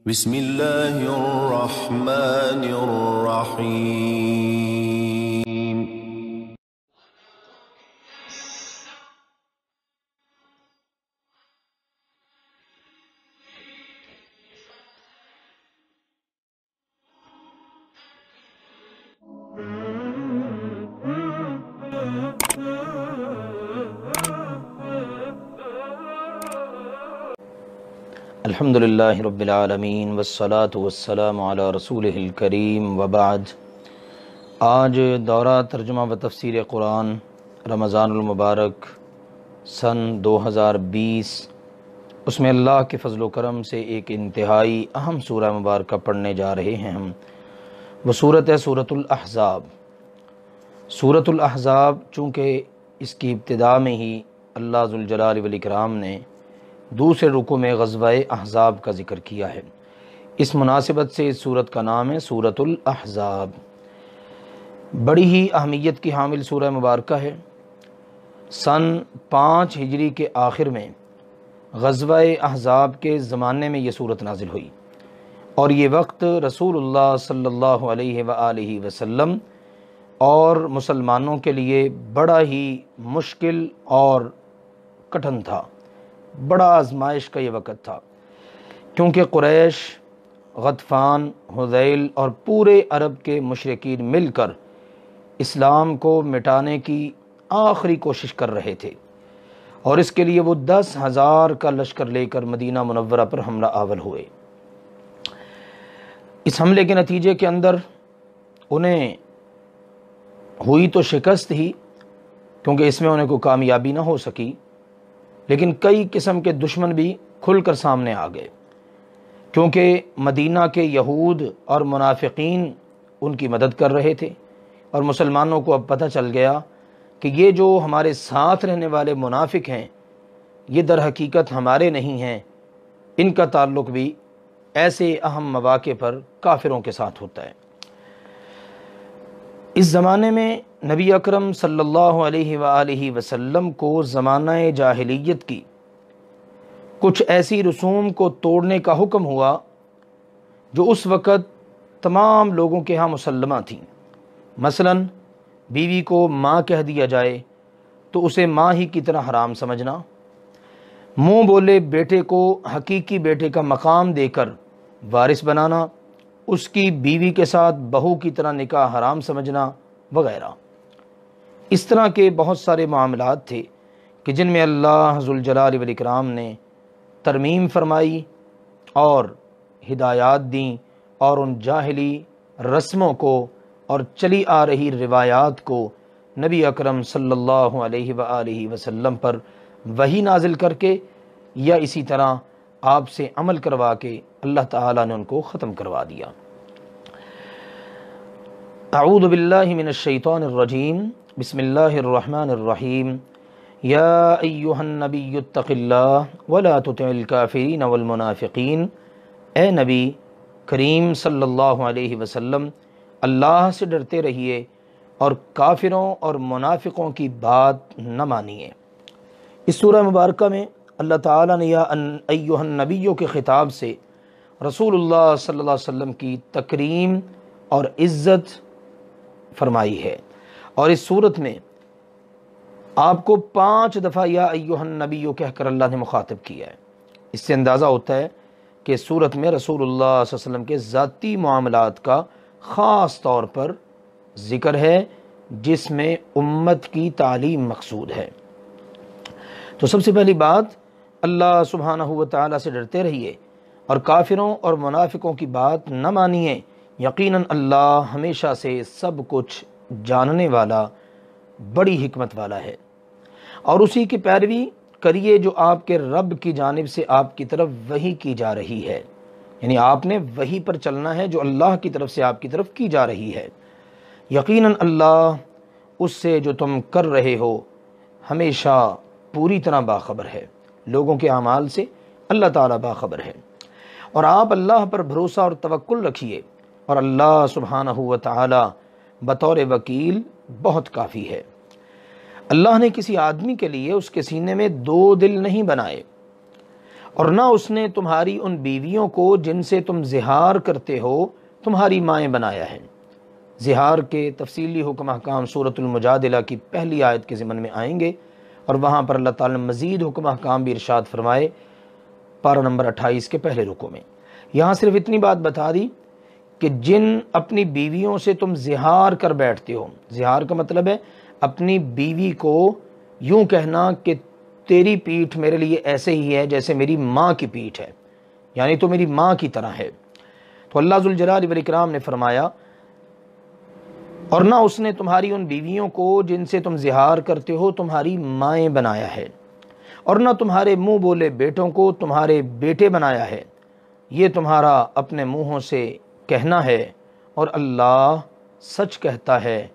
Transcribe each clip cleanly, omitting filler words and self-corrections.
بسم اللہ الرحمن الرحیم۔ الحمدللہ رب العالمین والصلاة والسلام علی رسولہ الکریم وبعد۔ آج دورہ ترجمہ و تفسیر قرآن رمضان المبارک سن 2020، اس میں اللہ کے فضل و کرم سے ایک انتہائی اہم سورہ مبارکہ پڑھنے جا رہے ہیں ہم۔ وہ سورت ہے سورۃ الاحزاب۔ سورۃ الاحزاب چونکہ اس کی ابتدا میں ہی اللہ ذوالجلال والاکرام نے دوسرے رکوع میں غزوہ احزاب کا ذکر کیا ہے، اس مناسبت سے اس سورت کا نام ہے سورۃ الاحزاب۔ بڑی ہی اہمیت کی حامل سورہ مبارکہ ہے۔ سن 5 ہجری کے آخر میں غزوہ احزاب کے زمانے میں یہ سورت نازل ہوئی، اور یہ وقت رسول اللہ صلی اللہ علیہ وآلہ وسلم اور مسلمانوں کے لیے بڑا ہی مشکل اور کٹھن تھا، بڑا آزمائش کا یہ وقت تھا، کیونکہ قریش، غطفان، حذیل اور پورے عرب کے مشرکین مل کر اسلام کو مٹانے کی آخری کوشش کر رہے تھے، اور اس کے لیے وہ 10,000 کا لشکر لے کر مدینہ منورہ پر حملہ آور ہوئے۔ اس حملے کے نتیجے کے اندر انہیں ہوئی تو شکست ہی، کیونکہ اس میں انہیں کوئی کامیابی نہ ہو سکی، لیکن کئی قسم کے دشمن بھی کھل کر سامنے آ گئے، کیونکہ مدینہ کے یہود اور منافقین ان کی مدد کر رہے تھے، اور مسلمانوں کو اب پتہ چل گیا کہ یہ جو ہمارے ساتھ رہنے والے منافق ہیں یہ در حقیقت ہمارے نہیں ہیں، ان کا تعلق بھی ایسے اہم مواقع پر کافروں کے ساتھ ہوتا ہے۔ اس زمانے میں نبی اکرم صلی اللہ علیہ وآلہ وسلم کو زمانہ جاہلیت کی کچھ ایسی رسوم کو توڑنے کا حکم ہوا جو اس وقت تمام لوگوں کے ہاں مسلمہ تھیں۔ مثلا بیوی کو ماں کہہ دیا جائے تو اسے ماں ہی کی طرح حرام سمجھنا، منہ بولے بیٹے کو حقیقی بیٹے کا مقام دے کر وارث بنانا، اس کی بیوی کے ساتھ بہو کی طرح نکاح حرام سمجھنا وغیرہ۔ اس طرح کے بہت سارے معاملات تھے کہ جن میں اللہ ذوالجلال والاکرام نے ترمیم فرمائی اور ہدایات دیں، اور ان جاہلی رسموں کو اور چلی آ رہی روایات کو نبی اکرم صلی اللہ علیہ وآلہ وسلم پر وحی نازل کر کے یا اسی طرح آپ سے عمل کروا کے اللہ تعالیٰ نے ان کو ختم کروا دیا۔ اعوذ باللہ من الشیطان الرجیم، بسم اللہ الرحمن الرحیم۔ یا ایہا النبی اتق اللہ ولا تطع الکافرین والمنافقین، اے نبی کریم صلی اللہ علیہ وسلم اللہ سے ڈرتے رہیے اور کافروں اور منافقوں کی بات نہ مانیے۔ اس سورہ مبارکہ میں اللہ تعالیٰ نے یا ایہا النبیوں کے خطاب سے رسول اللہ صلی اللہ علیہ وسلم کی تکریم اور عزت فرمائی ہے، اور اس صورت میں آپ کو 5 دفعہ یا ایہا النبیوں کہہ کر اللہ نے مخاطب کیا ہے۔ اس سے اندازہ ہوتا ہے کہ اس صورت میں رسول اللہ صلی اللہ علیہ وسلم کے ذاتی معاملات کا خاص طور پر ذکر ہے، جس میں امت کی تعلیم مقصود ہے۔ تو سب سے پہلی بات، اللہ سبحانہ و تعالیٰ سے ڈرتے رہیے اور کافروں اور منافقوں کی بات نہ مانیے، یقیناً اللہ ہمیشہ سے سب کچھ جاننے والا، بڑی حکمت والا ہے، اور اسی کی پیروی کریے جو آپ کے رب کی جانب سے آپ کی طرف وحی کی جا رہی ہے، یعنی آپ نے وحی پر چلنا ہے جو اللہ کی طرف سے آپ کی طرف کی جا رہی ہے۔ یقیناً اللہ اس سے جو تم کر رہے ہو ہمیشہ پوری طرح باخبر ہے، لوگوں کے اعمال سے اللہ تعالیٰ باخبر ہے، اور آپ اللہ پر بھروسہ اور توکل رکھیے، اور اللہ سبحانہ و تعالیٰ بطور وکیل بہت کافی ہے۔ اللہ نے کسی آدمی کے لیے اس کے سینے میں 2 دل نہیں بنائے، اور نہ اس نے تمہاری ان بیویوں کو جن سے تم زہار کرتے ہو تمہاری مائیں بنایا ہے۔ زہار کے تفصیلی حکم احکام سورۃ المجادلہ کی پہلی آیت کے ضمن میں آئیں گے، اور وہاں پر اللہ تعالیٰ نے مزید حکم احکام بھی ارشاد فرمائے پارہ نمبر 28 کے پہلے رکوع میں۔ یہاں صرف اتنی بات بتا دی کہ جن اپنی بیویوں سے تم زہار کر بیٹھتے ہو، زہار کا مطلب ہے اپنی بیوی کو یوں کہنا کہ تیری پیٹھ میرے لیے ایسے ہی ہے جیسے میری ماں کی پیٹھ ہے، یعنی تو میری ماں کی طرح ہے۔ تو اللہ ذوالجلال والاکرام نے فرمایا اور نہ اس نے تمہاری ان بیویوں کو جن سے تم زہار کرتے ہو تمہاری مائیں بنایا ہے، اور نہ تمہارے منہ بولے بیٹوں کو تمہارے بیٹے بنایا ہے، یہ تمہارا اپنے منہوں سے کہنا ہے، اور اللہ سچ کہتا ہے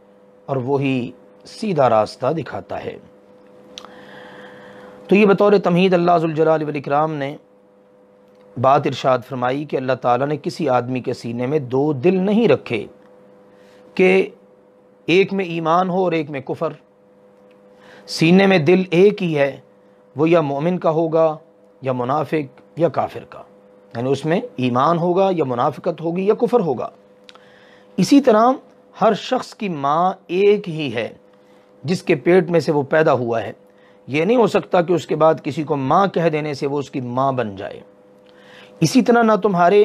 اور وہی سیدھا راستہ دکھاتا ہے۔ تو یہ بطور تمہید اللہ ذوالجلال والاکرام نے بات ارشاد فرمائی کہ اللہ تعالیٰ نے کسی آدمی کے سینے میں دو دل نہیں رکھے کہ ایک میں ایمان ہو اور ایک میں کفر۔ سینے میں دل ایک ہی ہے، وہ یا مومن کا ہوگا یا منافق یا کافر کا، یعنی اس میں ایمان ہوگا یا منافقت ہوگی یا کفر ہوگا۔ اسی طرح ہر شخص کی ماں ایک ہی ہے جس کے پیٹ میں سے وہ پیدا ہوا ہے، یہ نہیں ہو سکتا کہ اس کے بعد کسی کو ماں کہہ دینے سے وہ اس کی ماں بن جائے۔ اسی طرح نہ تمہارے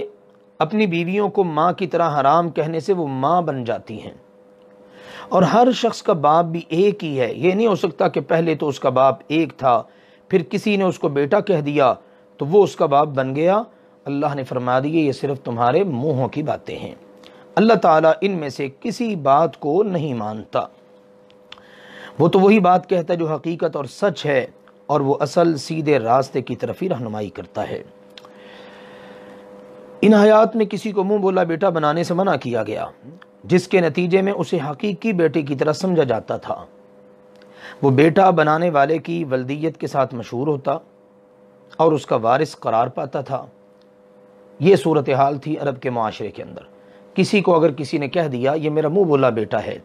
اپنی بیویوں کو ماں کی طرح حرام کہنے سے وہ ماں بن جاتی ہیں، اور ہر شخص کا باپ بھی ایک ہی ہے، یہ نہیں ہو سکتا کہ پہلے تو اس کا باپ ایک تھا پھر کسی نے اس کو بیٹا کہہ دیا تو وہ اس کا باپ بن گیا۔ اللہ نے فرما دیا یہ صرف تمہارے منہوں کی باتیں ہیں، اللہ تعالیٰ ان میں سے کسی بات کو نہیں مانتا، وہ تو وہی بات کہتا ہے جو حقیقت اور سچ ہے، اور وہ اصل سیدھے راستے کی طرف ہی رہنمائی کرتا ہے۔ ان آیات میں کسی کو منہ بولا بیٹا بنانے سے منع کیا گیا جس کے نتیجے میں اسے حقیقی بیٹے کی طرح سمجھا جاتا تھا، وہ بیٹا بنانے والے کی ولدیت کے ساتھ مشہور ہوتا اور اس کا وارث قرار پاتا تھا۔ یہ صورتحال تھی عرب کے معاشرے کے اندر۔ کسی کو اگر کسی نے کہہ دیا یہ میرا منہ بولا بیٹا ہے،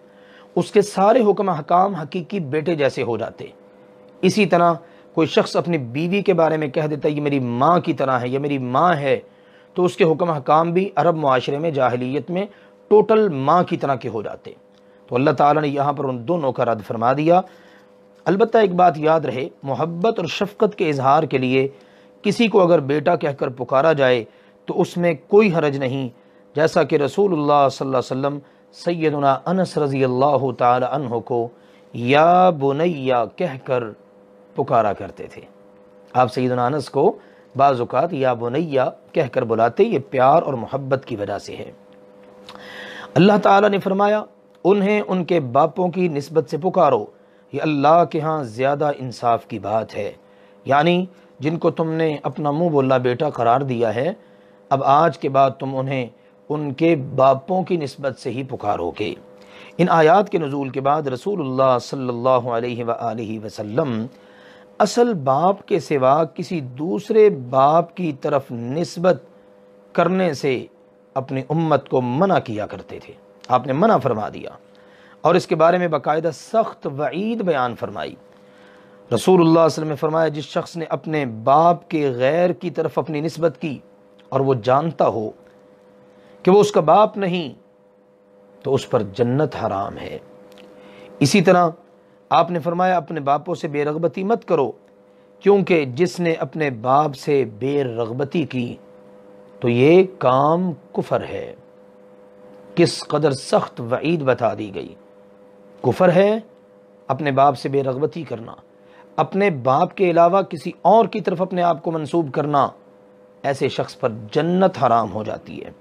اس کے سارے حکم احکام حقیقی بیٹے جیسے ہو جاتے۔ اسی طرح کوئی شخص اپنی بیوی کے بارے میں کہہ دیتا یہ میری ماں کی طرح ہے، یہ میری ماں ہے، تو اس کے حکم احکام بھی عرب معاشرے میں جاہلیت میں ٹوٹل ماں کی طرح کے ہو جاتے۔ تو اللہ تعالیٰ نے یہاں پر ان دونوں کا رد فرما دیا۔ البتہ ایک بات یاد رہے، محبت اور شفقت کے اظہار کے لیے کسی کو اگر بیٹا کہہ کر پکارا جائے تو اس میں کوئی حرج نہیں، جیسا کہ رسول اللہ صلی اللہ علیہ وسلم سیدنا انس رضی اللہ تعالی عنہ کو یا بنیا کہہ کر پکارا کرتے تھے۔ آپ سیدنا انس کو بعض اوقات یا بنیا کہہ کر بلاتے، یہ پیار اور محبت کی وجہ سے ہے۔ اللہ تعالیٰ نے فرمایا انہیں ان کے باپوں کی نسبت سے پکارو، یہ اللہ کے ہاں زیادہ انصاف کی بات ہے، یعنی جن کو تم نے اپنا منہ بولا بیٹا قرار دیا ہے، اب آج کے بعد تم انہیں ان کے باپوں کی نسبت سے ہی پکارو گے۔ ان آیات کے نزول کے بعد رسول اللہ صلی اللہ علیہ وآلہ وسلم اصل باپ کے سوا کسی دوسرے باپ کی طرف نسبت کرنے سے اپنی امت کو منع کیا کرتے تھے۔ آپ نے منع فرما دیا اور اس کے بارے میں باقاعدہ سخت وعید بیان فرمائی۔ رسول اللہ صلی اللہ علیہ وسلم نے فرمایا جس شخص نے اپنے باپ کے غیر کی طرف اپنی نسبت کی اور وہ جانتا ہو کہ وہ اس کا باپ نہیں تو اس پر جنت حرام ہے۔ اسی طرح آپ نے فرمایا اپنے باپوں سے بے رغبتی مت کرو، کیونکہ جس نے اپنے باپ سے بے رغبتی کی تو یہ کام کفر ہے۔ کس قدر سخت وعید بتا دی گئی۔ کفر ہے اپنے باپ سے بے رغبتی کرنا، اپنے باپ کے علاوہ کسی اور کی طرف اپنے آپ کو منسوب کرنا، ایسے شخص پر جنت حرام ہو جاتی ہے۔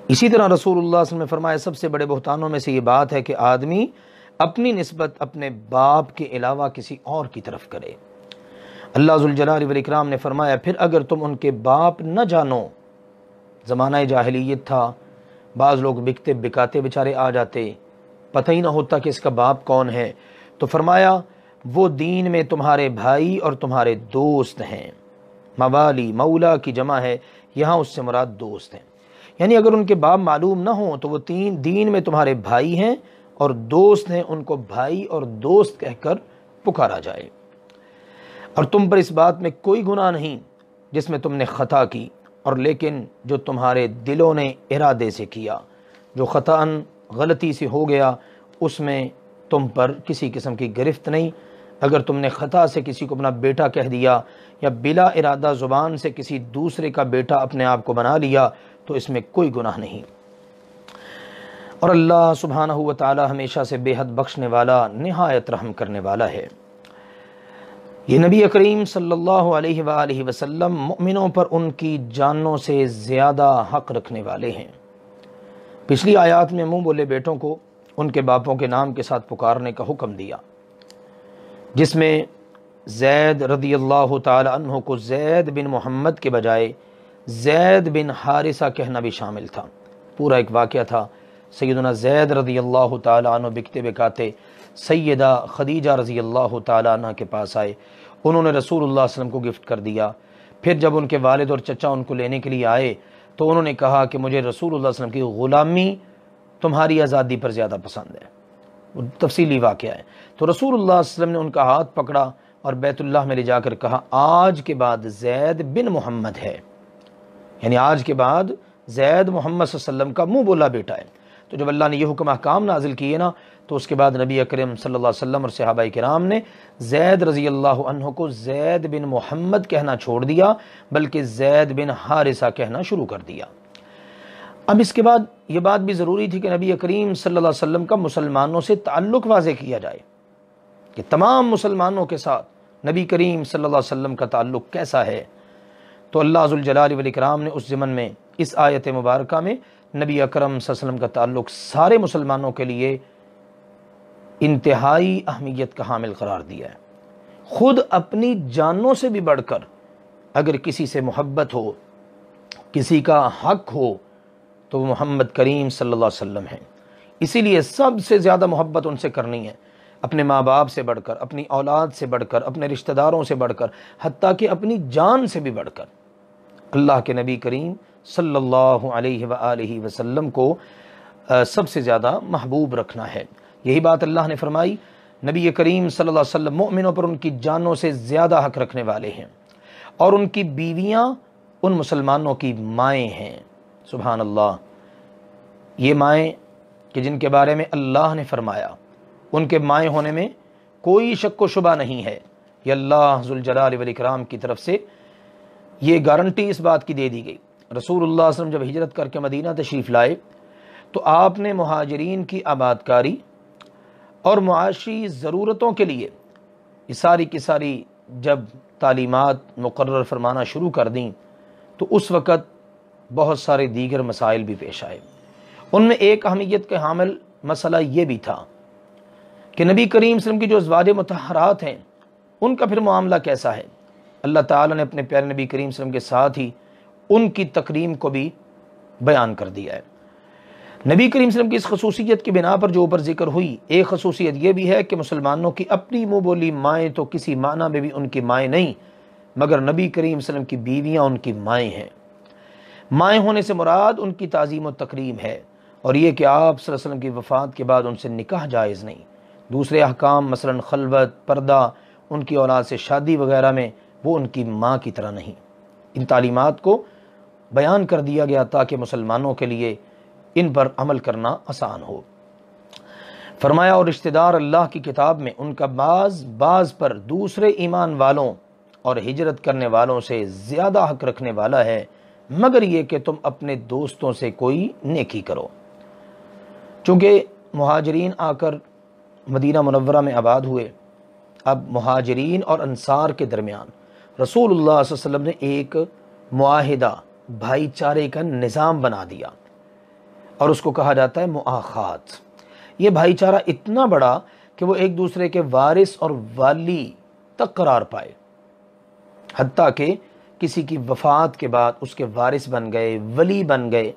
اسی طرح رسول اللہ صلی اللہ علیہ وسلم نے فرمایا سب سے بڑے بہتانوں میں سے یہ بات ہے کہ آدمی اپنی نسبت اپنے باپ کے علاوہ کسی اور کی طرف کرے۔ اللہ ذوالجلال والاکرام نے فرمایا پھر اگر تم ان کے باپ نہ جانو، زمانہ جاہلیت تھا، بعض لوگ بکتے بکاتے بیچارے آ جاتے، پتہ ہی نہ ہوتا کہ اس کا باپ کون ہے، تو فرمایا وہ دین میں تمہارے بھائی اور تمہارے دوست ہیں۔ موالی مولا کی جمع ہے، یہاں اس سے مراد دوست ہیں، یعنی اگر ان کے باپ معلوم نہ ہوں تو وہ دین میں تمہارے بھائی ہیں اور دوست ہیں، ان کو بھائی اور دوست کہہ کر پکارا جائے۔ اور تم پر اس بات میں کوئی گناہ نہیں جس میں تم نے خطا کی، اور لیکن جو تمہارے دلوں نے ارادے سے کیا، جو خطاً غلطی سے ہو گیا، اس میں تم پر کسی قسم کی گرفت نہیں۔ اگر تم نے خطا سے کسی کو اپنا بیٹا کہہ دیا یا بلا ارادہ زبان سے کسی دوسرے کا بیٹا اپنے آپ کو بنا لیا تو اس میں کوئی گناہ نہیں۔ اور اللہ سبحانہ و تعالی ہمیشہ سے بے حد بخشنے والا، نہایت رحم کرنے والا ہے۔ یہ نبی کریم صلی اللہ علیہ وآلہ وسلم مؤمنوں پر ان کی جانوں سے زیادہ حق رکھنے والے ہیں۔ پچھلی آیات میں منہ بولے بیٹوں کو ان کے باپوں کے نام کے ساتھ پکارنے کا حکم دیا، جس میں زید رضی اللہ تعالی عنہ کو زید بن محمد کے بجائے زید بن حارثہ کہنا بھی شامل تھا۔ پورا ایک واقعہ تھا، سیدنا زید رضی اللہ تعالی عنہ بکتے بکاتے سیدہ خدیجہ رضی اللہ تعالی عنہ کے پاس آئے، انہوں نے رسول اللہ صلی اللہ علیہ وسلم کو گفٹ کر دیا۔ پھر جب ان کے والد اور چچا ان کو لینے کے لیے آئے تو انہوں نے کہا کہ مجھے رسول اللہ صلی اللہ علیہ وسلم کی غلامی تمہاری آزادی پر زیادہ پسند ہے۔ وہ تفصیلی واقعہ ہے۔ تو رسول اللہ صلی اللہ علیہ وسلم نے ان کا ہاتھ پکڑا اور بیت اللہ میں لے جا کر کہا آج کے بعد زید بن محمد ہے، یعنی آج کے بعد زید محمد صلی اللہ علیہ وسلم کا منہ بولا بیٹا ہے۔ تو جب اللہ نے یہ حکم احکام نازل کیے نا تو اس کے بعد نبی اکرم صلی اللہ علیہ وسلم اور صحابہ کرام نے زید رضی اللہ عنہ کو زید بن محمد کہنا چھوڑ دیا، بلکہ زید بن حارثہ کہنا شروع کر دیا۔ اب اس کے بعد یہ بات بھی ضروری تھی کہ نبی کریم صلی اللہ علیہ وسلم کا مسلمانوں سے تعلق واضح کیا جائے کہ تمام مسلمانوں کے ساتھ نبی کریم صلی اللہ علیہ وسلم کا تعلق کیسا ہے۔ تو اللہ ذوالجلال والاکرام نے اس ضمن میں اس آیت مبارکہ میں نبی اکرم صلی اللہ علیہ وسلم کا تعلق سارے مسلمانوں کے لیے انتہائی اہمیت کا حامل قرار دیا ہے۔ خود اپنی جانوں سے بھی بڑھ کر اگر کسی سے محبت ہو، کسی کا حق ہو، تو وہ محمد کریم صلی اللہ علیہ وسلم ہیں۔ اسی لیے سب سے زیادہ محبت ان سے کرنی ہے، اپنے ماں باپ سے بڑھ کر، اپنی اولاد سے بڑھ کر، اپنے رشتہ داروں سے بڑھ کر، حتیٰ کہ اپنی جان سے بھی بڑھ کر اللہ کے نبی کریم صلی اللہ علیہ وآلہ وسلم کو سب سے زیادہ محبوب رکھنا ہے۔ یہی بات اللہ نے فرمائی، نبی کریم صلی اللہ علیہ وسلم مؤمنوں پر ان کی جانوں سے زیادہ حق رکھنے والے ہیں، اور ان کی بیویاں ان مسلمانوں کی مائیں ہیں۔ سبحان اللہ، یہ مائیں کہ جن کے بارے میں اللہ نے فرمایا ان کے مائیں ہونے میں کوئی شک و شبہ نہیں ہے، یہ اللہ ذوالجلال والاکرام کی طرف سے یہ گارنٹی اس بات کی دے دی گئی۔ رسول اللہ صلی اللہ علیہ وسلم جب ہجرت کر کے مدینہ تشریف لائے تو آپ نے مہاجرین کی آبادکاری اور معاشی ضرورتوں کے لیے یہ ساری کی ساری جب تعلیمات مقرر فرمانا شروع کر دیں تو اس وقت بہت سارے دیگر مسائل بھی پیش آئے۔ ان میں ایک اہمیت کے حامل مسئلہ یہ بھی تھا کہ نبی کریم صلی اللہ علیہ وسلم کی جو ازواج مطہرات ہیں ان کا پھر معاملہ کیسا ہے۔ اللہ تعالیٰ نے اپنے پیارے نبی کریم صلی اللہ علیہ وسلم کے ساتھ ہی ان کی تکریم کو بھی بیان کر دیا ہے۔ نبی کریم صلی اللہ علیہ وسلم کی اس خصوصیت کی بنا پر جو اوپر ذکر ہوئی، ایک خصوصیت یہ بھی ہے کہ مسلمانوں کی اپنی منہ بولی مائیں تو کسی معنی میں بھی ان کی مائیں نہیں، مگر نبی کریم صلی اللہ علیہ وسلم کی بیویاں ان کی مائیں ہیں۔ مائیں ہونے سے مراد ان کی تعظیم و تکریم ہے، اور یہ کہ آپ صلی اللہ علیہ وسلم کی وفات کے بعد ان سے نکاح جائز نہیں۔ دوسرے احکام مثلا خلوت، پردہ، ان کی اولاد سے شادی وغیرہ میں وہ ان کی ماں کی طرح نہیں۔ ان تعلیمات کو بیان کر دیا گیا تاکہ مسلمانوں کے لیے ان پر عمل کرنا آسان ہو۔ فرمایا اور رشتہ دار اللہ کی کتاب میں ان کا بعض پر دوسرے ایمان والوں اور ہجرت کرنے والوں سے زیادہ حق رکھنے والا ہے، مگر یہ کہ تم اپنے دوستوں سے کوئی نیکی کرو۔ چونکہ مہاجرین آ کر مدینہ منورہ میں آباد ہوئے، اب مہاجرین اور انصار کے درمیان رسول اللہ صلی اللہ علیہ وسلم نے ایک معاہدہ، بھائی چارے کا نظام بنا دیا، اور اس کو کہا جاتا ہے مؤاخات۔ یہ بھائی چارہ اتنا بڑا کہ وہ ایک دوسرے کے وارث اور والی تک قرار پائے، حتیٰ کہ کسی کی وفات کے بعد اس کے وارث بن گئے، ولی بن گئے۔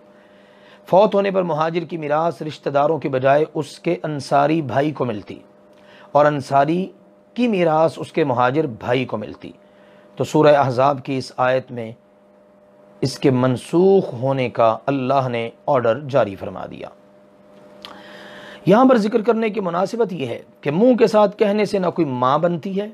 فوت ہونے پر مہاجر کی میراث رشتہ داروں کے بجائے اس کے انصاری بھائی کو ملتی، اور انصاری کی میراث اس کے مہاجر بھائی کو ملتی۔ تو سورہ احزاب کی اس آیت میں اس کے منسوخ ہونے کا اللہ نے آرڈر جاری فرما دیا۔ یہاں پر ذکر کرنے کی مناسبت یہ ہے کہ منہ کے ساتھ کہنے سے نہ کوئی ماں بنتی ہے،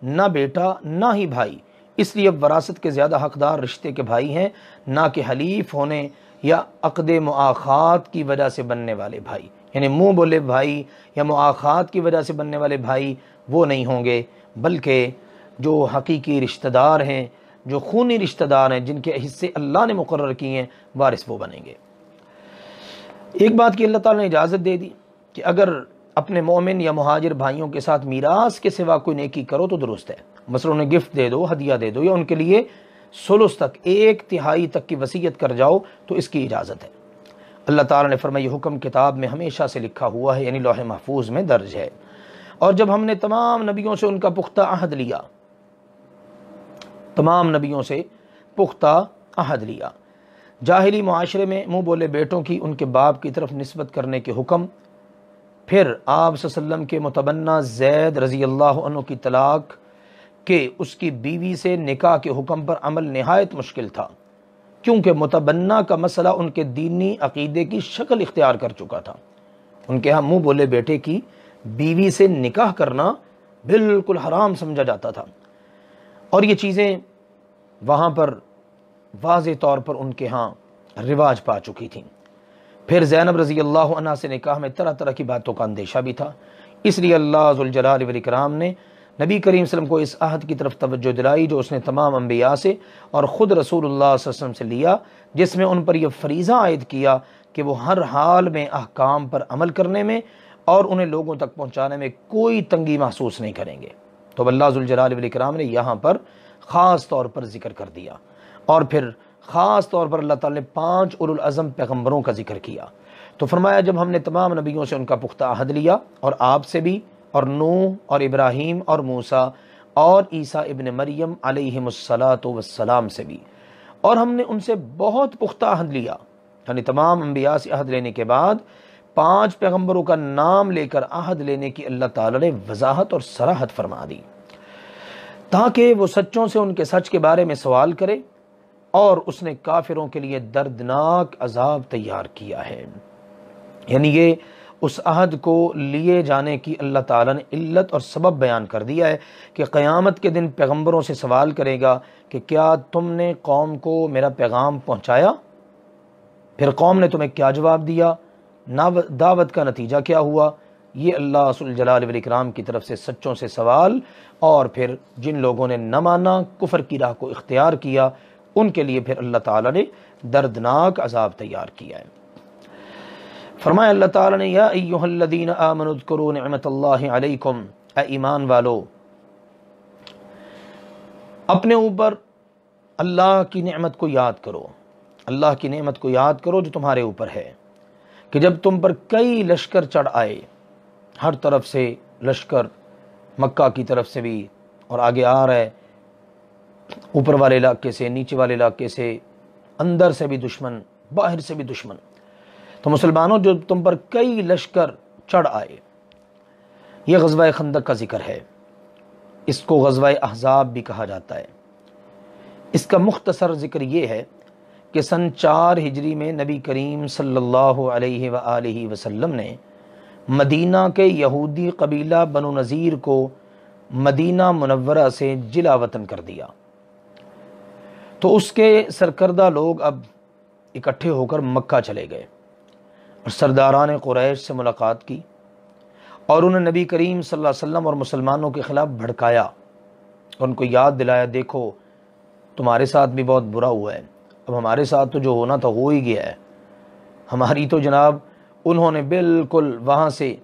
نہ بیٹا، نہ ہی بھائی، اس لیے اب وراثت کے زیادہ حقدار رشتے کے بھائی ہیں، نہ کہ حلیف ہونے یا عقد مؤاخات کی وجہ سے بننے والے بھائی، یعنی منہ بولے بھائی یا مؤاخات کی وجہ سے بننے والے بھائی وہ نہیں ہوں گے، بلکہ جو حقیقی رشتہ دار ہیں، جو خونی رشتہ دار ہیں، جن کے حصے اللہ نے مقرر کیے ہیں، وارث وہ بنیں گے۔ ایک بات کی اللہ تعالیٰ نے اجازت دے دی کہ اگر اپنے مومن یا مہاجر بھائیوں کے ساتھ میراث کے سوا کوئی نیکی کرو تو درست ہے، مثلا انہیں گفٹ دے دو، ہدیہ دے دو، یا ان کے لیے ثلث تک، 1/3 تک کی وصیت کر جاؤ، تو اس کی اجازت ہے۔ اللہ تعالیٰ نے فرمایا یہ حکم کتاب میں ہمیشہ سے لکھا ہوا ہے، یعنی لوح محفوظ میں درج ہے۔ اور جب ہم نے تمام نبیوں سے ان کا پختہ عہد لیا، تمام نبیوں سے پختہ عہد لیا، جاہلی معاشرے میں منہ بولے بیٹوں کی ان کے باپ کی طرف نسبت کرنے کے حکم، پھر آپ صلی اللہ علیہ وسلم کے متبنہ زید رضی اللہ عنہ کی طلاق کہ اس کی بیوی سے نکاح کے حکم پر عمل نہایت مشکل تھا، کیونکہ متبنہ کا مسئلہ ان کے دینی عقیدے کی شکل اختیار کر چکا تھا۔ ان کے ہاں منہ بولے بیٹے کی بیوی سے نکاح کرنا بالکل حرام سمجھا جاتا تھا، اور یہ چیزیں وہاں پر واضح طور پر ان کے ہاں رواج پا چکی تھیں۔ پھر زینب رضی اللہ عنہ سے نکاح میں طرح طرح کی باتوں کا اندیشہ بھی تھا، اس لیے اللہ ذوالجلال والاکرام نے نبی کریم صلی اللہ علیہ وسلم کو اس عہد کی طرف توجہ دلائی جو اس نے تمام انبیاء سے اور خود رسول اللہ صلی اللہ علیہ وسلم سے لیا، جس میں ان پر یہ فریضہ عائد کیا کہ وہ ہر حال میں احکام پر عمل کرنے میں اور انہیں لوگوں تک پہنچانے میں کوئی تنگی محسوس نہیں کریں گے۔ تو اللہ ذوالجلال والاکرام نے یہاں پر خاص طور پر ذکر کر دیا، اور پھر خاص طور پر اللہ تعالیٰ نے 5 اولو العزم پیغمبروں کا ذکر کیا۔ تو فرمایا جب ہم نے تمام نبیوں سے ان کا پختہ عہد لیا، اور آپ سے بھی، اور نوح اور ابراہیم اور موسیٰ اور عیسیٰ ابن مریم علیہم السلام سے بھی، اور ہم نے ان سے بہت پختہ عہد لیا، یعنی تمام انبیاء سے عہد لینے کے بعد 5 پیغمبروں کا نام لے کر عہد لینے کی اللہ تعالیٰ نے وضاحت اور صراحت فرما دی، تاکہ وہ سچوں سے ان کے سچ کے بارے میں سوال کرے، اور اس نے کافروں کے لیے دردناک عذاب تیار کیا ہے۔ یعنی یہ اس عہد کو لیے جانے کی اللہ تعالیٰ نے علت اور سبب بیان کر دیا ہے کہ قیامت کے دن پیغمبروں سے سوال کرے گا کہ کیا تم نے قوم کو میرا پیغام پہنچایا؟ پھر قوم نے تمہیں کیا جواب دیا؟ دعوت کا نتیجہ کیا ہوا؟ یہ اللہ ذوالجلال والاکرام کی طرف سے سچوں سے سوال، اور پھر جن لوگوں نے نہ مانا، کفر کی راہ کو اختیار کیا، ان کے لیے پھر اللہ تعالیٰ نے دردناک عذاب تیار کیا ہے۔ فرمایا اللہ تعالیٰ نے یا ایھا الذین آمنوا اذکروا نعمت اللہ علیکم، اے ایمان والو اپنے اوپر اللہ کی نعمت کو یاد کرو، اللہ کی نعمت کو یاد کرو جو تمہارے اوپر ہے، کہ جب تم پر کئی لشکر چڑھ آئے، ہر طرف سے لشکر، مکہ کی طرف سے بھی، اور آگے آ رہا ہے اوپر والے علاقے سے، نیچے والے علاقے سے، اندر سے بھی دشمن، باہر سے بھی دشمن، تو مسلمانوں جو تم پر کئی لشکر چڑھ آئے، یہ غزوہ خندق کا ذکر ہے، اس کو غزوہ احزاب بھی کہا جاتا ہے۔ اس کا مختصر ذکر یہ ہے کہ سن 4 ہجری میں نبی کریم صلی اللہ علیہ وآلہ وسلم نے مدینہ کے یہودی قبیلہ بنو نذیر کو مدینہ منورہ سے جلا وطن کر دیا، تو اس کے سرکردہ لوگ اب اکٹھے ہو کر مکہ چلے گئے اور سرداران قریش سے ملاقات کی، اور انہیں نبی کریم صلی اللہ علیہ وسلم اور مسلمانوں کے خلاف بھڑکایا، اور ان کو یاد دلایا دیکھو تمہارے ساتھ بھی بہت برا ہوا ہے، اب ہمارے ساتھ تو جو ہونا تھا ہو ہی گیا ہے، ہماری تو جناب انہوں نے بالکل وہاں سے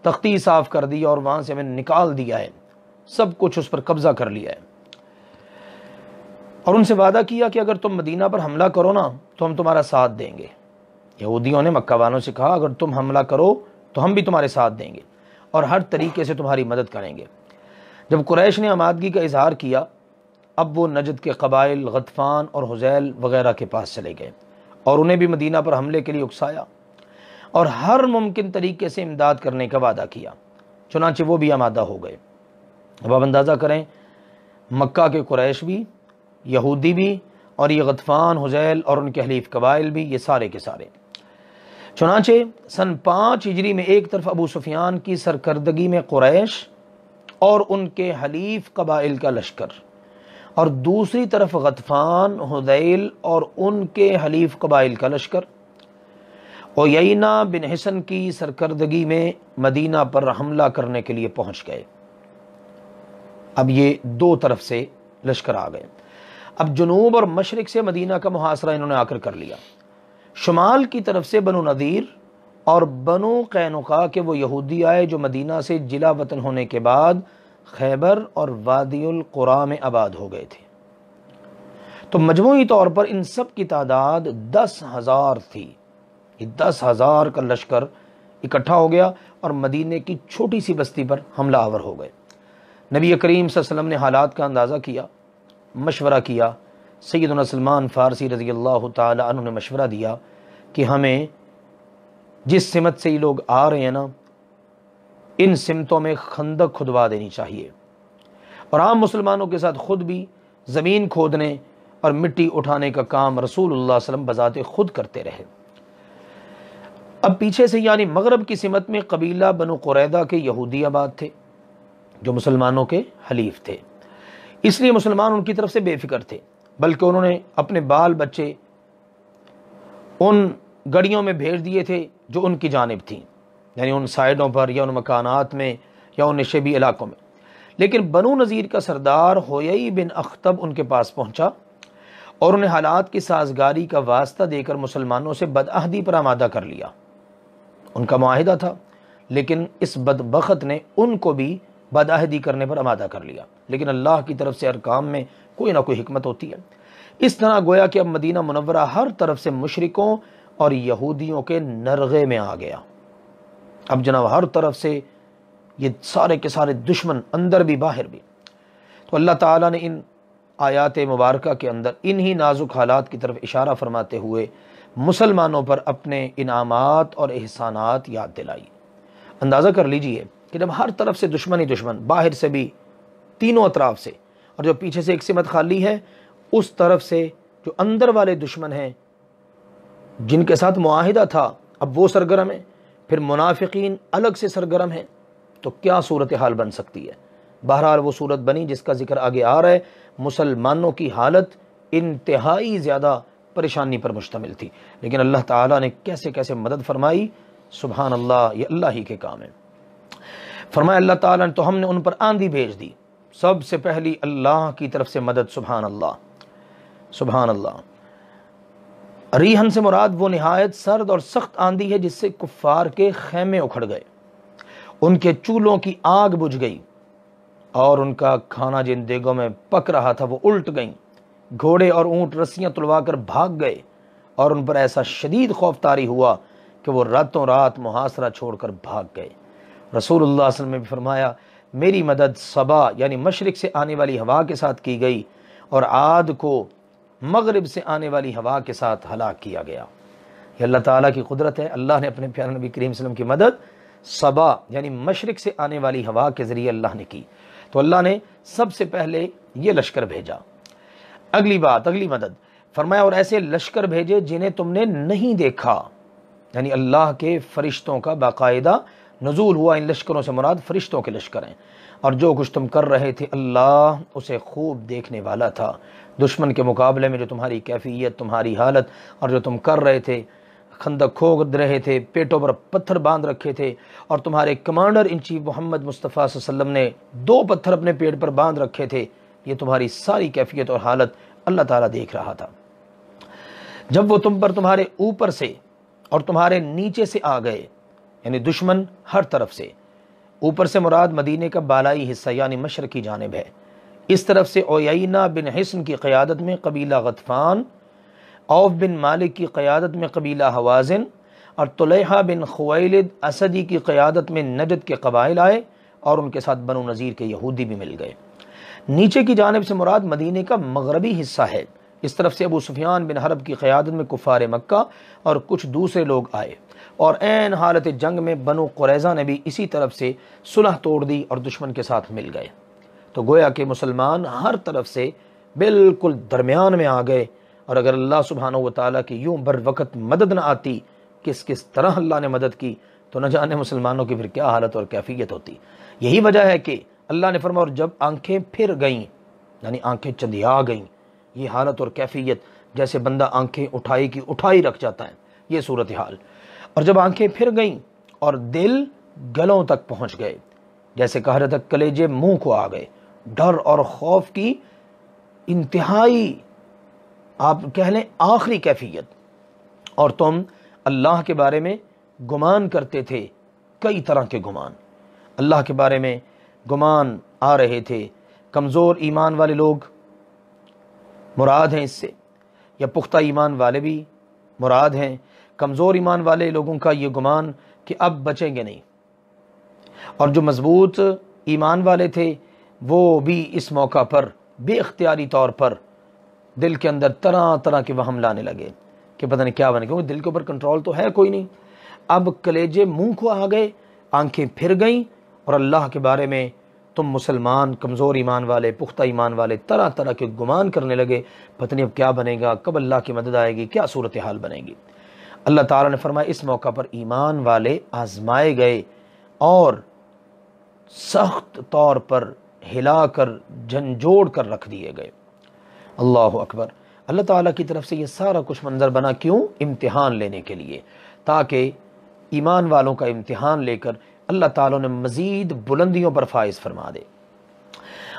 تختی صاف کر دی اور وہاں سے ہمیں نکال دیا ہے، سب کچھ اس پر قبضہ کر لیا ہے، اور ان سے وعدہ کیا کہ اگر تم مدینہ پر حملہ کرو نا تو ہم تمہارا ساتھ دیں گے۔ یہودیوں نے مکہ والوں سے کہا اگر تم حملہ کرو تو ہم بھی تمہارے ساتھ دیں گے اور ہر طریقے سے تمہاری مدد کریں گے۔ جب قریش نے آمادگی کا اظہار کیا، اب وہ نجد کے قبائل غطفان اور حذیل وغیرہ کے پاس چلے گئے اور انہیں بھی مدینہ پر حملے کے لیے اکسایا اور ہر ممکن طریقے سے امداد کرنے کا وعدہ کیا، چنانچہ وہ بھی آمادہ ہو گئے۔ اب آپ اندازہ کریں، مکہ کے قریش بھی، یہودی بھی، اور یہ غطفان، حذیل اور ان کے حلیف قبائل بھی، یہ سارے کے سارے۔ چنانچہ سن 5 ہجری میں ایک طرف ابو سفیان کی سرکردگی میں قریش اور ان کے حلیف قبائل کا لشکر، اور دوسری طرف غطفان، حذیل اور ان کے حلیف قبائل کا لشکر عیینہ بن حصن کی سرکردگی میں مدینہ پر حملہ کرنے کے لیے پہنچ گئے۔ اب یہ دو طرف سے لشکر آ گئے۔ اب جنوب اور مشرق سے مدینہ کا محاصرہ انہوں نے آ کر لیا۔ شمال کی طرف سے بنو نذیر اور بنو قینقاع کے وہ یہودی آئے جو مدینہ سے جلا وطن ہونے کے بعد خیبر اور وادی القریٰ میں آباد ہو گئے تھے۔ تو مجموعی طور پر ان سب کی تعداد 10,000 تھی۔ یہ 10,000 کا لشکر اکٹھا ہو گیا اور مدینے کی چھوٹی سی بستی پر حملہ آور ہو گئے۔ نبی کریم صلی اللہ علیہ وسلم نے حالات کا اندازہ کیا، مشورہ کیا۔ سیدنا سلمان فارسی رضی اللہ تعالی عنہ نے مشورہ دیا کہ ہمیں جس سمت سے یہ لوگ آ رہے ہیں نا، ان سمتوں میں خندق کھدوا دینی چاہیے، اور عام مسلمانوں کے ساتھ خود بھی زمین کھودنے اور مٹی اٹھانے کا کام رسول اللہ صلی اللہ علیہ وسلم بذات خود کرتے رہے۔ اب پیچھے سے یعنی مغرب کی سمت میں قبیلہ بنو قریظہ کے یہودی آباد تھے جو مسلمانوں کے حلیف تھے، اس لیے مسلمان ان کی طرف سے بے فکر تھے، بلکہ انہوں نے اپنے بال بچے ان گڑیوں میں بھیج دیے تھے جو ان کی جانب تھیں، یعنی ان سائڈوں پر یا ان مکانات میں یا ان نشیبی علاقوں میں۔ لیکن بنو نذیر کا سردار حویی بن اخطب ان کے پاس پہنچا اور انہیں حالات کی سازگاری کا واسطہ دے کر مسلمانوں سے بدعہدی پر آمادہ کر لیا۔ ان کا معاہدہ تھا، لیکن اس بدبخت نے ان کو بھی بدعہدی کرنے پر آمادہ کر لیا۔ لیکن اللہ کی طرف سے ہر کام میں کوئی نہ کوئی حکمت ہوتی ہے۔ اس طرح گویا کہ اب مدینہ منورہ ہر طرف سے مشرکوں اور یہودیوں کے نرغے میں آ گیا۔ اب جناب ہر طرف سے یہ سارے کے سارے دشمن، اندر بھی باہر بھی۔ تو اللہ تعالیٰ نے ان آیات مبارکہ کے اندر انہی نازک حالات کی طرف اشارہ فرماتے ہوئے مسلمانوں پر اپنے انعامات اور احسانات یاد دلائی۔ اندازہ کر لیجئے کہ جب ہر طرف سے دشمن ہی دشمن، باہر سے بھی تینوں اطراف سے، اور جو پیچھے سے ایک سمت خالی ہے اس طرف سے جو اندر والے دشمن ہیں جن کے ساتھ معاہدہ تھا، اب وہ سرگرم ہیں، پھر منافقین الگ سے سرگرم ہیں، تو کیا صورتحال بن سکتی ہے؟ بہرحال وہ صورت بنی جس کا ذکر آگے آ رہا ہے۔ مسلمانوں کی حالت انتہائی زیادہ پریشانی پر مشتمل تھی، لیکن اللہ تعالیٰ نے کیسے کیسے مدد فرمائی، سبحان اللہ، یہ اللہ ہی کے کام ہے۔ فرمایا اللہ تعالیٰ نے تو ہم نے ان پر آندھی بھیج دی، سب سے پہلی اللہ کی طرف سے مدد، سبحان اللہ سبحان اللہ۔ ریحن سے مراد وہ نہایت سرد اور سخت آندھی ہے جس سے کفار کے خیمے اکھڑ گئے، ان کے چولہوں کی آگ بجھ گئی، اور ان کا کھانا جن دیگوں میں پک رہا تھا وہ الٹ گئیں، گھوڑے اور اونٹ رسیاں تلوا کر بھاگ گئے، اور ان پر ایسا شدید خوف طاری ہوا کہ وہ راتوں رات محاصرہ چھوڑ کر بھاگ گئے۔ رسول اللہ صلی اللہ علیہ وسلم نے بھی فرمایا میری مدد صبا یعنی مشرق سے آنے والی ہوا کے ساتھ کی گئی، اور عاد کو مغرب سے آنے والی ہوا کے ساتھ ہلاک کیا گیا۔ یہ اللہ تعالیٰ کی قدرت ہے، اللہ نے اپنے پیارے نبی کریم صلی اللہ علیہ وسلم کی مدد صبا یعنی مشرق سے آنے والی ہوا کے ذریعے اللہ نے کی۔ تو اللہ نے سب سے پہلے یہ لشکر بھیجا۔ اگلی بات، اگلی مدد، فرمایا اور ایسے لشکر بھیجے جنہیں تم نے نہیں دیکھا، یعنی اللہ کے فرشتوں کا باقاعدہ نزول ہوا۔ ان لشکروں سے مراد فرشتوں کے لشکر ہیں، اور جو کچھ تم کر رہے تھے اللہ اسے خوب دیکھنے والا تھا۔ دشمن کے مقابلے میں جو تمہاری کیفیت، تمہاری حالت، اور جو تم کر رہے تھے، خندق کھود رہے تھے، پیٹوں پر پتھر باندھ رکھے تھے، اور تمہارے کمانڈر ان چیف محمد مصطفیٰ صلی اللہ علیہ وسلم نے 2 پتھر اپنے پیٹ پر باندھ رکھے تھے، یہ تمہاری ساری کیفیت اور حالت اللہ تعالیٰ دیکھ رہا تھا۔ جب وہ تم پر تمہارے اوپر سے اور تمہارے نیچے سے آ گئے، یعنی دشمن ہر طرف سے، اوپر سے مراد مدینے کا بالائی حصہ یعنی مشرقی جانب ہے، اس طرف سے عیینہ بن حصن کی قیادت میں قبیلہ غطفان، عوف بن مالک کی قیادت میں قبیلہ حوازن، اور طلیحہ بن خویلد اسدی کی قیادت میں نجد کے قبائل آئے، اور ان کے ساتھ بنو نذیر کے یہودی بھی مل گئے۔ نیچے کی جانب سے مراد مدینے کا مغربی حصہ ہے، اس طرف سے ابو سفیان بن حرب کی قیادت میں کفار مکہ اور کچھ دوسرے لوگ آئے، اور عین حالت جنگ میں بنو قریظہ نے بھی اسی طرف سے صلح توڑ دی اور دشمن کے ساتھ مل گئے۔ تو گویا کہ مسلمان ہر طرف سے بالکل درمیان میں آ گئے، اور اگر اللہ سبحانہ و تعالیٰ کی یوں بر وقت مدد نہ آتی، کس طرح اللہ نے مدد کی، تو نہ جانے مسلمانوں کی پھر کیا حالت اور کیفیت ہوتی۔ یہی وجہ ہے کہ اللہ نے فرمایا اور جب آنکھیں پھر گئیں، یعنی آنکھیں چندیا گئیں، یہ حالت اور کیفیت جیسے بندہ آنکھیں اٹھائی رکھ جاتا ہے، یہ صورتحال۔ اور جب آنکھیں پھر گئیں اور دل گلوں تک پہنچ گئے، جیسے کہا رہا تھا کلیجے منہ کو آ گئے، ڈر اور خوف کی انتہائی، آپ کہہ لیں آخری کیفیت، اور تم اللہ کے بارے میں گمان کرتے تھے، کئی طرح کے گمان اللہ کے بارے میں گمان آ رہے تھے۔ کمزور ایمان والے لوگ مراد ہیں اس سے، یا پختہ ایمان والے بھی مراد ہیں۔ کمزور ایمان والے لوگوں کا یہ گمان کہ اب بچیں گے نہیں، اور جو مضبوط ایمان والے تھے وہ بھی اس موقع پر بے اختیاری طور پر دل کے اندر طرح طرح کے وہم لانے لگے کہ پتہ نہیں کیا بنے، کیونکہ دل کے اوپر کنٹرول تو ہے کوئی نہیں۔ اب کلیجے منہ کو آ گئے، آنکھیں پھر گئیں، اور اللہ کے بارے میں تم مسلمان کمزور ایمان والے پختہ ایمان والے طرح طرح کے گمان کرنے لگے، پتہ نہیں اب کیا بنے گا، کب اللہ کی مدد آئے گی، کیا صورتحال بنے گی۔ اللہ تعالیٰ نے فرمایا اس موقع پر ایمان والے آزمائے گئے اور سخت طور پر ہلا کر جھنجھوڑ کر رکھ دیے گئے۔ اللہ اکبر۔ اللہ تعالیٰ کی طرف سے یہ سارا کچھ منظر بنا، کیوں؟ امتحان لینے کے لیے، تاکہ ایمان والوں کا امتحان لے کر اللہ تعالیٰ نے مزید بلندیوں پر فائز فرما دے۔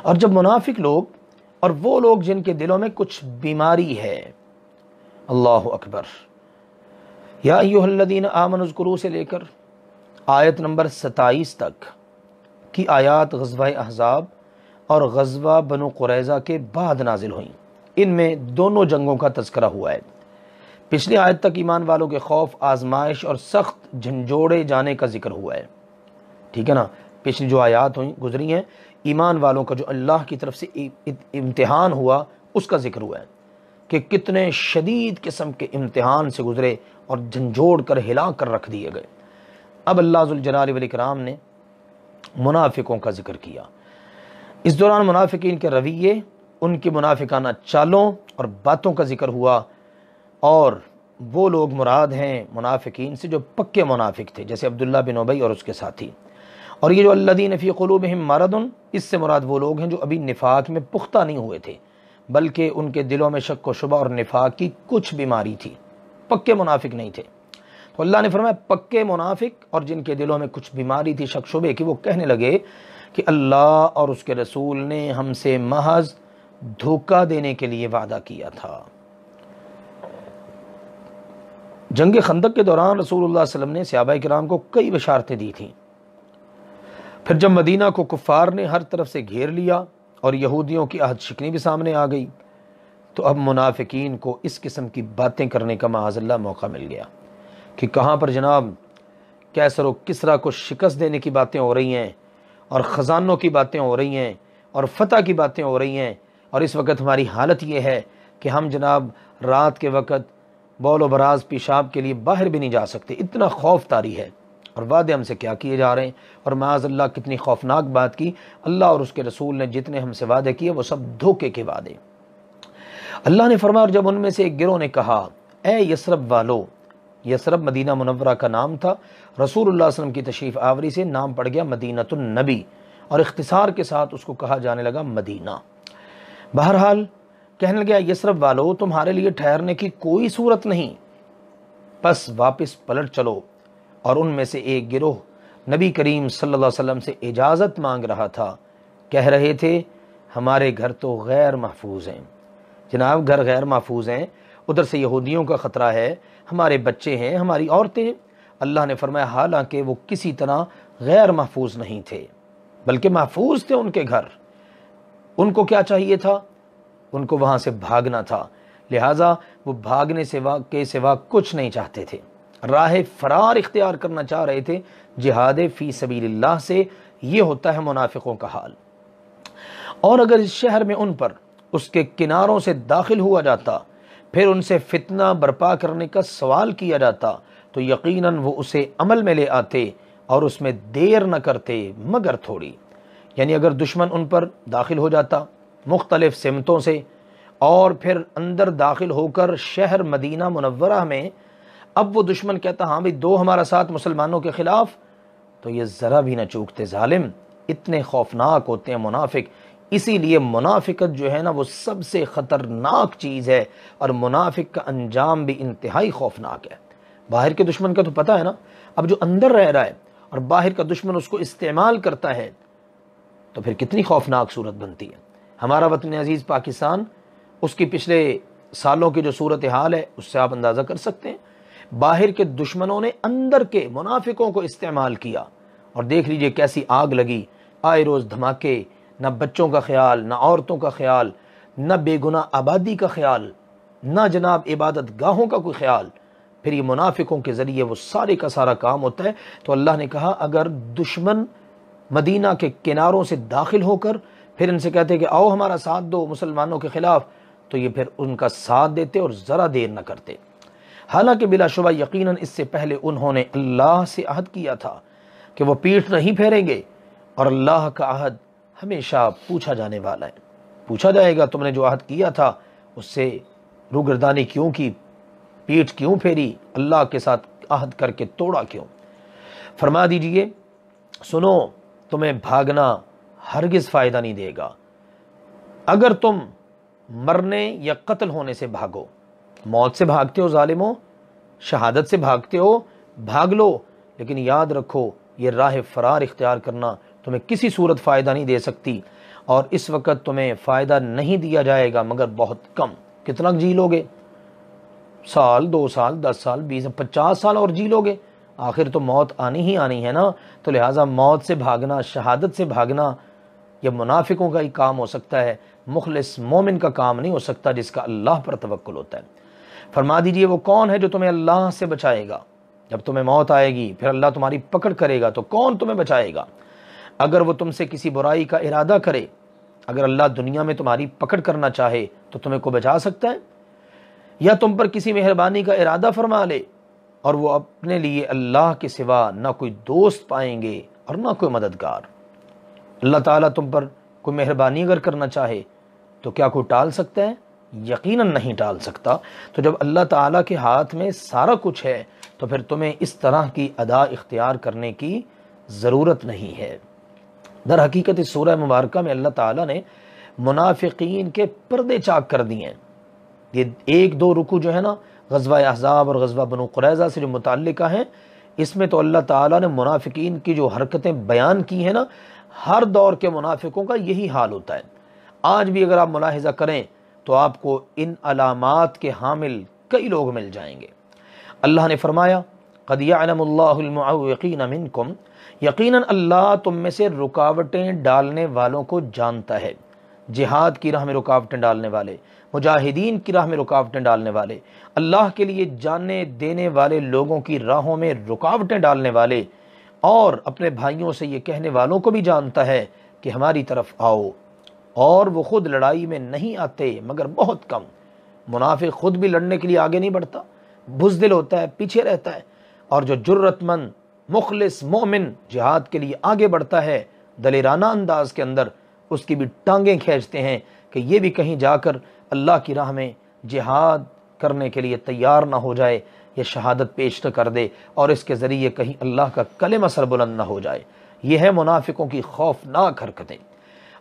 اور جب منافق لوگ اور وہ لوگ جن کے دلوں میں کچھ بیماری ہے، اللہ اکبر، یا ایھا الذین آمنوا اذکروا سے لے کر آیت نمبر 27 تک کی آیات غزوہ احزاب اور غزوہ بنو قریظہ کے بعد نازل ہوئیں۔ ان میں دونوں جنگوں کا تذکرہ ہوا ہے۔ پچھلی آیت تک ایمان والوں کے خوف، آزمائش اور سخت جھنجھوڑے جانے کا ذکر ہوا ہے، ٹھیک ہے نا۔ پچھلی جو آیات گزری ہیں، ایمان والوں کا جو اللہ کی طرف سے امتحان ہوا اس کا ذکر ہوا ہے کہ کتنے شدید قسم کے امتحان سے گزرے اور جھنجھوڑ کر ہلا کر رکھ دیے گئے۔ اب اللہ ذوالجلال والاکرام نے منافقوں کا ذکر کیا۔ اس دوران منافقین کے رویے، ان کی منافقانہ چالوں اور باتوں کا ذکر ہوا، اور وہ لوگ مراد ہیں منافقین سے جو پکے منافق تھے، جیسے عبداللہ بن ابی اور اس کے ساتھی۔ اور یہ جو الذین فی قلوبہم مرض، اس سے مراد وہ لوگ ہیں جو ابھی نفاق میں پختہ نہیں ہوئے تھے، بلکہ ان کے دلوں میں شک و شبہ اور نفاق کی کچھ بیماری تھی، پکے منافق نہیں تھے۔ تو اللہ نے فرمایا پکے منافق اور جن کے دلوں میں کچھ بیماری تھی شک شبے کی، وہ کہنے لگے کہ اللہ اور اس کے رسول نے ہم سے محض دھوکہ دینے کے لیے وعدہ کیا تھا۔ جنگ خندق کے دوران رسول اللہ صلی اللہ علیہ وسلم نے صحابہ کرام کو کئی بشارتیں دی تھیں۔ پھر جب مدینہ کو کفار نے ہر طرف سے گھیر لیا اور یہودیوں کی عہد شکنی بھی سامنے آ گئی، تو اب منافقین کو اس قسم کی باتیں کرنے کا معاذ اللہ موقع مل گیا کہ کہاں پر جناب کیسر و کسریٰ کو شکست دینے کی باتیں ہو رہی ہیں، اور خزانوں کی باتیں ہو رہی ہیں، اور فتح کی باتیں ہو رہی ہیں، اور اس وقت ہماری حالت یہ ہے کہ ہم جناب رات کے وقت بول و براز پیشاب کے لیے باہر بھی نہیں جا سکتے، اتنا خوف طاری ہے، اور وعدے ہم سے کیا کیے جا رہے ہیں، اور معاذ اللہ کتنی خوفناک بات کی۔ اللہ اور اس کے رسول نے جتنے ہم سے وعدے کیے وہ سب دھوکے کے وعدے۔ اللہ نے فرمایا اور جب ان میں سے ایک گروہ نے کہا اے یثرب والو، یثرب مدینہ منورہ کا نام تھا، رسول اللہ صلی اللہ علیہ وسلم کی تشریف آوری سے نام پڑ گیا مدینۃ النبی، اور اختصار کے ساتھ اس کو کہا جانے لگا مدینہ۔ بہرحال کہنے لگا یثرب والو، تمہارے لیے ٹھہرنے کی کوئی صورت نہیں، بس واپس پلٹ چلو۔ اور ان میں سے ایک گروہ نبی کریم صلی اللہ علیہ وسلم سے اجازت مانگ رہا تھا، کہہ رہے تھے ہمارے گھر تو غیر محفوظ ہیں، جناب گھر غیر محفوظ ہیں، ادھر سے یہودیوں کا خطرہ ہے، ہمارے بچے ہیں، ہماری عورتیں ہیں۔ اللہ نے فرمایا حالانکہ وہ کسی طرح غیر محفوظ نہیں تھے، بلکہ محفوظ تھے ان کے گھر۔ ان کو کیا چاہیے تھا؟ ان کو وہاں سے بھاگنا تھا، لہٰذا وہ بھاگنے کے سوا کچھ نہیں چاہتے تھے، راہ فرار اختیار کرنا چاہ رہے تھے جہاد فی سبیل اللہ سے۔ یہ ہوتا ہے منافقوں کا حال۔ اور اگر اس شہر میں ان پر اس کے کناروں سے داخل ہوا جاتا، پھر ان سے فتنہ برپا کرنے کا سوال کیا جاتا، تو یقیناً وہ اسے عمل میں لے آتے اور اس میں دیر نہ کرتے مگر تھوڑی۔ یعنی اگر دشمن ان پر داخل ہو جاتا مختلف سمتوں سے، اور پھر اندر داخل ہو کر شہر مدینہ منورہ میں، اب وہ دشمن کہتا ہاں بھئی دو ہمارا ساتھ مسلمانوں کے خلاف، تو یہ ذرا بھی نہ چوکتے ظالم۔ اتنے خوفناک ہوتے ہیں منافق، اسی لیے منافقت جو ہے نا وہ سب سے خطرناک چیز ہے، اور منافق کا انجام بھی انتہائی خوفناک ہے۔ باہر کے دشمن کا تو پتہ ہے نا، اب جو اندر رہ رہا ہے اور باہر کا دشمن اس کو استعمال کرتا ہے تو پھر کتنی خوفناک صورت بنتی ہے۔ ہمارا وطن عزیز پاکستان، اس کی پچھلے سالوں کی جو صورتحال ہے اس سے آپ اندازہ کر سکتے ہیں۔ باہر کے دشمنوں نے اندر کے منافقوں کو استعمال کیا، اور دیکھ لیجئے کیسی آگ لگی، آئے روز دھماکے، نہ بچوں کا خیال، نہ عورتوں کا خیال، نہ بے گناہ آبادی کا خیال، نہ جناب عبادت گاہوں کا کوئی خیال، پھر یہ منافقوں کے ذریعے وہ سارے کا سارا کام ہوتا ہے۔ تو اللہ نے کہا اگر دشمن مدینہ کے کناروں سے داخل ہو کر پھر ان سے کہتے کہ آؤ ہمارا ساتھ دو مسلمانوں کے خلاف، تو یہ پھر ان کا ساتھ دیتے اور ذرا دیر نہ کرتے۔ حالانکہ بلا شبہ یقیناً اس سے پہلے انہوں نے اللہ سے عہد کیا تھا کہ وہ پیٹھ نہیں پھیریں گے، اور اللہ کا عہد ہمیشہ پوچھا جانے والا ہے۔ پوچھا جائے گا تم نے جو عہد کیا تھا اس سے روگردانی کیوں کی، پیٹھ کیوں پھیری، اللہ کے ساتھ عہد کر کے توڑا کیوں؟ فرما دیجئے سنو، تمہیں بھاگنا ہرگز فائدہ نہیں دے گا۔ اگر تم مرنے یا قتل ہونے سے بھاگو، موت سے بھاگتے ہو ظالموں، شہادت سے بھاگتے ہو، بھاگ لو، لیکن یاد رکھو یہ راہ فرار اختیار کرنا تمہیں کسی صورت فائدہ نہیں دے سکتی، اور اس وقت تمہیں فائدہ نہیں دیا جائے گا مگر بہت کم۔ کتنا جی لوگے؟ سال، 2 سال، 10 سال، 20، 50 سال اور جی لوگے؟ آخر تو موت آنی ہی آنی ہے نا۔ تو لہٰذا موت سے بھاگنا، شہادت سے بھاگنا یہ منافقوں کا ہی کام ہو سکتا ہے، مخلص مومن کا کام نہیں ہو سکتا جس کا اللہ پر توکل ہوتا ہے۔ فرما دیجئے وہ کون ہے جو تمہیں اللہ سے بچائے گا؟ جب تمہیں موت آئے گی پھر اللہ تمہاری پکڑ کرے گا تو کون تمہیں بچائے گا؟ اگر وہ تم سے کسی برائی کا ارادہ کرے، اگر اللہ دنیا میں تمہاری پکڑ کرنا چاہے تو تمہیں کو بچا سکتا ہے؟ یا تم پر کسی مہربانی کا ارادہ فرما لے اور وہ اپنے لیے اللہ کے سوا نہ کوئی دوست پائیں گے اور نہ کوئی مددگار؟ اللہ تعالیٰ تم پر کوئی مہربانی اگر کرنا چاہے تو کیا کوئی ٹال سکتا ہے؟ یقیناً نہیں ٹال سکتا۔ تو جب اللہ تعالیٰ کے ہاتھ میں سارا کچھ ہے تو پھر تمہیں اس طرح کی ادا اختیار کرنے کی ضرورت نہیں ہے۔ در حقیقت اس سورہ مبارکہ میں اللہ تعالیٰ نے منافقین کے پردے چاک کر دیے ہیں۔ یہ 1-2 رکوع جو ہے نا غزوہ احزاب اور غزوہ بنو قریظہ سے جو متعلقہ ہیں، اس میں تو اللہ تعالیٰ نے منافقین کی جو حرکتیں بیان کی ہیں نا، ہر دور کے منافقوں کا یہی حال ہوتا ہے۔ آج بھی اگر آپ ملاحظہ کریں تو آپ کو ان علامات کے حامل کئی لوگ مل جائیں گے۔ اللہ نے فرمایا قد یعلم اللہ المعوقین منکم، یقیناً اللہ تم میں سے رکاوٹیں ڈالنے والوں کو جانتا ہے۔ جہاد کی راہ میں رکاوٹیں ڈالنے والے، مجاہدین کی راہ میں رکاوٹیں ڈالنے والے، اللہ کے لیے جانیں دینے والے لوگوں کی راہوں میں رکاوٹیں ڈالنے والے، اور اپنے بھائیوں سے یہ کہنے والوں کو بھی جانتا ہے کہ ہماری طرف آؤ، اور وہ خود لڑائی میں نہیں آتے مگر بہت کم۔ منافق خود بھی لڑنے کے لیے آگے نہیں بڑھتا، بزدل ہوتا ہے، پیچھے رہتا ہے، اور جو جرت مند مخلص مومن جہاد کے لیے آگے بڑھتا ہے دلیرانہ انداز کے اندر، اس کی بھی ٹانگیں کھینچتے ہیں کہ یہ بھی کہیں جا کر اللہ کی راہ میں جہاد کرنے کے لیے تیار نہ ہو جائے، یہ شہادت پیش نہ کر دے اور اس کے ذریعے کہیں اللہ کا کلمہ سربلند نہ ہو جائے۔ یہ ہے منافقوں کی خوفناک حرکتیں۔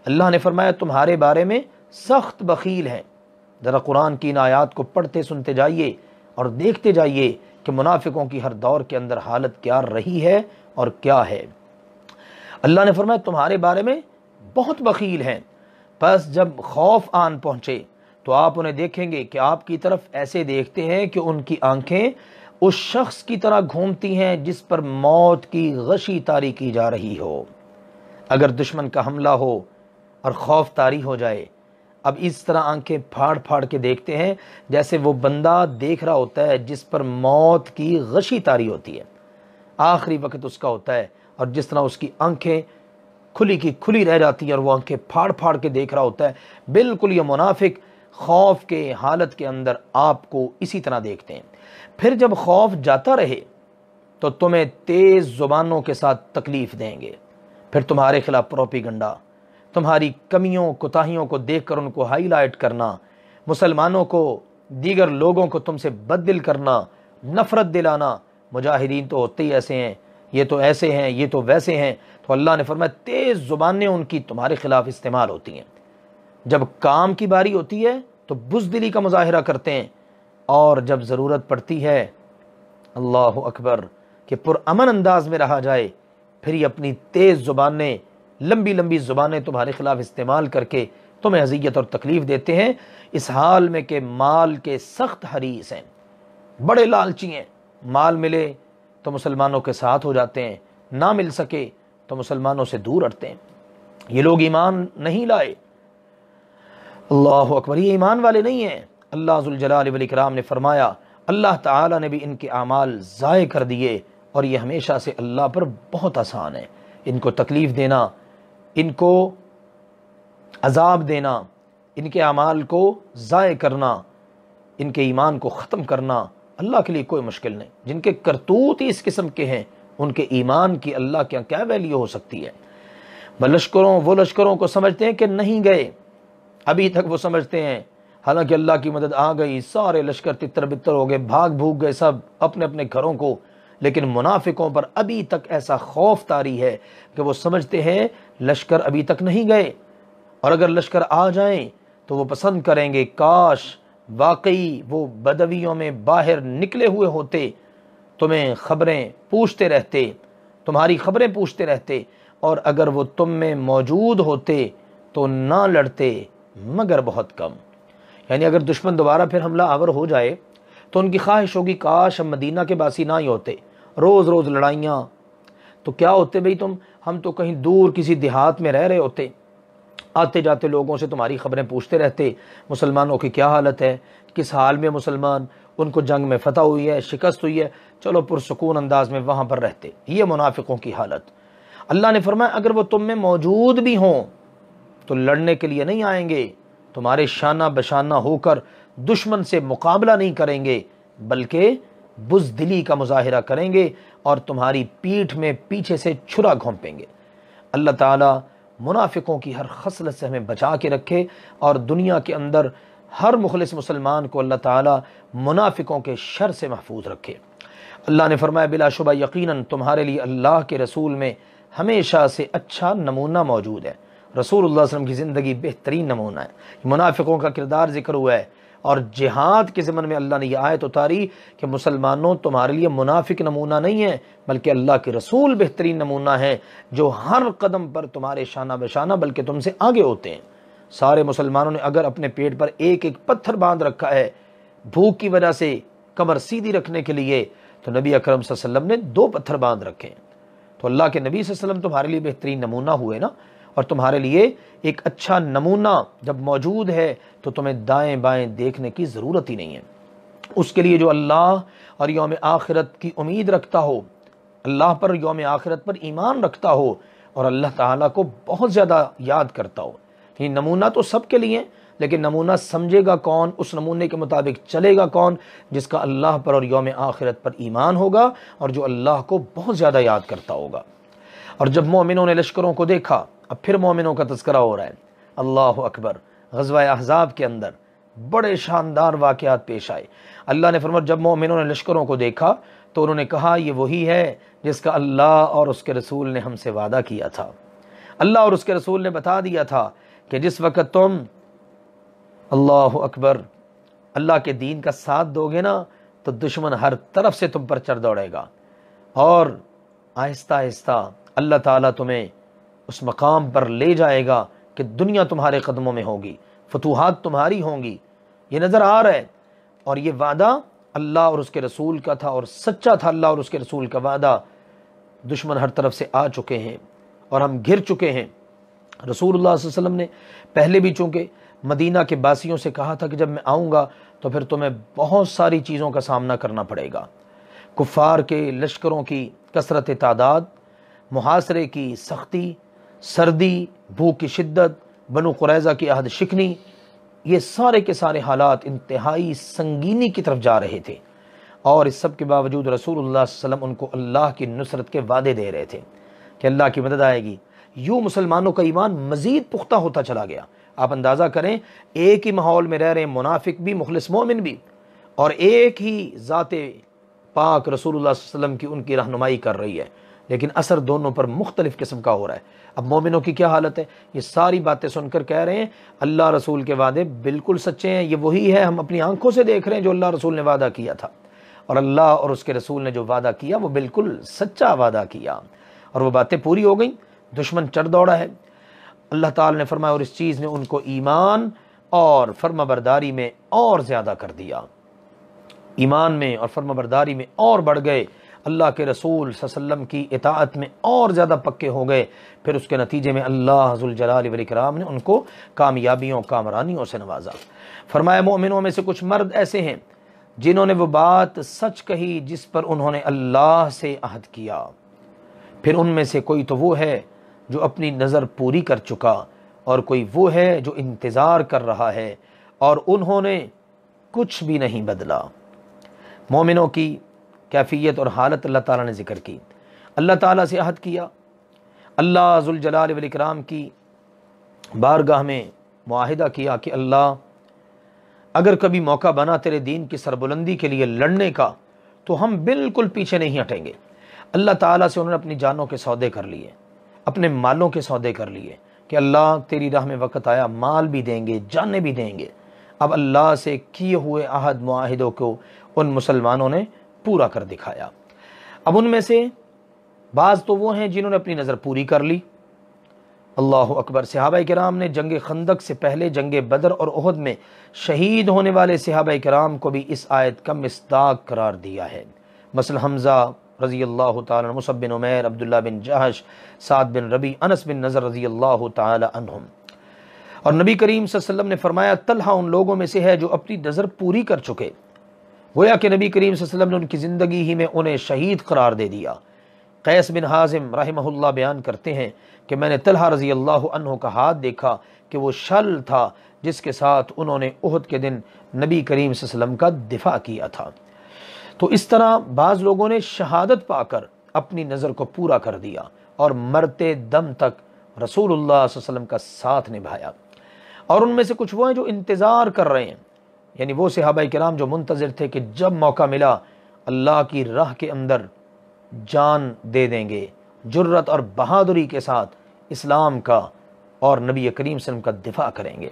اللہ نے فرمایا تمہارے بارے میں سخت بخیل ہیں۔ ذرا قرآن کی ان آیات کو پڑھتے سنتے جائیے اور دیکھتے جائیے کہ منافقوں کی ہر دور کے اندر حالت کیا رہی ہے اور کیا ہے۔ اللہ نے فرمایا تمہارے بارے میں بہت بخیل ہیں، پس جب خوف آن پہنچے تو آپ انہیں دیکھیں گے کہ آپ کی طرف ایسے دیکھتے ہیں کہ ان کی آنکھیں اس شخص کی طرح گھومتی ہیں جس پر موت کی غشی طاری کی جا رہی ہو۔ اگر دشمن کا حملہ ہو اور خوف طاری ہو جائے، اب اس طرح آنکھیں پھاڑ پھاڑ کے دیکھتے ہیں جیسے وہ بندہ دیکھ رہا ہوتا ہے جس پر موت کی غشی طاری ہوتی ہے، آخری وقت اس کا ہوتا ہے، اور جس طرح اس کی آنکھیں کھلی کی کھلی رہ جاتی ہیں اور وہ آنکھیں پھاڑ پھاڑ کے دیکھ رہا ہوتا ہے، بالکل یہ منافق خوف کے حالت کے اندر آپ کو اسی طرح دیکھتے ہیں۔ پھر جب خوف جاتا رہے تو تمہیں تیز زبانوں کے ساتھ تکلیف دیں گے، پھر تمہارے خلاف پروپیگنڈا، تمہاری کمیوں کوتاہیوں کو دیکھ کر ان کو ہائی لائٹ کرنا، مسلمانوں کو دیگر لوگوں کو تم سے بد دل کرنا، نفرت دلانا، مجاہدین تو ہوتے ہی ایسے ہیں، یہ تو ایسے ہیں، یہ تو ویسے ہیں۔ تو اللہ نے فرمایا تیز زبانیں ان کی تمہارے خلاف استعمال ہوتی ہیں۔ جب کام کی باری ہوتی ہے تو بزدلی کا مظاہرہ کرتے ہیں، اور جب ضرورت پڑتی ہے اللہ اکبر کہ پرامن انداز میں رہا جائے، پھر یہ اپنی تیز زبانیں، لمبی لمبی زبانیں تمہارے خلاف استعمال کر کے تمہیں اذیت اور تکلیف دیتے ہیں، اس حال میں کہ مال کے سخت حریص ہیں، بڑے لالچی ہیں۔ مال ملے تو مسلمانوں کے ساتھ ہو جاتے ہیں، نہ مل سکے تو مسلمانوں سے دور ہٹتے ہیں۔ یہ لوگ ایمان نہیں لائے، اللہ اکبر، یہ ایمان والے نہیں ہیں۔ اللہ ذوالجلال والاکرام نے فرمایا اللہ تعالیٰ نے بھی ان کے اعمال ضائع کر دیے، اور یہ ہمیشہ سے اللہ پر بہت آسان ہے۔ ان کو تکلیف دینا، ان کو عذاب دینا، ان کے اعمال کو ضائع کرنا، ان کے ایمان کو ختم کرنا اللہ کے لیے کوئی مشکل نہیں۔ جن کے کرتوت ہی اس قسم کے ہیں، ان کے ایمان کی اللہ کے کیا ویلیو ہو سکتی ہے؟ وہ لشکروں کو سمجھتے ہیں کہ نہیں گئے، ابھی تک وہ سمجھتے ہیں، حالانکہ اللہ کی مدد آ گئی، سارے لشکر تتر بتر ہو گئے، بھاگ بھوگ گئے سب اپنے اپنے گھروں کو۔ لیکن منافقوں پر ابھی تک ایسا خوف طاری ہے کہ وہ سمجھتے ہیں لشکر ابھی تک نہیں گئے، اور اگر لشکر آ جائیں تو وہ پسند کریں گے کاش واقعی وہ بدویوں میں باہر نکلے ہوئے ہوتے، تمہیں خبریں پوچھتے رہتے، تمہاری خبریں پوچھتے رہتے، اور اگر وہ تم میں موجود ہوتے تو نہ لڑتے مگر بہت کم۔ یعنی اگر دشمن دوبارہ پھر حملہ آور ہو جائے تو ان کی خواہش ہوگی کاش ہم مدینہ کے باسی نہ ہی ہوتے، روز روز لڑائیاں، تو کیا ہوتے بھئی ہم تو کہیں دور کسی دیہات میں رہ رہے ہوتے، آتے جاتے لوگوں سے تمہاری خبریں پوچھتے رہتے، مسلمانوں کی کیا حالت ہے، کس حال میں مسلمان، ان کو جنگ میں فتح ہوئی ہے، شکست ہوئی ہے، چلو پرسکون انداز میں وہاں پر رہتے۔ یہ منافقوں کی حالت۔ اللہ نے فرمایا اگر وہ تم میں موجود بھی ہوں تو لڑنے کے لیے نہیں آئیں گے، تمہارے شانہ بشانہ ہو کر دشمن سے مقابلہ نہیں کریں گے، بلکہ بزدلی کا مظاہرہ کریں گے اور تمہاری پیٹھ میں پیچھے سے چھرا گھونپیں گے۔ اللہ تعالیٰ منافقوں کی ہر خصلت سے ہمیں بچا کے رکھے، اور دنیا کے اندر ہر مخلص مسلمان کو اللہ تعالیٰ منافقوں کے شر سے محفوظ رکھے۔ اللہ نے فرمایا بلا شبہ یقیناً تمہارے لیے اللہ کے رسول میں ہمیشہ سے اچھا نمونہ موجود ہے۔ رسول اللہ صلی اللہ علیہ وسلم کی زندگی بہترین نمونہ ہے۔ منافقوں کا کردار ذکر ہوا ہے، اور جہاد کے ضمن میں اللہ نے یہ آیت اتاری کہ مسلمانوں تمہارے لیے منافق نمونہ نہیں ہے، بلکہ اللہ کے رسول بہترین نمونہ ہے، جو ہر قدم پر تمہارے شانہ بشانہ بلکہ تم سے آگے ہوتے ہیں۔ سارے مسلمانوں نے اگر اپنے پیٹ پر ایک ایک پتھر باندھ رکھا ہے بھوک کی وجہ سے کمر سیدھی رکھنے کے لیے، تو نبی اکرم صلی اللہ علیہ وسلم نے 2 پتھر باندھ رکھے ہیں۔ تو اللہ کے نبی صلی اللہ علیہ وسلم تمہارے لیے بہترین نمونہ ہوئے نا، اور تمہارے لیے ایک اچھا نمونہ جب موجود ہے تو تمہیں دائیں بائیں دیکھنے کی ضرورت ہی نہیں ہے۔ اس کے لیے جو اللہ اور یوم آخرت کی امید رکھتا ہو، اللہ پر، یوم آخرت پر ایمان رکھتا ہو، اور اللہ تعالیٰ کو بہت زیادہ یاد کرتا ہو۔ یہ نمونہ تو سب کے لیے، لیکن نمونہ سمجھے گا کون، اس نمونے کے مطابق چلے گا کون؟ جس کا اللہ پر اور یوم آخرت پر ایمان ہوگا، اور جو اللہ کو بہت زیادہ یاد کرتا ہوگا۔ اور جب مومنوں نے لشکروں کو دیکھا، اب پھر مومنوں کا تذکرہ ہو رہا ہے، اللہ اکبر، غزوہ احزاب کے اندر بڑے شاندار واقعات پیش آئے۔ اللہ نے فرمایا جب مومنوں نے لشکروں کو دیکھا تو انہوں نے کہا یہ وہی ہے جس کا اللہ اور اس کے رسول نے ہم سے وعدہ کیا تھا۔ اللہ اور اس کے رسول نے بتا دیا تھا کہ جس وقت تم اللہ اکبر اللہ کے دین کا ساتھ دو گے نا، تو دشمن ہر طرف سے تم پر چڑھ دوڑے گا، اور آہستہ آہستہ اللہ تعالیٰ تمہیں اس مقام پر لے جائے گا کہ دنیا تمہارے قدموں میں ہوگی، فتوحات تمہاری ہوں گی۔ یہ نظر آ رہا ہے، اور یہ وعدہ اللہ اور اس کے رسول کا تھا، اور سچا تھا اللہ اور اس کے رسول کا وعدہ۔ دشمن ہر طرف سے آ چکے ہیں اور ہم گھر چکے ہیں۔ رسول اللہ صلی اللہ علیہ وسلم نے پہلے بھی چونکہ مدینہ کے باسیوں سے کہا تھا کہ جب میں آؤں گا تو پھر تمہیں بہت ساری چیزوں کا سامنا کرنا پڑے گا، کفار کے لشکروں کی کثرت تعداد، محاصرے کی سختی، سردی، بھوک کی شدت، بنو قریظہ کی عہد شکنی، یہ سارے کے سارے حالات انتہائی سنگینی کی طرف جا رہے تھے، اور اس سب کے باوجود رسول اللہ صلی اللہ علیہ وسلم ان کو اللہ کی نصرت کے وعدے دے رہے تھے کہ اللہ کی مدد آئے گی۔ یوں مسلمانوں کا ایمان مزید پختہ ہوتا چلا گیا۔ آپ اندازہ کریں، ایک ہی ماحول میں رہ رہے منافق بھی، مخلص مومن بھی، اور ایک ہی ذات پاک رسول اللہ صلی اللہ علیہ وسلم کی ان کی رہنمائی کر رہی ہے۔ لیکن اثر دونوں پر مختلف قسم کا ہو رہا ہے۔ اب مومنوں کی کیا حالت ہے؟ یہ ساری باتیں سن کر کہہ رہے ہیں اللہ رسول کے وعدے بالکل سچے ہیں، یہ وہی ہے، ہم اپنی آنکھوں سے دیکھ رہے ہیں جو اللہ رسول نے وعدہ کیا تھا، اور اللہ اور اس کے رسول نے جو وعدہ کیا وہ بالکل سچا وعدہ کیا، اور وہ باتیں پوری ہو گئیں، دشمن چڑھ دوڑا ہے۔ اللہ تعالی نے فرمایا اور اس چیز نے ان کو ایمان اور فرما برداری میں اور زیادہ کر دیا، ایمان میں اور فرما برداری میں اور بڑھ گئے، اللہ کے رسول صلی اللہ علیہ وسلم کی اطاعت میں اور زیادہ پکے ہو گئے، پھر اس کے نتیجے میں اللہ ذوالجلال والاکرام نے ان کو کامیابیوں کامرانیوں سے نوازا۔ فرمایا مومنوں میں سے کچھ مرد ایسے ہیں جنہوں نے وہ بات سچ کہی جس پر انہوں نے اللہ سے عہد کیا، پھر ان میں سے کوئی تو وہ ہے جو اپنی نظر پوری کر چکا، اور کوئی وہ ہے جو انتظار کر رہا ہے، اور انہوں نے کچھ بھی نہیں بدلا۔ مومنوں کی کیفیت اور حالت اللہ تعالیٰ نے ذکر کی۔ اللہ تعالیٰ سے عہد کیا، اللہ ذوالجلال والاکرام کی بارگاہ میں معاہدہ کیا کہ اللہ اگر کبھی موقع بنا تیرے دین کی سربلندی کے لیے لڑنے کا تو ہم بالکل پیچھے نہیں ہٹیں گے۔ اللہ تعالیٰ سے انہوں نے اپنی جانوں کے سودے کر لیے، اپنے مالوں کے سودے کر لیے کہ اللہ تیری راہ میں وقت آیا مال بھی دیں گے، جانیں بھی دیں گے۔ اب اللہ سے کیے ہوئے عہد معاہدوں کو ان مسلمانوں نے پورا کر دکھایا۔ اب ان میں سے بعض تو وہ ہیں جنہوں نے اپنی نظر پوری کر لی۔ اللہ اکبر۔ صحابہ کرام نے جنگ خندق سے پہلے جنگ بدر اور احد میں شہید ہونے والے صحابہ کرام کو بھی اس آیت کا مصداق قرار دیا ہے، مثلا حمزہ رضی اللہ تعالی عنہ، مصعب بن عمیر، عبداللہ بن جہش، سعد بن ربیع، انس بن نضر رضی اللہ تعالی عنہم۔ اور نبی کریم صلی اللہ علیہ وسلم نے فرمایا طلحہ ان لوگوں میں سے ہے جو اپنی نظر پوری کر چکے، گویا کہ نبی کریم صلی اللہ علیہ وسلم نے ان کی زندگی ہی میں انہیں شہید قرار دے دیا۔ قیس بن حازم رحمہ اللہ بیان کرتے ہیں کہ میں نے طلحہ رضی اللہ عنہ کا ہاتھ دیکھا کہ وہ شل تھا جس کے ساتھ انہوں نے احد کے دن نبی کریم صلی اللہ علیہ وسلم کا دفاع کیا تھا۔ تو اس طرح بعض لوگوں نے شہادت پا کر اپنی نظر کو پورا کر دیا اور مرتے دم تک رسول اللہ صلی اللہ علیہ وسلم کا ساتھ نبھایا۔ اور ان میں سے کچھ وہ ہیں جو انتظار کر رہے ہیں، یعنی وہ صحابہ کرام جو منتظر تھے کہ جب موقع ملا اللہ کی راہ کے اندر جان دے دیں گے، جرت اور بہادری کے ساتھ اسلام کا اور نبی کریم صلی اللہ علیہ وسلم کا دفاع کریں گے۔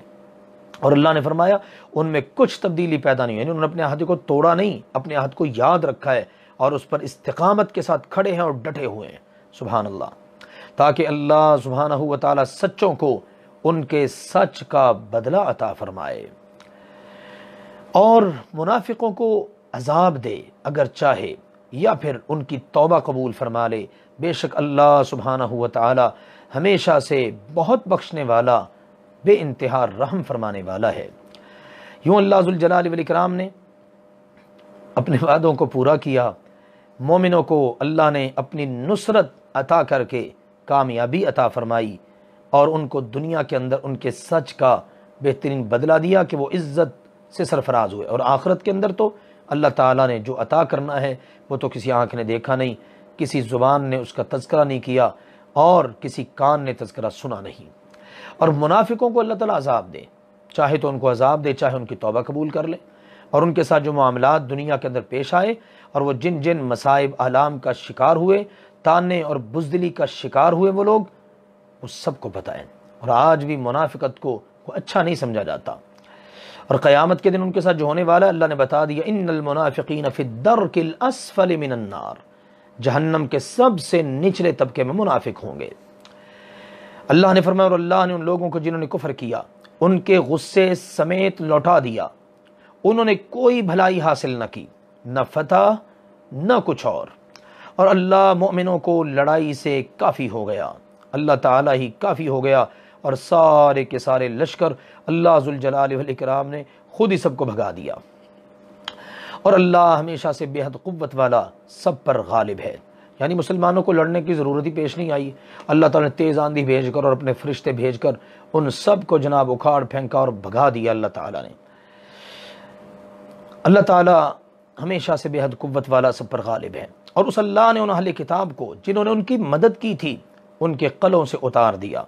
اور اللہ نے فرمایا ان میں کچھ تبدیلی پیدا نہیں ہوئی، یعنی انہوں نے اپنے عہد کو توڑا نہیں، اپنے عہد کو یاد رکھا ہے اور اس پر استقامت کے ساتھ کھڑے ہیں اور ڈٹے ہوئے ہیں، سبحان اللہ، تاکہ اللہ سبحانہ و تعالی سچوں کو ان کے سچ کا بدلہ عطا فرمائے اور منافقوں کو عذاب دے اگر چاہے، یا پھر ان کی توبہ قبول فرما لے۔ بے شک اللہ سبحانہ و تعالی ہمیشہ سے بہت بخشنے والا، بے انتہا رحم فرمانے والا ہے۔ یوں اللہ ذوالجلال والاکرام نے اپنے وعدوں کو پورا کیا، مومنوں کو اللہ نے اپنی نصرت عطا کر کے کامیابی عطا فرمائی، اور ان کو دنیا کے اندر ان کے سچ کا بہترین بدلہ دیا کہ وہ عزت سے سرفراز ہوئے، اور آخرت کے اندر تو اللہ تعالیٰ نے جو عطا کرنا ہے وہ تو کسی آنکھ نے دیکھا نہیں، کسی زبان نے اس کا تذکرہ نہیں کیا، اور کسی کان نے تذکرہ سنا نہیں۔ اور منافقوں کو اللہ تعالیٰ عذاب دے، چاہے تو ان کو عذاب دے، چاہے ان کی توبہ قبول کر لے، اور ان کے ساتھ جو معاملات دنیا کے اندر پیش آئے اور وہ جن جن مصائب آلام کا شکار ہوئے، تانے اور بزدلی کا شکار ہوئے، وہ لوگ اس سب کو بتائیں۔ اور آج بھی منافقت کو اچھا نہیں سمجھا جاتا، اور قیامت کے دن ان کے ساتھ جو ہونے والا ہے اللہ نے بتا دیا، ان المنافقین فی الدرک الاسفل من النار، جہنم کے سب سے نچلے طبقے میں منافق ہوں گے۔ اللہ نے فرمایا اور اللہ نے ان لوگوں کو جنہوں نے کفر کیا ان کے غصے سمیت لوٹا دیا، انہوں نے کوئی بھلائی حاصل نہ کی، نہ فتح نہ کچھ اور اللہ مومنوں کو لڑائی سے کافی ہو گیا، اللہ تعالیٰ ہی کافی ہو گیا، اور سارے کے سارے لشکر اللہ ذوالجلال والاکرام نے خود ہی سب کو بھگا دیا، اور اللہ ہمیشہ سے بے حد قوت والا سب پر غالب ہے، یعنی مسلمانوں کو لڑنے کی ضرورت ہی پیش نہیں آئی۔ اللہ تعالیٰ نے تیز آندھی بھیج کر اور اپنے فرشتے بھیج کر ان سب کو جناب اکھاڑ پھینکا اور بھگا دیا اللہ تعالیٰ نے۔ اللہ تعالیٰ ہمیشہ سے بے حد قوت والا سب پر غالب ہے، اور اس اللہ نے ان اہل کتاب کو جنہوں نے ان کی مدد کی تھی ان کے قلعوں سے اتار دیا۔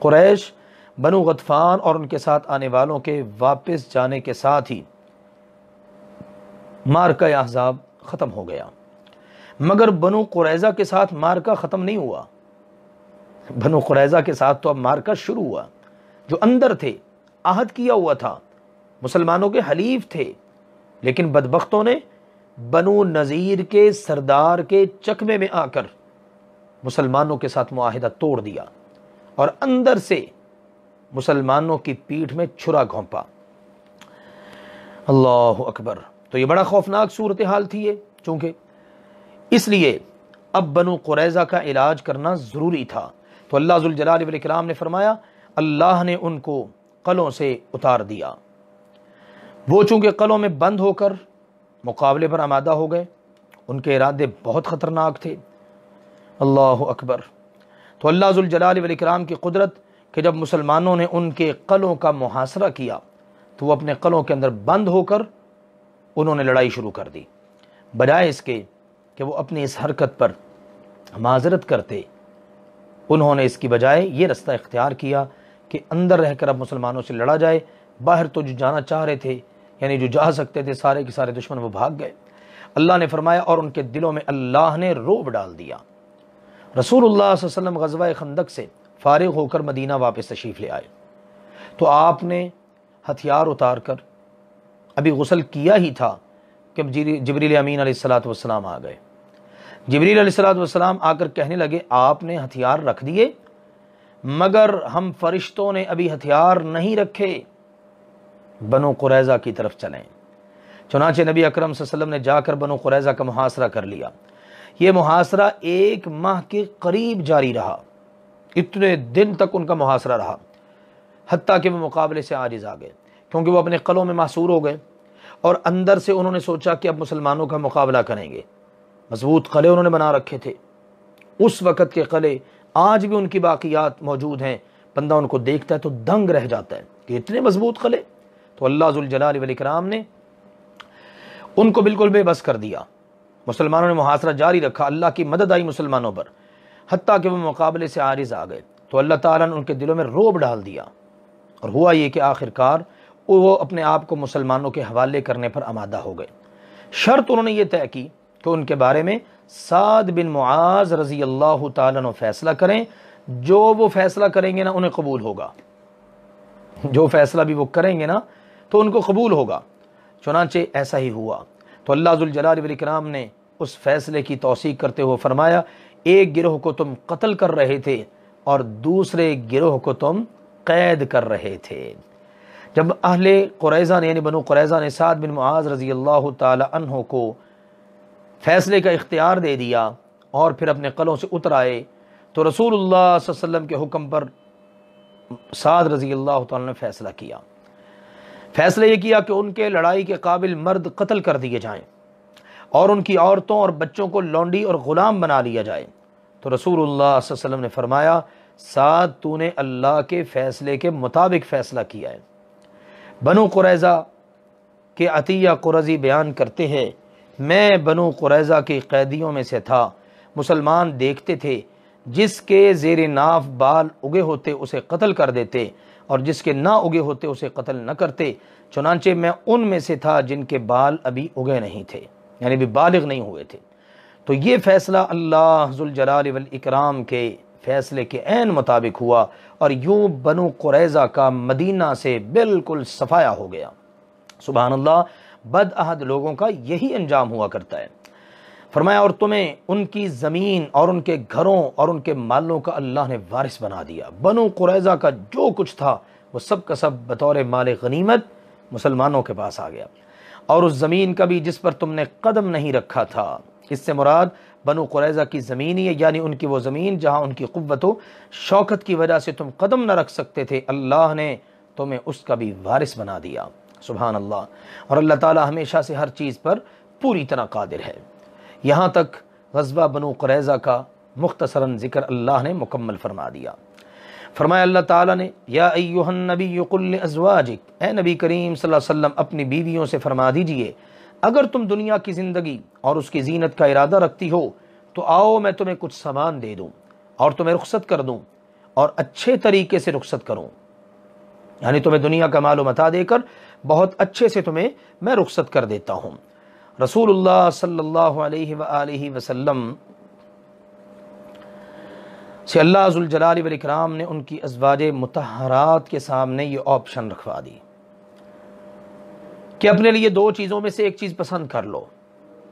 قریش، بنو غطفان اور ان کے ساتھ آنے والوں کے واپس جانے کے ساتھ ہی معرکہ احزاب ختم ہو گیا۔ مگر بنو قریظہ کے ساتھ مارکا ختم نہیں ہوا، بنو قریظہ کے ساتھ تو اب مارکا شروع ہوا۔ جو اندر تھے، عہد کیا ہوا تھا، مسلمانوں کے حلیف تھے، لیکن بدبختوں نے بنو نذیر کے سردار کے چکمے میں آ کر مسلمانوں کے ساتھ معاہدہ توڑ دیا اور اندر سے مسلمانوں کی پیٹھ میں چھرا گھونپا۔ اللہ اکبر۔ تو یہ بڑا خوفناک صورتحال تھی یہ، چونکہ اس لیے اب بنو قریظہ کا علاج کرنا ضروری تھا۔ تو اللہ ذوالجلال والاکرام نے فرمایا اللہ نے ان کو قلعوں سے اتار دیا۔ وہ چونکہ قلعوں میں بند ہو کر مقابلے پر آمادہ ہو گئے، ان کے ارادے بہت خطرناک تھے۔ اللہ اکبر۔ تو اللہ ذوالجلال والاکرام کی قدرت کہ جب مسلمانوں نے ان کے قلعوں کا محاصرہ کیا تو وہ اپنے قلعوں کے اندر بند ہو کر انہوں نے لڑائی شروع کر دی، بجائے اس کے کہ وہ اپنی اس حرکت پر معذرت کرتے، انہوں نے اس کی بجائے یہ رستہ اختیار کیا کہ اندر رہ کر اب مسلمانوں سے لڑا جائے۔ باہر تو جو جانا چاہ رہے تھے، یعنی جو جا سکتے تھے، سارے کے سارے دشمن وہ بھاگ گئے۔ اللہ نے فرمایا اور ان کے دلوں میں اللہ نے رعب ڈال دیا۔ رسول اللہ صلی اللہ علیہ وسلم غزوہ خندق سے فارغ ہو کر مدینہ واپس تشریف لے آئے تو آپ نے ہتھیار اتار کر ابھی غسل کیا ہی تھا کہ جبریل امین علیہ السلام آ گئے۔ جبریل علیہ السلام آ کر کہنے لگے آپ نے ہتھیار رکھ دیے، مگر ہم فرشتوں نے ابھی ہتھیار نہیں رکھے، بنو قریظہ کی طرف چلیں۔ چنانچہ نبی اکرم صلی اللہ علیہ وسلم نے جا کر بنو قریظہ کا محاصرہ کر لیا۔ یہ محاصرہ 1 ماہ کے قریب جاری رہا، اتنے دن تک ان کا محاصرہ رہا، حتیٰ کہ وہ مقابلے سے عاجز آ گئے، کیونکہ وہ اپنے قلعوں میں محصور ہو گئے اور اندر سے انہوں نے سوچا کہ اب مسلمانوں کا مقابلہ کریں گے۔ مضبوط قلعے انہوں نے بنا رکھے تھے، اس وقت کے قلعے آج بھی ان کی باقیات موجود ہیں، بندہ ان کو دیکھتا ہے تو دنگ رہ جاتا ہے کہ اتنے مضبوط قلعے۔ تو اللہ ذوالجلال والاکرام نے ان کو بالکل بے بس کر دیا، مسلمانوں نے محاصرہ جاری رکھا، اللہ کی مدد آئی مسلمانوں پر، حتیٰ کہ وہ مقابلے سے عاجز آ گئے۔ تو اللہ تعالیٰ نے ان کے دلوں میں رعب ڈال دیا، اور ہوا یہ کہ آخرکار وہ اپنے آپ کو مسلمانوں کے حوالے کرنے پر آمادہ ہو گئے۔ شرط انہوں نے یہ طے کی کہ ان کے بارے میں سعد بن معاذ رضی اللہ تعالیٰ عنہ فیصلہ کریں، جو وہ فیصلہ کریں گے نا انہیں قبول ہوگا، جو فیصلہ بھی وہ کریں گے نا تو ان کو قبول ہوگا۔ چنانچہ ایسا ہی ہوا۔ تو اللہ ذوالجلال والاکرام نے اس فیصلے کی توثیق کرتے ہوئے فرمایا ایک گروہ کو تم قتل کر رہے تھے اور دوسرے گروہ کو تم قید کر رہے تھے۔ جب اہل قریظہ نے یعنی بنو قریظہ نے سعد بن معاذ رضی اللہ تعالی عنہ کو فیصلے کا اختیار دے دیا اور پھر اپنے قلعوں سے اتر آئے، تو رسول اللہ صلی اللہ علیہ وسلم کے حکم پر سعد رضی اللہ تعالی نے فیصلہ کیا۔ فیصلہ یہ کیا کہ ان کے لڑائی کے قابل مرد قتل کر دیے جائیں اور ان کی عورتوں اور بچوں کو لونڈی اور غلام بنا لیا جائے۔ تو رسول اللہ صلی اللہ علیہ وسلم نے فرمایا سعد تو نے اللہ کے فیصلے کے مطابق فیصلہ کیا ہے۔ بنو قریظہ کے عطیہ قرظی بیان کرتے ہیں میں بنو قریظہ کے قیدیوں میں سے تھا، مسلمان دیکھتے تھے جس کے زیر ناف بال اگے ہوتے اسے قتل کر دیتے اور جس کے نہ اگے ہوتے اسے قتل نہ کرتے، چنانچہ میں ان میں سے تھا جن کے بال ابھی اگے نہیں تھے، یعنی بھی بالغ نہیں ہوئے تھے۔ تو یہ فیصلہ اللہ ذوالجلال والاکرام کے فیصلے کے عین مطابق ہوا اور یوں بنو قریظہ کا مدینہ سے بالکل صفایا ہو گیا۔ سبحان اللہ، بد عہد لوگوں کا یہی انجام ہوا کرتا ہے۔ فرمایا اور تمہیں ان کی زمین اور ان کے گھروں اور ان کے مالوں کا اللہ نے وارث بنا دیا۔ بنو قریظہ کا جو کچھ تھا وہ سب کا سب بطور مال غنیمت مسلمانوں کے پاس آ گیا، اور اس زمین کا بھی جس پر تم نے قدم نہیں رکھا تھا، اس سے مراد بنو قریظہ کی زمین ہی ہے، یعنی ان کی وہ زمین جہاں ان کی قوت و شوکت کی وجہ سے تم قدم نہ رکھ سکتے تھے، اللہ نے تمہیں اس کا بھی وارث بنا دیا۔ سبحان اللہ۔ اور اللہ تعالی ہمیشہ سے ہر چیز پر پوری طرح قادر ہے۔ یہاں تک غزوہ بنو قریظہ کا مختصراً ذکر اللہ نے مکمل فرما دیا۔ فرمایا اللہ تعالیٰ نے یا ایھا النبی قل لازواجک، اے نبی کریم صلی اللہ علیہ وسلم اپنی بیویوں سے فرما دیجئے اگر تم دنیا کی زندگی اور اس کی زینت کا ارادہ رکھتی ہو تو آؤ میں تمہیں کچھ سامان دے دوں اور تمہیں رخصت کر دوں اور اچھے طریقے سے رخصت کروں، یعنی تمہیں دنیا کا مال و متاع دے کر بہت اچھے سے تمہیں میں رخصت کر دیتا ہوں۔ رسول اللہ صلی اللہ علیہ وآلہ وسلم سے اللہ ذوالجلال والاکرام نے ان کی ازواج مطہرات کے سامنے یہ آپشن رکھوا دی کہ اپنے لیے دو چیزوں میں سے ایک چیز پسند کر لو.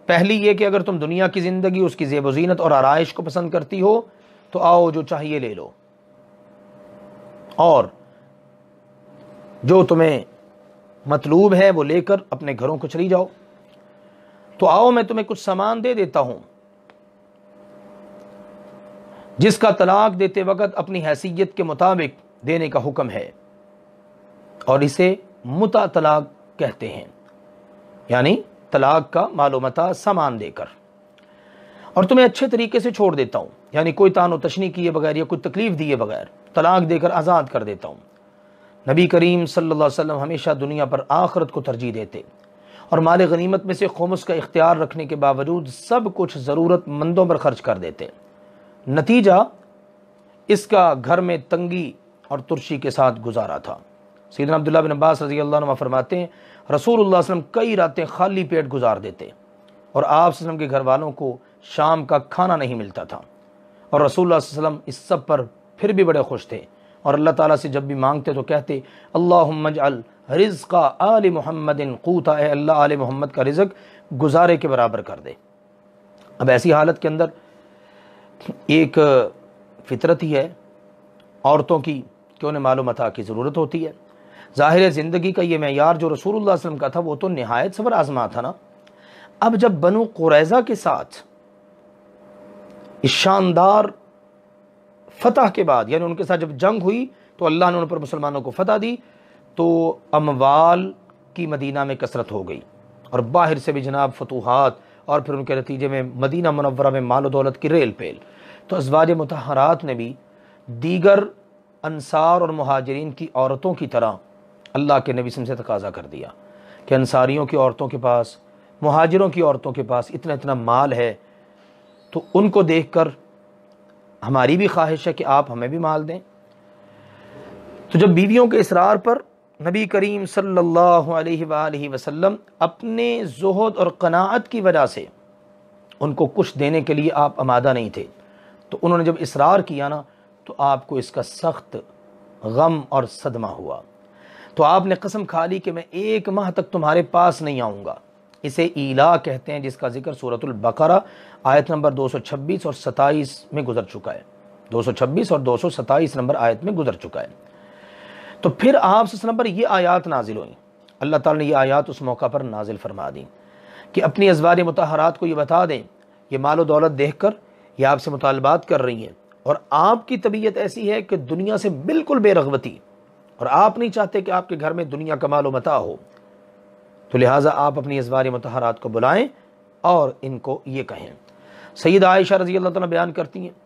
پہلی یہ کہ اگر تم دنیا کی زندگی، اس کی زیب و زینت اور آرائش کو پسند کرتی ہو تو آؤ جو چاہیے لے لو، اور جو تمہیں مطلوب ہے وہ لے کر اپنے گھروں کو چلی جاؤ. تو آؤ میں تمہیں کچھ سامان دے دیتا ہوں جس کا طلاق دیتے وقت اپنی حیثیت کے مطابق دینے کا حکم ہے، اور اسے متع طلاق کہتے ہیں، یعنی طلاق کا مال و متاع سامان دے کر. اور تمہیں اچھے طریقے سے چھوڑ دیتا ہوں، یعنی کوئی تان و تشنیع کیے بغیر یا کوئی تکلیف دیے بغیر طلاق دے کر آزاد کر دیتا ہوں. نبی کریم صلی اللہ علیہ وسلم ہمیشہ دنیا پر آخرت کو ترجیح دیتے اور مال غنیمت میں سے خمس کا اختیار رکھنے کے باوجود سب کچھ ضرورت مندوں پر خرچ کر دیتے. نتیجہ اس کا گھر میں تنگی اور ترشی کے ساتھ گزارا تھا. سیدنا عبداللہ بن عباس رضی اللہ عنہ فرماتے ہیں رسول اللہ صلی اللہ علیہ وسلم کئی راتیں خالی پیٹ گزار دیتے اور آپ صلی اللہ علیہ وسلم کے گھر والوں کو شام کا کھانا نہیں ملتا تھا، اور رسول اللہ صلی اللہ علیہ وسلم اس سب پر پھر بھی بڑے خوش تھے، اور اللہ تعالیٰ سے جب بھی مانگتے تو کہتے اللہم اجعل رزق آل محمد قوتا، اے اللہ آل محمد کا رزق گزارے کے برابر کر دے. اب ایسی حالت کے اندر ایک فطرت ہی ہے عورتوں کی کہ انہیں مال و متاع کی ضرورت ہوتی ہے. ظاہر زندگی کا یہ معیار جو رسول اللہ صلی اللہ علیہ وسلم کا تھا وہ تو نہایت صبر آزما تھا نا. اب جب بنو قریظہ کے ساتھ اس شاندار فتح کے بعد، یعنی ان کے ساتھ جب جنگ ہوئی تو اللہ نے ان پر مسلمانوں کو فتح دی، تو اموال کی مدینہ میں کثرت ہو گئی اور باہر سے بھی جناب فتوحات، اور پھر ان کے نتیجے میں مدینہ منورہ میں مال و دولت کی ریل پیل. تو ازواج مطہرات نے بھی دیگر انصار اور مہاجرین کی عورتوں کی طرح اللہ کے نبی سے تقاضا کر دیا کہ انصاریوں کی عورتوں کے پاس، مہاجروں کی عورتوں کے پاس اتنا اتنا مال ہے، تو ان کو دیکھ کر ہماری بھی خواہش ہے کہ آپ ہمیں بھی مال دیں. تو جب بیویوں کے اصرار پر نبی کریم صلی اللہ علیہ وآلہ وسلم اپنے زہد اور قناعت کی وجہ سے ان کو کچھ دینے کے لیے آپ آمادہ نہیں تھے، تو انہوں نے جب اصرار کیا نا تو آپ کو اس کا سخت غم اور صدمہ ہوا. تو آپ نے قسم کھا لی کہ میں 1 ماہ تک تمہارے پاس نہیں آؤں گا. اسے ایلا کہتے ہیں، جس کا ذکر سورۃ البقرہ آیت نمبر 226 اور 27 میں گزر چکا ہے. 226 اور 227 نمبر آیت میں گزر چکا ہے. تو پھر آپ صلی اللہ علیہ وسلم پر یہ آیات نازل ہوئیں. اللہ تعالیٰ نے یہ آیات اس موقع پر نازل فرما دیں کہ اپنی ازواج مطہرات کو یہ بتا دیں، یہ مال و دولت دیکھ کر یہ آپ سے مطالبات کر رہی ہیں، اور آپ کی طبیعت ایسی ہے کہ دنیا سے بالکل بے رغبتی، اور آپ نہیں چاہتے کہ آپ کے گھر میں دنیا کا مال و متاع ہو، تو لہٰذا آپ اپنی ازواج مطہرات کو بلائیں اور ان کو یہ کہیں. سیدہ عائشہ رضی اللہ تعالیٰ بیان کرتی ہیں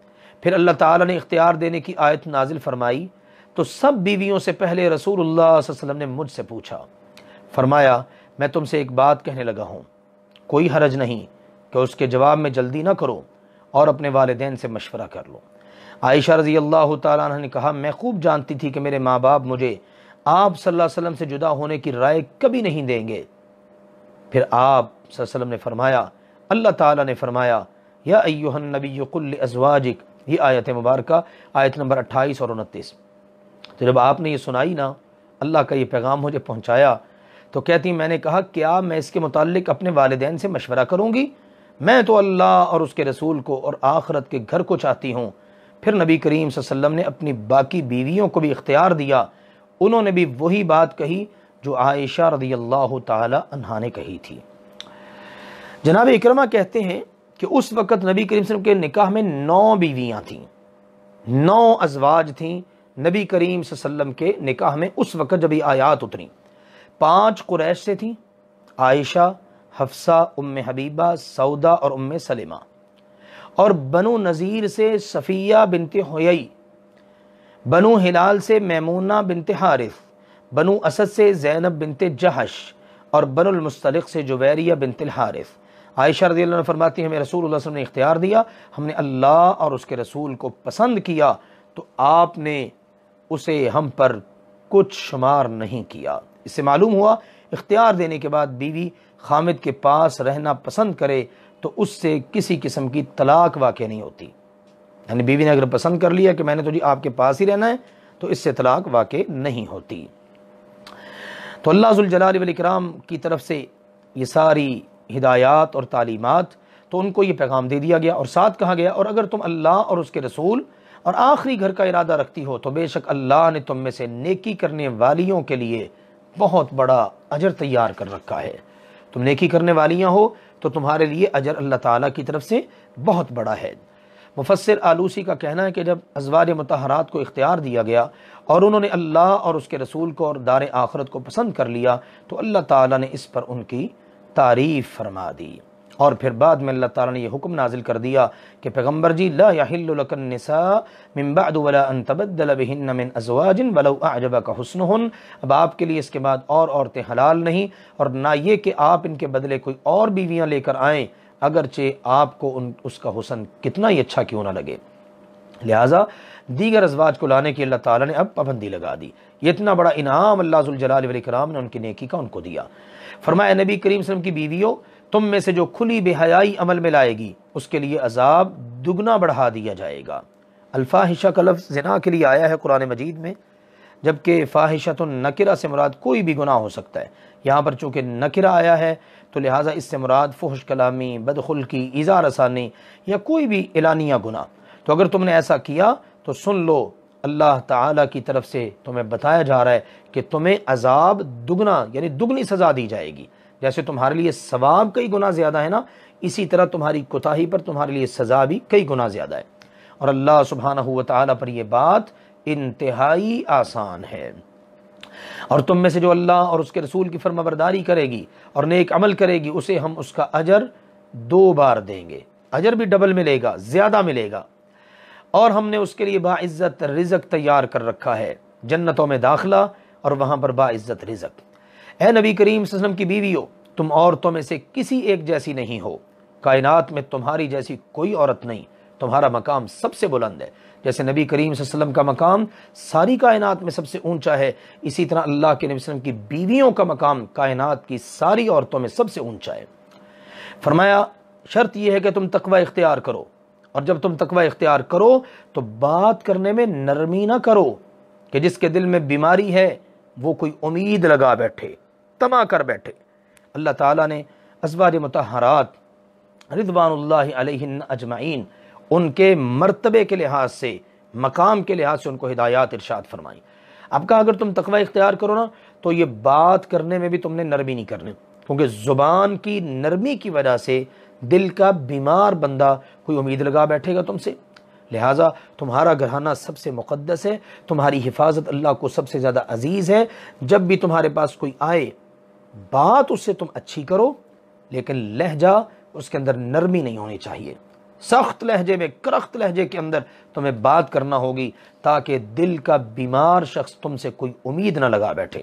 پھر اللہ تعالیٰ نے اختیار دینے کی آیت نازل فرمائی تو سب بیویوں سے پہلے رسول اللہ صلی اللہ علیہ وسلم نے مجھ سے پوچھا، فرمایا میں تم سے ایک بات کہنے لگا ہوں، کوئی حرج نہیں کہ اس کے جواب میں جلدی نہ کرو اور اپنے والدین سے مشورہ کر لو. عائشہ رضی اللہ تعالیٰ عنہ نے کہا میں خوب جانتی تھی کہ میرے ماں باپ مجھے آپ صلی اللہ علیہ وسلم سے جدا ہونے کی رائے کبھی نہیں دیں گے. پھر آپ صلی اللہ علیہ وسلم نے فرمایا، اللہ تعالیٰ نے فرمایا یا ایھا النبی قل لازواجک، یہ آیت مبارکہ آیت نمبر 28 اور 29. تو جب آپ نے یہ سنائی نا، اللہ کا یہ پیغام مجھے پہنچایا، تو کہتی میں نے کہا کیا میں اس کے متعلق اپنے والدین سے مشورہ کروں گی؟ میں تو اللہ اور اس کے رسول کو اور آخرت کے گھر کو چاہتی ہوں. پھر نبی کریم صلی اللہ علیہ وسلم نے اپنی باقی بیویوں کو بھی اختیار دیا، انہوں نے بھی وہی بات کہی جو عائشہ رضی اللہ تعالی عنہا نے کہی تھی. جناب اکرمہ کہتے ہیں کہ اس وقت نبی کریم صلی اللہ علیہ وسلم کے نکاح میں 9 بیویاں تھیں، 9 ازواج تھیں نبی کریم صلی اللہ علیہ وسلم کے نکاح میں اس وقت جب یہ آیات اتریں. 5 قریش سے تھیں، عائشہ، حفصہ، ام حبیبہ، سودا اور ام سلمہ، اور بنو نذیر سے صفیہ بنت حیی، بنو ہلال سے میمونہ بنت حارث، بنو اسد سے زینب بنت جہش، اور بنو المستلق سے جویریہ بنت الحارث. عائشہ رضی اللہ عنہ فرماتی ہیں ہمیں رسول اللہ صلی اللہ علیہ وسلم نے اختیار دیا، ہم نے اللہ اور اس کے رسول کو پسند کیا تو آپ نے اسے ہم پر کچھ شمار نہیں کیا. اس سے معلوم ہوا اختیار دینے کے بعد بیوی خامد کے پاس رہنا پسند کرے تو اس سے کسی قسم کی طلاق واقع نہیں ہوتی. یعنی بیوی نے اگر پسند کر لیا کہ میں نے تو جی آپ کے پاس ہی رہنا ہے تو اس سے طلاق واقع نہیں ہوتی. تو اللہ ذوالجلال والاکرام کی طرف سے یہ ساری ہدایات اور تعلیمات، تو ان کو یہ پیغام دے دیا گیا اور ساتھ کہا گیا اور اگر تم اللہ اور اس کے رسول اور آخری گھر کا ارادہ رکھتی ہو تو بے شک اللہ نے تم میں سے نیکی کرنے والیوں کے لیے بہت بڑا اجر تیار کر رکھا ہے. تم نیکی کرنے والیاں ہو تو تمہارے لیے اجر اللہ تعالیٰ کی طرف سے بہت بڑا ہے. مفسر آلوسی کا کہنا ہے کہ جب ازواج مطہرات کو اختیار دیا گیا اور انہوں نے اللہ اور اس کے رسول کو اور دار آخرت کو پسند کر لیا تو اللہ تعالیٰ نے اس پر ان کی تعریف فرما دی. اور پھر بعد میں اللہ تعالیٰ نے یہ حکم نازل کر دیا کہ پیغمبر جی لا یحل لک النساء من بعد ولا ان تبدل بهن من ازواج ولو اعجبک حسنهن. اب آپ کے لیے اس کے بعد اور عورتیں حلال نہیں اور نہ یہ کہ آپ ان کے بدلے کوئی اور بیویاں لے کر آئیں اگرچہ آپ کو اس کا حسن کتنا ہی اچھا کیوں نہ لگے. لہٰذا دیگر ازواج کو لانے کی اللہ تعالیٰ نے اب پابندی لگا دی. یہ اتنا بڑا انعام اللہ ذوالجلال والاکرام نے ان کی نیکی کا ان کو دیا. فرمایا نبی کریم صلی اللہ علیہ وسلم کی بیویوں تم میں سے جو کھلی بے حیائی عمل میں لائے گی اس کے لیے عذاب دگنا بڑھا دیا جائے گا. الفاحشہ کا لفظ زنا کے لیے آیا ہے قرآن مجید میں، جبکہ فاحشۃ نکرہ سے مراد کوئی بھی گناہ ہو سکتا ہے. یہاں پر چونکہ نکرہ آیا ہے تو لہٰذا اس سے مراد فحش کلامی، بدخلقی، ایذا رسانی یا کوئی بھی اعلانیہ گناہ. تو اگر تم نے ایسا کیا تو سن لو اللہ تعالیٰ کی طرف سے تمہیں بتایا جا رہا ہے کہ تمہیں عذاب دگنا یعنی دگنی سزا دی جائے گی. جیسے تمہارے لیے ثواب کئی گنا زیادہ ہے نا، اسی طرح تمہاری کوتاہی پر تمہارے لیے سزا بھی کئی گنا زیادہ ہے. اور اللہ سبحانہ و تعالیٰ پر یہ بات انتہائی آسان ہے. اور تم میں سے جو اللہ اور اس کے رسول کی فرما برداری کرے گی اور نیک عمل کرے گی اسے ہم اس کا اجر 2 بار دیں گے. اجر بھی ڈبل ملے گا، زیادہ ملے گا. اور ہم نے اس کے لیے باعزت رزق تیار کر رکھا ہے، جنتوں میں داخلہ اور وہاں پر باعزت رزق. اے نبی کریم صلی اللہ علیہ وسلم کی بیویوں تم عورتوں میں سے کسی ایک جیسی نہیں ہو، کائنات میں تمہاری جیسی کوئی عورت نہیں، تمہارا مقام سب سے بلند ہے. جیسے نبی کریم صلی اللہ علیہ وسلم کا مقام ساری کائنات میں سب سے اونچا ہے، اسی طرح اللہ کے نبی صلی اللہ علیہ وسلم کی بیویوں کا مقام کائنات کی ساری عورتوں میں سب سے اونچا ہے. فرمایا شرط یہ ہے کہ تم تقوی اختیار کرو، اور جب تم تقوی اختیار کرو تو بات کرنے میں نرمی نہ کرو کہ جس کے دل میں بیماری ہے وہ کوئی امید لگا بیٹھے، طمع کر بیٹھے. اللہ تعالیٰ نے ازواج مطہرات رضوان اللہ علیہن اجمعین ان کے مرتبے کے لحاظ سے، مقام کے لحاظ سے ان کو ہدایات ارشاد فرمائی. اب کہا اگر تم تقوی اختیار کرو نا تو یہ بات کرنے میں بھی تم نے نرمی نہیں کرنی، کیونکہ زبان کی نرمی کی وجہ سے دل کا بیمار بندہ کوئی امید لگا بیٹھے گا تم سے. لہٰذا تمہارا گھرانہ سب سے مقدس ہے، تمہاری حفاظت اللہ کو سب سے زیادہ عزیز ہے. جب بھی تمہارے پاس کوئی آئے بات اس سے تم اچھی کرو، لیکن لہجہ اس کے اندر نرمی نہیں ہونی چاہیے. سخت لہجے میں، کرخت لہجے کے اندر تمہیں بات کرنا ہوگی تاکہ دل کا بیمار شخص تم سے کوئی امید نہ لگا بیٹھے.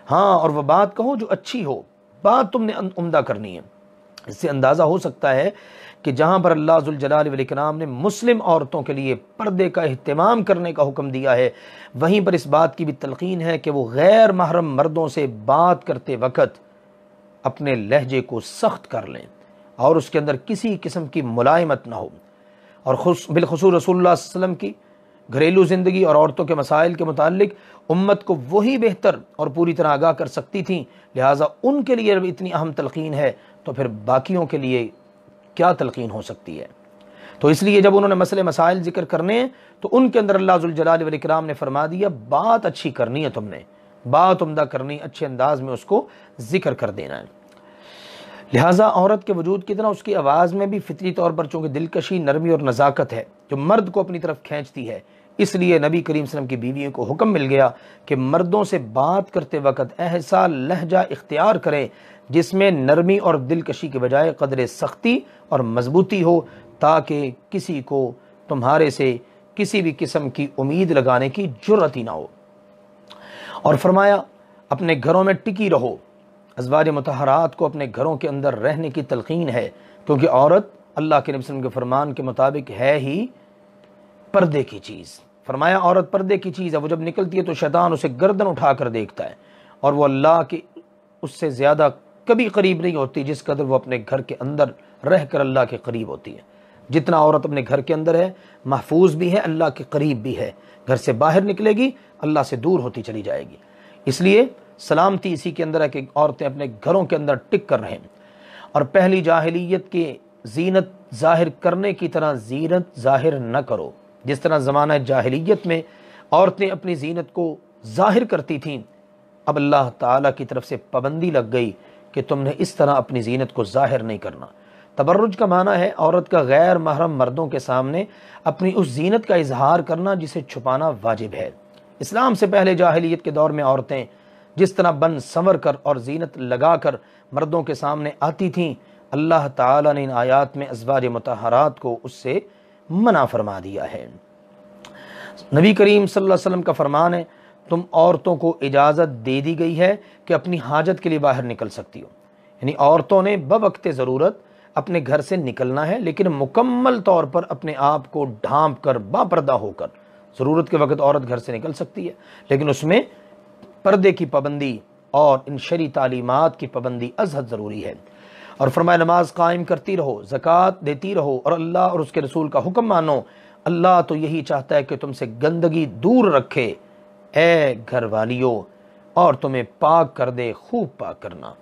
ہاں، اور وہ بات کہو جو اچھی ہو، بات تم نے عمدہ کرنی ہے. اس سے اندازہ ہو سکتا ہے کہ جہاں پر اللہ ذوالجلال والاکرام نے مسلم عورتوں کے لیے پردے کا اہتمام کرنے کا حکم دیا ہے، وہیں پر اس بات کی بھی تلقین ہے کہ وہ غیر محرم مردوں سے بات کرتے وقت اپنے لہجے کو سخت کر لیں اور اس کے اندر کسی قسم کی ملائمت نہ ہو. اور بالخصوص رسول اللہ صلی اللہ علیہ وسلم کی گھریلو زندگی اور عورتوں کے مسائل کے متعلق امت کو وہی بہتر اور پوری طرح آگاہ کر سکتی تھیں. لہٰذا ان کے لیے اتنی اہم تلقین ہے تو پھر باقیوں کے لیے کیا تلقین ہو سکتی ہے. تو اس لیے جب انہوں نے مسائل ذکر کرنے ہیں تو ان کے اندر اللہ ذوالجلال والاکرام نے فرما دیا بات اچھی کرنی ہے، تم نے بات عمدہ کرنی، اچھے انداز میں اس کو ذکر کر دینا ہے. لہٰذا عورت کے وجود کی طرح اس کی آواز میں بھی فطری طور پر چونکہ دلکشی، نرمی اور نزاکت ہے جو مرد کو اپنی طرف کھینچتی ہے، اس لیے نبی کریم صلی اللہ علیہ وسلم کی بیویوں کو حکم مل گیا کہ مردوں سے بات کرتے وقت ایسا لہجہ اختیار کریں جس میں نرمی اور دلکشی کے بجائے قدر سختی اور مضبوطی ہو، تاکہ کسی کو تمہارے سے کسی بھی قسم کی امید لگانے کی جرأت ہی نہ ہو. اور فرمایا اپنے گھروں میں ٹکی رہو. ازواج مطہرات کو اپنے گھروں کے اندر رہنے کی تلقین ہے، کیونکہ عورت اللہ کے نبی صلی اللہ علیہ وسلم کے فرمان کے مطابق ہے ہی پردے کی چیز. فرمایا عورت پردے کی چیز ہے، وہ جب نکلتی ہے تو شیطان اسے گردن اٹھا کر دیکھتا ہے اور وہ اللہ کی اس سے زیادہ کبھی قریب نہیں ہوتی جس قدر وہ اپنے گھر کے اندر رہ کر اللہ کے قریب ہوتی ہے۔ جتنا عورت اپنے گھر کے اندر ہے محفوظ بھی ہے، اللہ کے قریب بھی ہے، گھر سے باہر نکلے گی اللہ سے دور ہوتی چلی جائے گی۔ اس لیے سلامتی اسی کے اندر ہے کہ عورتیں اپنے گھروں کے اندر ٹک کر رہیں، اور پہلی جاہلیت کی زینت ظاہر کرنے کی طرح زینت ظاہر نہ کرو۔ جس طرح زمانہ جاہلیت میں عورتیں اپنی زینت کو ظاہر کرتی تھیں، اب اللہ تعالیٰ کی طرف سے پابندی لگ گئی کہ تم نے اس طرح اپنی زینت کو ظاہر نہیں کرنا۔ تبرج کا معنی ہے عورت کا غیر محرم مردوں کے سامنے اپنی اس زینت کا اظہار کرنا جسے چھپانا واجب ہے۔ اسلام سے پہلے جاہلیت کے دور میں عورتیں جس طرح بن سنور کر اور زینت لگا کر مردوں کے سامنے آتی تھیں، اللہ تعالیٰ نے ان آیات میں ازواج مطہرات کو اس سے منع فرما دیا ہے۔ نبی کریم صلی اللہ علیہ وسلم کا فرمان ہے، تم عورتوں کو اجازت دے دی گئی ہے کہ اپنی حاجت کے لیے باہر نکل سکتی ہو، یعنی عورتوں نے بوقت ضرورت اپنے گھر سے نکلنا ہے، لیکن مکمل طور پر اپنے آپ کو ڈھانپ کر باپردہ ہو کر ضرورت کے وقت عورت گھر سے نکل سکتی ہے، لیکن اس میں پردے کی پابندی اور ان شرعی تعلیمات کی پابندی ازحد ضروری ہے۔ اور فرمایا نماز قائم کرتی رہو، زکوٰۃ دیتی رہو، اور اللہ اور اس کے رسول کا حکم مانو۔ اللہ تو یہی چاہتا ہے کہ تم سے گندگی دور رکھے، اے گھر والیو، اور تمہیں پاک کر دے، خوب پاک کرنا۔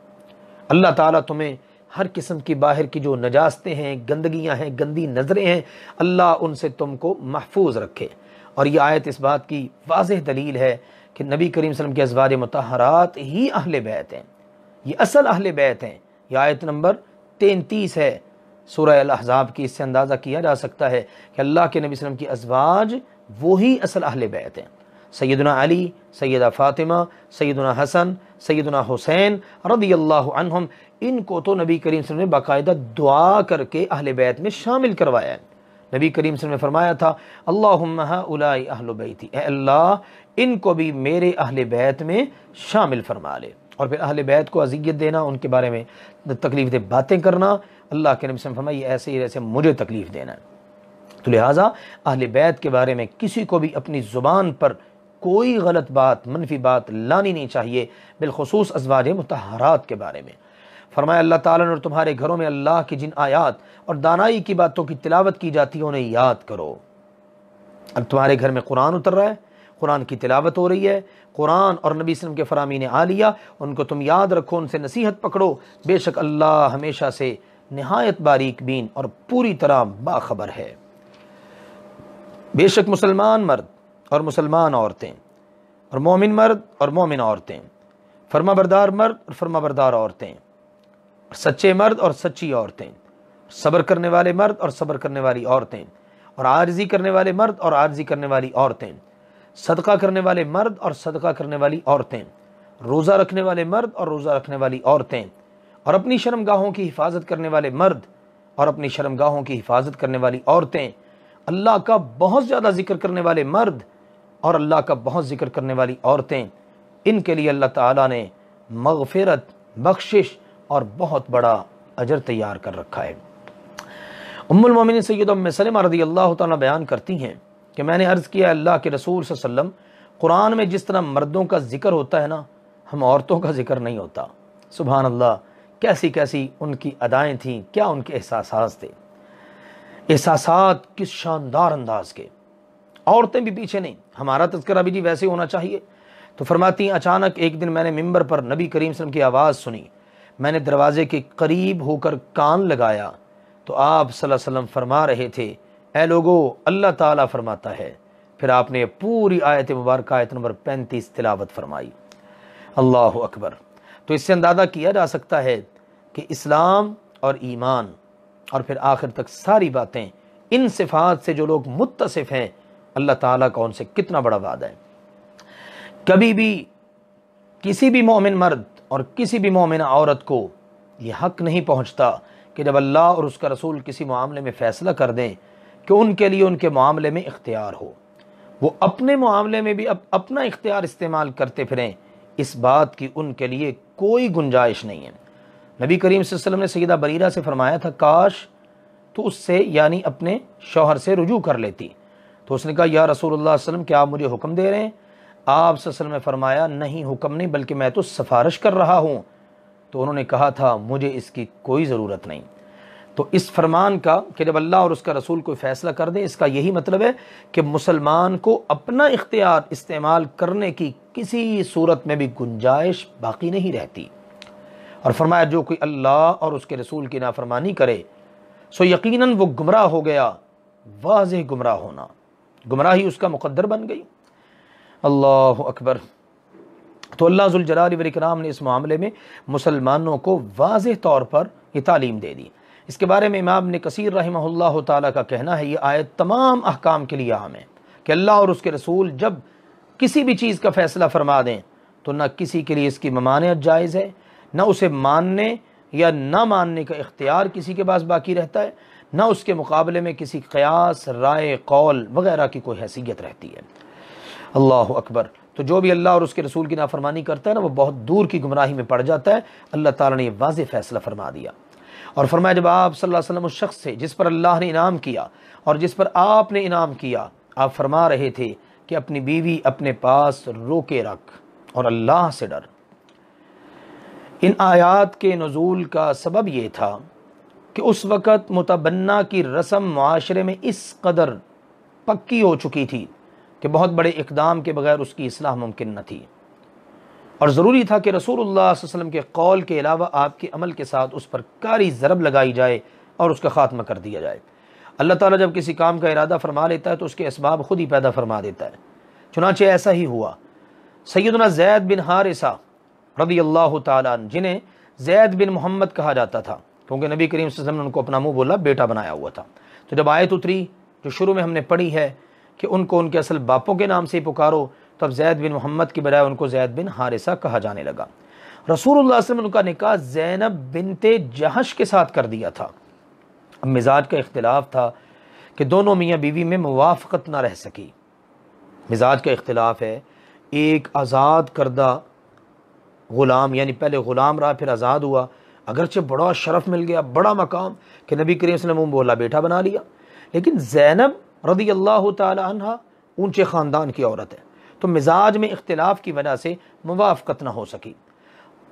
اللہ تعالیٰ تمہیں ہر قسم کی باہر کی جو نجاستیں ہیں، گندگیاں ہیں، گندی نظریں ہیں، اللہ ان سے تم کو محفوظ رکھے۔ اور یہ آیت اس بات کی واضح دلیل ہے کہ نبی کریم صلی اللہ علیہ وسلم کے ازواج مطہرات ہی اہل بیت ہیں، یہ اصل اہل بیت ہیں۔ یہ آیت نمبر 33 ہے سورہ الاحزاب کی، اس سے اندازہ کیا جا سکتا ہے کہ اللہ کے نبی صلی اللہ علیہ وسلم کی ازواج وہی اصل اہل بیت ہیں۔ سیدنا علی، سیدہ فاطمہ، سیدنا حسن، سیدنا حسین رضی اللہ عنہم، ان کو تو نبی کریم صلی اللہ علیہ وسلم نے باقاعدہ دعا کر کے اہل بیت میں شامل کروایا ہے۔ نبی کریم صلی اللہ علیہ وسلم نے فرمایا تھا، اللہم ہؤلاء اہل بیتی، اے اللہ ان کو بھی میرے اہل بیت میں شامل فرما لے۔ اور پھر اہل بیت کو اذیت دینا، ان کے بارے میں تکلیف دہ باتیں کرنا، اللہ کے نبی صلی اللہ علیہ وسلم نے فرمایا یہ ایسے ہی ایسے مجھے تکلیف دینا ہے۔ تو لہٰذا اہل بیت کے بارے میں کسی کو بھی اپنی زبان پر کوئی غلط بات، منفی بات لانی نہیں چاہیے، بالخصوص ازواج مطہرات کے بارے میں۔ فرمایا اللہ تعالیٰ نے تمہارے گھروں میں اللہ کی جن آیات اور دانائی کی باتوں کی تلاوت کی جاتی ہے انہیں یاد کرو۔ اب تمہارے گھر میں قرآن اتر رہا ہے، قرآن کی تلاوت ہو رہی ہے، قرآن اور نبی صلی اللہ علیہ وسلم کے فرامین عالیہ ان کو تم یاد رکھو، ان سے نصیحت پکڑو، بے شک اللہ ہمیشہ سے نہایت باریک بین اور پوری طرح باخبر ہے۔ بے شک مسلمان مرد اور مسلمان عورتیں، اور مومن مرد اور مومن عورتیں، فرما بردار مرد اور فرما بردار عورتیں، سچے مرد اور سچی عورتیں، صبر کرنے والے مرد اور صبر کرنے والی عورتیں، اور عاجزی کرنے والے مرد اور عاجزی کرنے والی عورتیں، صدقہ کرنے والے مرد اور صدقہ کرنے والی عورتیں، روزہ رکھنے والے مرد اور روزہ رکھنے والی عورتیں، اور اپنی شرمگاہوں کی حفاظت کرنے والے مرد اور اپنی شرمگاہوں کی حفاظت کرنے والی عورتیں، اللہ کا بہت زیادہ ذکر کرنے والے مرد اور اللہ کا بہت ذکر کرنے والی عورتیں، ان کے لیے اللہ تعالیٰ نے مغفرت، بخشش اور بہت بڑا اجر تیار کر رکھا ہے۔ ام المومنین سیدہ ام سلمہ رضی اللہ تعالیٰ بیان کرتی ہیں کہ میں نے عرض کیا اللہ کے رسول صلی اللہ علیہ وسلم، قرآن میں جس طرح مردوں کا ذکر ہوتا ہے نا، ہم عورتوں کا ذکر نہیں ہوتا۔ سبحان اللہ، کیسی کیسی ان کی ادائیں تھیں، کیا ان کے احساسات تھے، احساسات کس شاندار انداز کے۔ عورتیں بھی پیچھے نہیں، ہمارا تذکرہ بھی جی ویسے ہونا چاہیے۔ تو فرماتی ہیں اچانک ایک دن میں نے ممبر پر نبی کریم صلی اللہ علیہ وسلم کی آواز سنی، میں نے دروازے کے قریب ہو کر کان لگایا تو آپ صلی اللہ علیہ وسلم فرما رہے تھے، اے لوگو اللہ تعالیٰ فرماتا ہے۔ پھر آپ نے پوری آیت مبارکہ آیت نمبر 35 تلاوت فرمائی۔ اللہ اکبر۔ تو اس سے اندازہ کیا جا سکتا ہے کہ اسلام اور ایمان اور پھر آخر تک ساری باتیں، ان صفات سے جو لوگ متصف ہیں، اللہ تعالیٰ کا ان سے کتنا بڑا وعدہ ہے۔ کبھی بھی کسی بھی مومن مرد اور کسی بھی مومنہ عورت کو یہ حق نہیں پہنچتا کہ جب اللہ اور اس کا رسول کسی معاملے میں فیصلہ کر دیں کہ ان کے لیے ان کے معاملے میں اختیار ہو، وہ اپنے معاملے میں بھی اپنا اختیار استعمال کرتے پھریں، اس بات کی ان کے لیے کوئی گنجائش نہیں ہے۔ نبی کریم صلی اللہ علیہ وسلم نے سیدہ بریرہ سے فرمایا تھا، کاش تو اس سے یعنی اپنے شوہر سے رجوع کر لیتی۔ تو اس نے کہا، یا رسول اللہ صلی اللہ علیہ وسلم کیا آپ مجھے حکم دے رہے ہیں؟ آپ صلی اللہ علیہ وسلم نے فرمایا، نہیں حکم نہیں، بلکہ میں تو سفارش کر رہا ہوں۔ تو انہوں نے کہا تھا مجھے اس کی کوئی ضرورت نہیں۔ تو اس فرمان کا کہ جب اللہ اور اس کا رسول کوئی فیصلہ کر دے، اس کا یہی مطلب ہے کہ مسلمان کو اپنا اختیار استعمال کرنے کی کسی صورت میں بھی گنجائش باقی نہیں رہتی۔ اور فرمایا جو کوئی اللہ اور اس کے رسول کی نافرمانی کرے سو یقیناً وہ گمراہ ہو گیا، واضح گمراہ ہونا، گمراہی اس کا مقدر بن گئی۔ اللہ اکبر۔ تو اللہ ذوالجلال والاکرام نے اس معاملے میں مسلمانوں کو واضح طور پر یہ تعلیم دے دی۔ اس کے بارے میں امام ابن کثیر رحمہ اللہ تعالیٰ کا کہنا ہے یہ آیت تمام احکام کے لیے عام ہے کہ اللہ اور اس کے رسول جب کسی بھی چیز کا فیصلہ فرما دیں تو نہ کسی کے لیے اس کی ممانعت جائز ہے، نہ اسے ماننے یا نہ ماننے کا اختیار کسی کے پاس باقی رہتا ہے، نہ اس کے مقابلے میں کسی قیاس، رائے، قول وغیرہ کی کوئی حیثیت رہتی ہے۔ اللہ اکبر۔ تو جو بھی اللہ اور اس کے رسول کی نافرمانی کرتا ہے نا وہ بہت دور کی گمراہی میں پڑ جاتا ہے۔ اللہ تعالیٰ نے یہ واضح فیصلہ فرما دیا اور فرمایا جب آپ صلی اللہ علیہ وسلم اس شخص سے جس پر اللہ نے انعام کیا اور جس پر آپ نے انعام کیا، آپ فرما رہے تھے کہ اپنی بیوی اپنے پاس روکے رکھ اور اللہ سے ڈر۔ ان آیات کے نزول کا سبب یہ تھا کہ اس وقت متبنہ کی رسم معاشرے میں اس قدر پکی ہو چکی تھی کہ بہت بڑے اقدام کے بغیر اس کی اصلاح ممکن نہ تھی، اور ضروری تھا کہ رسول اللہ صلی اللہ علیہ وسلم کے قول کے علاوہ آپ کے عمل کے ساتھ اس پر کاری ضرب لگائی جائے اور اس کا خاتمہ کر دیا جائے۔ اللہ تعالیٰ جب کسی کام کا ارادہ فرما لیتا ہے تو اس کے اسباب خود ہی پیدا فرما دیتا ہے۔ چنانچہ ایسا ہی ہوا۔ سیدنا زید بن حارثہ رضی اللہ تعالیٰ عنہ، جنہیں زید بن محمد کہا جاتا تھا کیونکہ نبی کریم صلی اللہ علیہ وسلم نے ان کو اپنا منہ بولا بیٹا بنایا ہوا تھا، تو جب آیت اتری جو شروع میں ہم نے پڑھی ہے کہ ان کو ان کے اصل باپوں کے نام سے ہی پکارو، تو اب زید بن محمد کی بجائے ان کو زید بن حارثہ کہا جانے لگا۔ رسول اللہ صلی اللہ علیہ وسلم نے ان کا نکاح زینب بنت جہش کے ساتھ کر دیا تھا۔ اب مزاج کا اختلاف تھا کہ دونوں میاں بیوی میں موافقت نہ رہ سکی۔ مزاج کا اختلاف ہے، ایک آزاد کردہ غلام، یعنی پہلے غلام رہا پھر آزاد ہوا، اگرچہ بڑا شرف مل گیا، بڑا مقام کہ نبی کریم صلی اللہ علیہ وسلم بولا بیٹا بنا لیا، لیکن زینب رضی اللہ تعالی عنہ اونچے خاندان کی عورت ہے، تو مزاج میں اختلاف کی وجہ سے موافقت نہ ہو سکی۔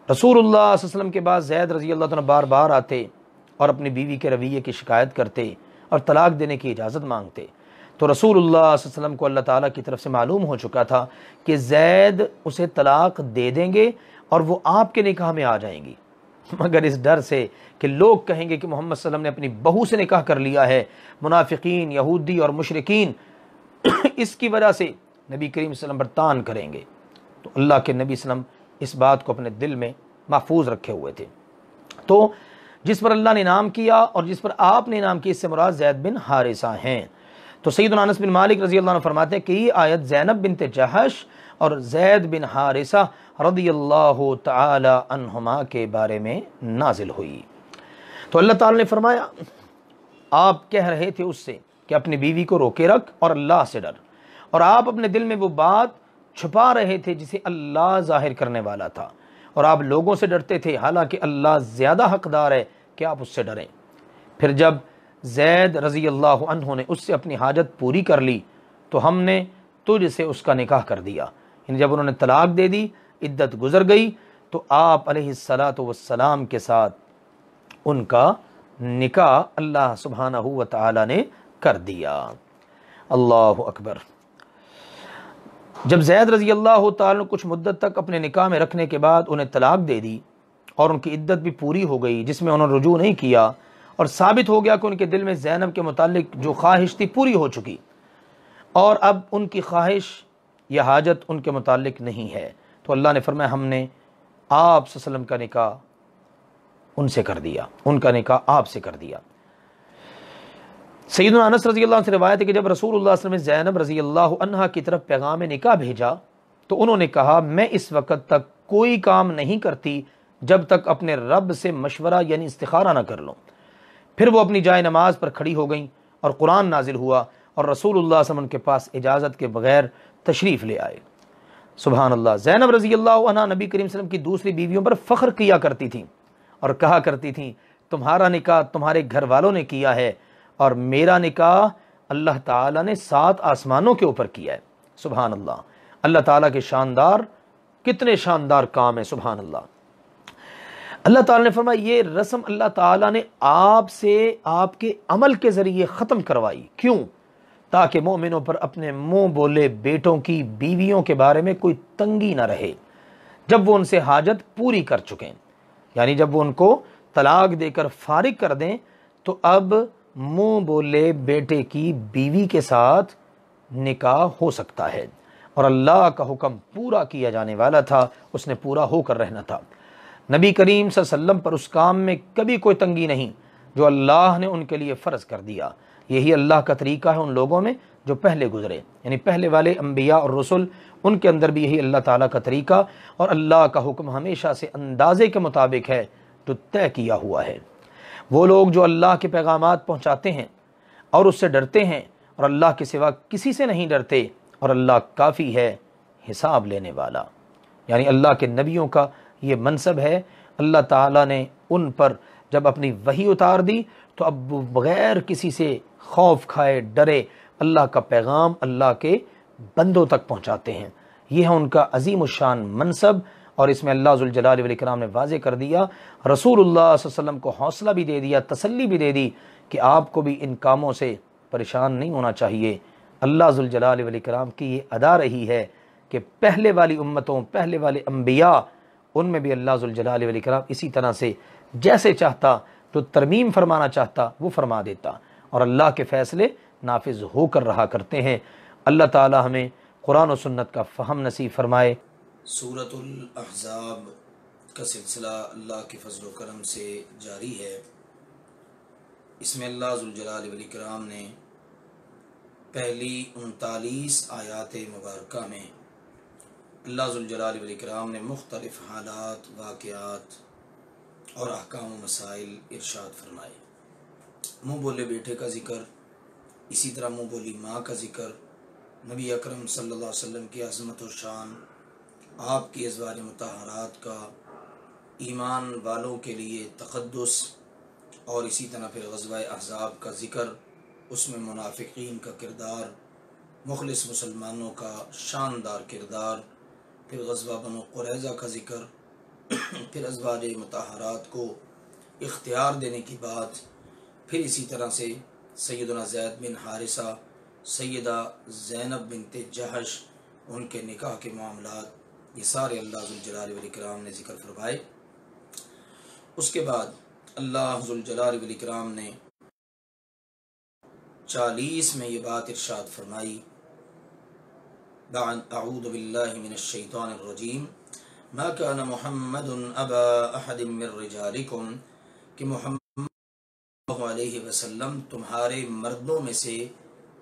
رسول اللہ صلی اللہ علیہ وسلم کے بعد زید رضی اللہ عنہ بار بار آتے اور اپنی بیوی کے رویے کی شکایت کرتے اور طلاق دینے کی اجازت مانگتے، تو رسول اللہ صلی اللہ علیہ وسلم کو اللہ تعالیٰ کی طرف سے معلوم ہو چکا تھا کہ زید اسے طلاق دے دیں گے اور وہ آپ کے نکاح میں آ جائیں گی، مگر اس ڈر سے کہ لوگ کہیں گے کہ محمد صلی اللہ علیہ وسلم نے اپنی بہو سے نکاح کر لیا ہے، منافقین، یہودی اور مشرکین اس کی وجہ سے نبی کریم صلی اللہ علیہ وسلم پر تان کریں گے، تو اللہ کے نبی صلی اللہ علیہ وسلم اس بات کو اپنے دل میں محفوظ رکھے ہوئے تھے۔ تو جس پر اللہ نے انعام کیا اور جس پر آپ نے انعام کیا، اس سے مراد زید بن حارثہ ہیں۔ تو سیدنا انس بن مالک رضی اللہ عنہ فرماتے ہیں کہ یہ آیت زینب بنت جہش اور زید بن حارثہ رضی اللہ تعالی عنہما کے بارے میں نازل ہوئی۔ تو اللہ تعالی نے فرمایا آپ کہہ رہے تھے اس سے کہ اپنی بیوی کو روکے رکھ اور اللہ سے ڈر، اور آپ اپنے دل میں وہ بات چھپا رہے تھے جسے اللہ ظاہر کرنے والا تھا، اور آپ لوگوں سے ڈرتے تھے حالانکہ اللہ زیادہ حقدار ہے کہ آپ اس سے ڈریں۔ پھر جب زید رضی اللہ عنہ نے اس سے اپنی حاجت پوری کر لی تو ہم نے تجھ سے اس کا نکاح کر دیا، یعنی جب انہوں نے طلاق دے دی، عدت گزر گئی، تو آپ علیہ الصلاۃ والسلام کے ساتھ ان کا نکاح اللہ سبحانہ و تعالی نے کر دیا۔ اللہ اکبر۔ جب زید رضی اللہ تعالیٰ نے کچھ مدت تک اپنے نکاح میں رکھنے کے بعد انہیں طلاق دے دی اور ان کی عدت بھی پوری ہو گئی جس میں انہوں نے رجوع نہیں کیا، اور ثابت ہو گیا کہ ان کے دل میں زینب کے متعلق جو خواہش تھی پوری ہو چکی اور اب ان کی خواہش یا حاجت ان کے متعلق نہیں ہے، تو اللہ نے فرمایا ہم نے آپ صلی اللہ علیہ وسلم کا نکاح ان سے کر دیا، ان کا نکاح آپ سے کر دیا۔ سیدنا انس رضی اللہ عنہ سے روایت ہے کہ جب رسول اللہ صلی اللہ علیہ وسلم نے زینب رضی اللہ عنہا کی طرف پیغام نکاح بھیجا تو انہوں نے کہا میں اس وقت تک کوئی کام نہیں کرتی جب تک اپنے رب سے مشورہ یعنی استخارہ نہ کر لوں۔ پھر وہ اپنی جائے نماز پر کھڑی ہو گئیں اور قرآن نازل ہوا اور رسول اللہ صلی اللہ علیہ وسلم کے پاس اجازت کے بغیر تشریف لے آئے۔ سبحان اللہ۔ زینب رضی اللہ عنہا نبی کریم صلی اللہ علیہ وسلم کی دوسری بیویوں پر فخر کیا کرتی تھیں اور کہا کرتی تھیں تمہارا نکاح تمہارے گھر والوں نے کیا ہے اور میرا نکاح اللہ تعالیٰ نے 7 آسمانوں کے اوپر کیا ہے۔ سبحان اللہ۔ اللہ تعالیٰ کے شاندار، کتنے شاندار کام ہے، سبحان اللہ۔ اللہ تعالیٰ نے فرمایا یہ رسم اللہ تعالیٰ نے آپ سے آپ کے عمل کے ذریعے ختم کروائی. کیوں؟ تاکہ مومنوں پر اپنے منہ بولے بیٹوں کی بیویوں کے بارے میں کوئی تنگی نہ رہے جب وہ ان سے حاجت پوری کر چکیں. یعنی جب وہ ان کو طلاق دے کر فارغ کر دیں تو اب منہ بولے بیٹے کی بیوی کے ساتھ نکاح ہو سکتا ہے. اور اللہ کا حکم پورا کیا جانے والا تھا، اس نے پورا ہو کر رہنا تھا. نبی کریم صلی اللہ علیہ وسلم پر اس کام میں کبھی کوئی تنگی نہیں جو اللہ نے ان کے لیے فرض کر دیا. یہی اللہ کا طریقہ ہے ان لوگوں میں جو پہلے گزرے، یعنی پہلے والے انبیاء اور رسل، ان کے اندر بھی یہی اللہ تعالیٰ کا طریقہ اور اللہ کا حکم ہمیشہ سے اندازے کے مطابق ہے جو طے کیا ہوا ہے. وہ لوگ جو اللہ کے پیغامات پہنچاتے ہیں اور اس سے ڈرتے ہیں اور اللہ کے سوا کسی سے نہیں ڈرتے، اور اللہ کافی ہے حساب لینے والا. یعنی اللہ کے نبیوں کا یہ منصب ہے. اللہ تعالیٰ نے ان پر جب اپنی وحی اتار دی تو اب وہ بغیر کسی سے خوف کھائے ڈرے اللہ کا پیغام اللہ کے بندوں تک پہنچاتے ہیں. یہ ہے ان کا عظیم الشان منصب، اور اس میں اللہ ذوالجلال والاکرام نے واضح کر دیا، رسول اللہ صلی اللہ علیہ وسلم کو حوصلہ بھی دے دیا، تسلی بھی دے دی کہ آپ کو بھی ان کاموں سے پریشان نہیں ہونا چاہیے. اللہ ذوالجلال والاکرام کی یہ ادا رہی ہے کہ پہلے والی امتوں، پہلے والے انبیاء، ان میں بھی اللہ ذوالجلال والاکرام اسی طرح سے جیسے چاہتا، جو ترمیم فرمانا چاہتا وہ فرما دیتا، اور اللہ کے فیصلے نافذ ہو کر رہا کرتے ہیں. اللہ تعالی ہمیں قرآن و سنت کا فہم نصیب فرمائے. سورۃ الاحزاب کا سلسلہ اللہ کے فضل و کرم سے جاری ہے. اس میں اللہ ذوالجلال والاکرام نے پہلی 39 آیات مبارکہ میں اللہ ذوالجلال والاکرام نے مختلف حالات، واقعات اور احکام و مسائل ارشاد فرمائے. منہ بولے بیٹے کا ذکر، اسی طرح منہ بولی ماں کا ذکر، نبی اکرم صلی اللہ علیہ وسلم کی عظمت و شان، آپ کی ازواج مطہرات کا، ایمان والوں کے لیے تقدس، اور اسی طرح پھر غزوہ احزاب کا ذکر، اس میں منافقین کا کردار، مخلص مسلمانوں کا شاندار کردار، پھر غزوہ بنو قریظہ کا ذکر، پھر ازواج مطہرات کو اختیار دینے کی بات، پھر اسی طرح سے سیدنا زید بن حارثہ، سیدہ زینب بنت جہش، ان کے نکاح کے معاملات، یہ سارے اللہ ذوالجلال والاکرام نے ذکر فرمائے. اس کے بعد اللہ ذوالجلال والاکرام نے 40 میں یہ بات ارشاد فرمائی، اعوذ باللہ من الشیطان الرجیم ما کان محمد ابا احد من رجالکم، کہ محمد صلی اللہ علیہ وسلم تمہارے مردوں میں سے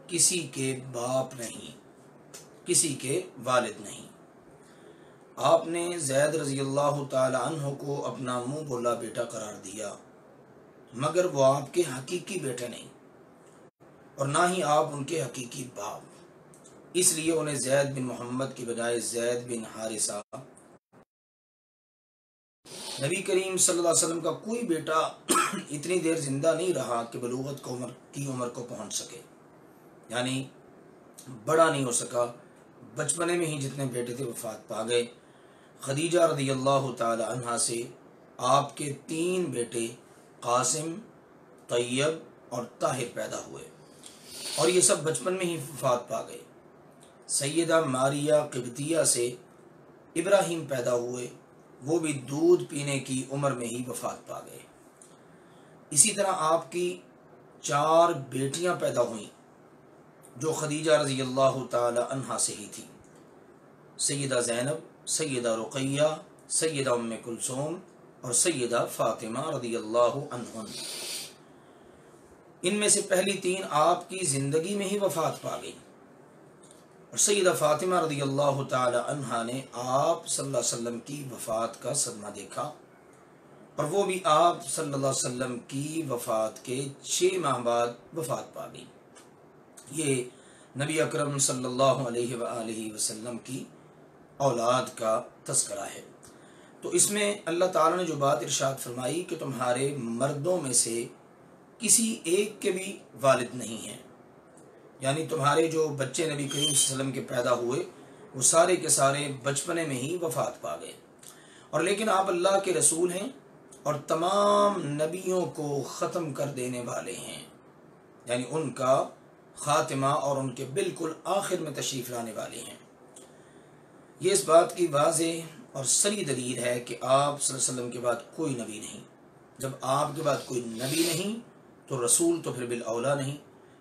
کسی کے باپ نہیں، کسی کے والد نہیں. آپ نے زید رضی اللہ تعالی عنہ کو اپنا منہ بولا بیٹا قرار دیا، مگر وہ آپ کے حقیقی بیٹے نہیں اور نہ ہی آپ ان کے حقیقی باپ. اس لیے انہیں زید بن محمد کی بجائے زید بن حارثہ. نبی کریم صلی اللہ علیہ وسلم کا کوئی بیٹا اتنی دیر زندہ نہیں رہا کہ بلوغت کی عمر کو پہنچ سکے، یعنی بڑا نہیں ہو سکا. بچپنے میں ہی جتنے بیٹے تھے وفات پا گئے. خدیجہ رضی اللہ تعالی عنہا سے آپ کے 3 بیٹے قاسم، طیب اور طاہر پیدا ہوئے، اور یہ سب بچپن میں ہی وفات پا گئے. سیدہ ماریہ قبطیہ سے ابراہیم پیدا ہوئے، وہ بھی دودھ پینے کی عمر میں ہی وفات پا گئے. اسی طرح آپ کی 4 بیٹیاں پیدا ہوئیں جو خدیجہ رضی اللہ تعالی عنہا سے ہی تھی، سیدہ زینب، سیدہ رقیہ، سیدہ ام کلثوم اور سیدہ فاطمہ رضی اللہ عنہن. ان میں سے پہلی 3 آپ کی زندگی میں ہی وفات پا گئی، اور سیدہ فاطمہ رضی اللہ تعالی عنہا نے آپ صلی اللہ علیہ وسلم کی وفات کا صدمہ دیکھا، اور وہ بھی آپ صلی اللہ علیہ وسلم کی وفات کے 6 ماہ بعد وفات پا گئی. یہ نبی اکرم صلی اللہ علیہ وآلہ وسلم کی اولاد کا تذکرہ ہے. تو اس میں اللہ تعالیٰ نے جو بات ارشاد فرمائی کہ تمہارے مردوں میں سے کسی ایک کے بھی والد نہیں ہیں، یعنی تمہارے جو بچے نبی کریم صلی اللہ علیہ وسلم کے پیدا ہوئے وہ سارے کے سارے بچپنے میں ہی وفات پا گئے. اور لیکن آپ اللہ کے رسول ہیں اور تمام نبیوں کو ختم کر دینے والے ہیں، یعنی ان کا خاتمہ اور ان کے بالکل آخر میں تشریف لانے والے ہیں۔ یہ اس بات کی واضح اور صریح دلیل ہے کہ آپ صلی اللہ علیہ وسلم کے بعد کوئی نبی نہیں۔ جب آپ کے بعد کوئی نبی نہیں تو رسول تو پھر بالاولیٰ نہیں،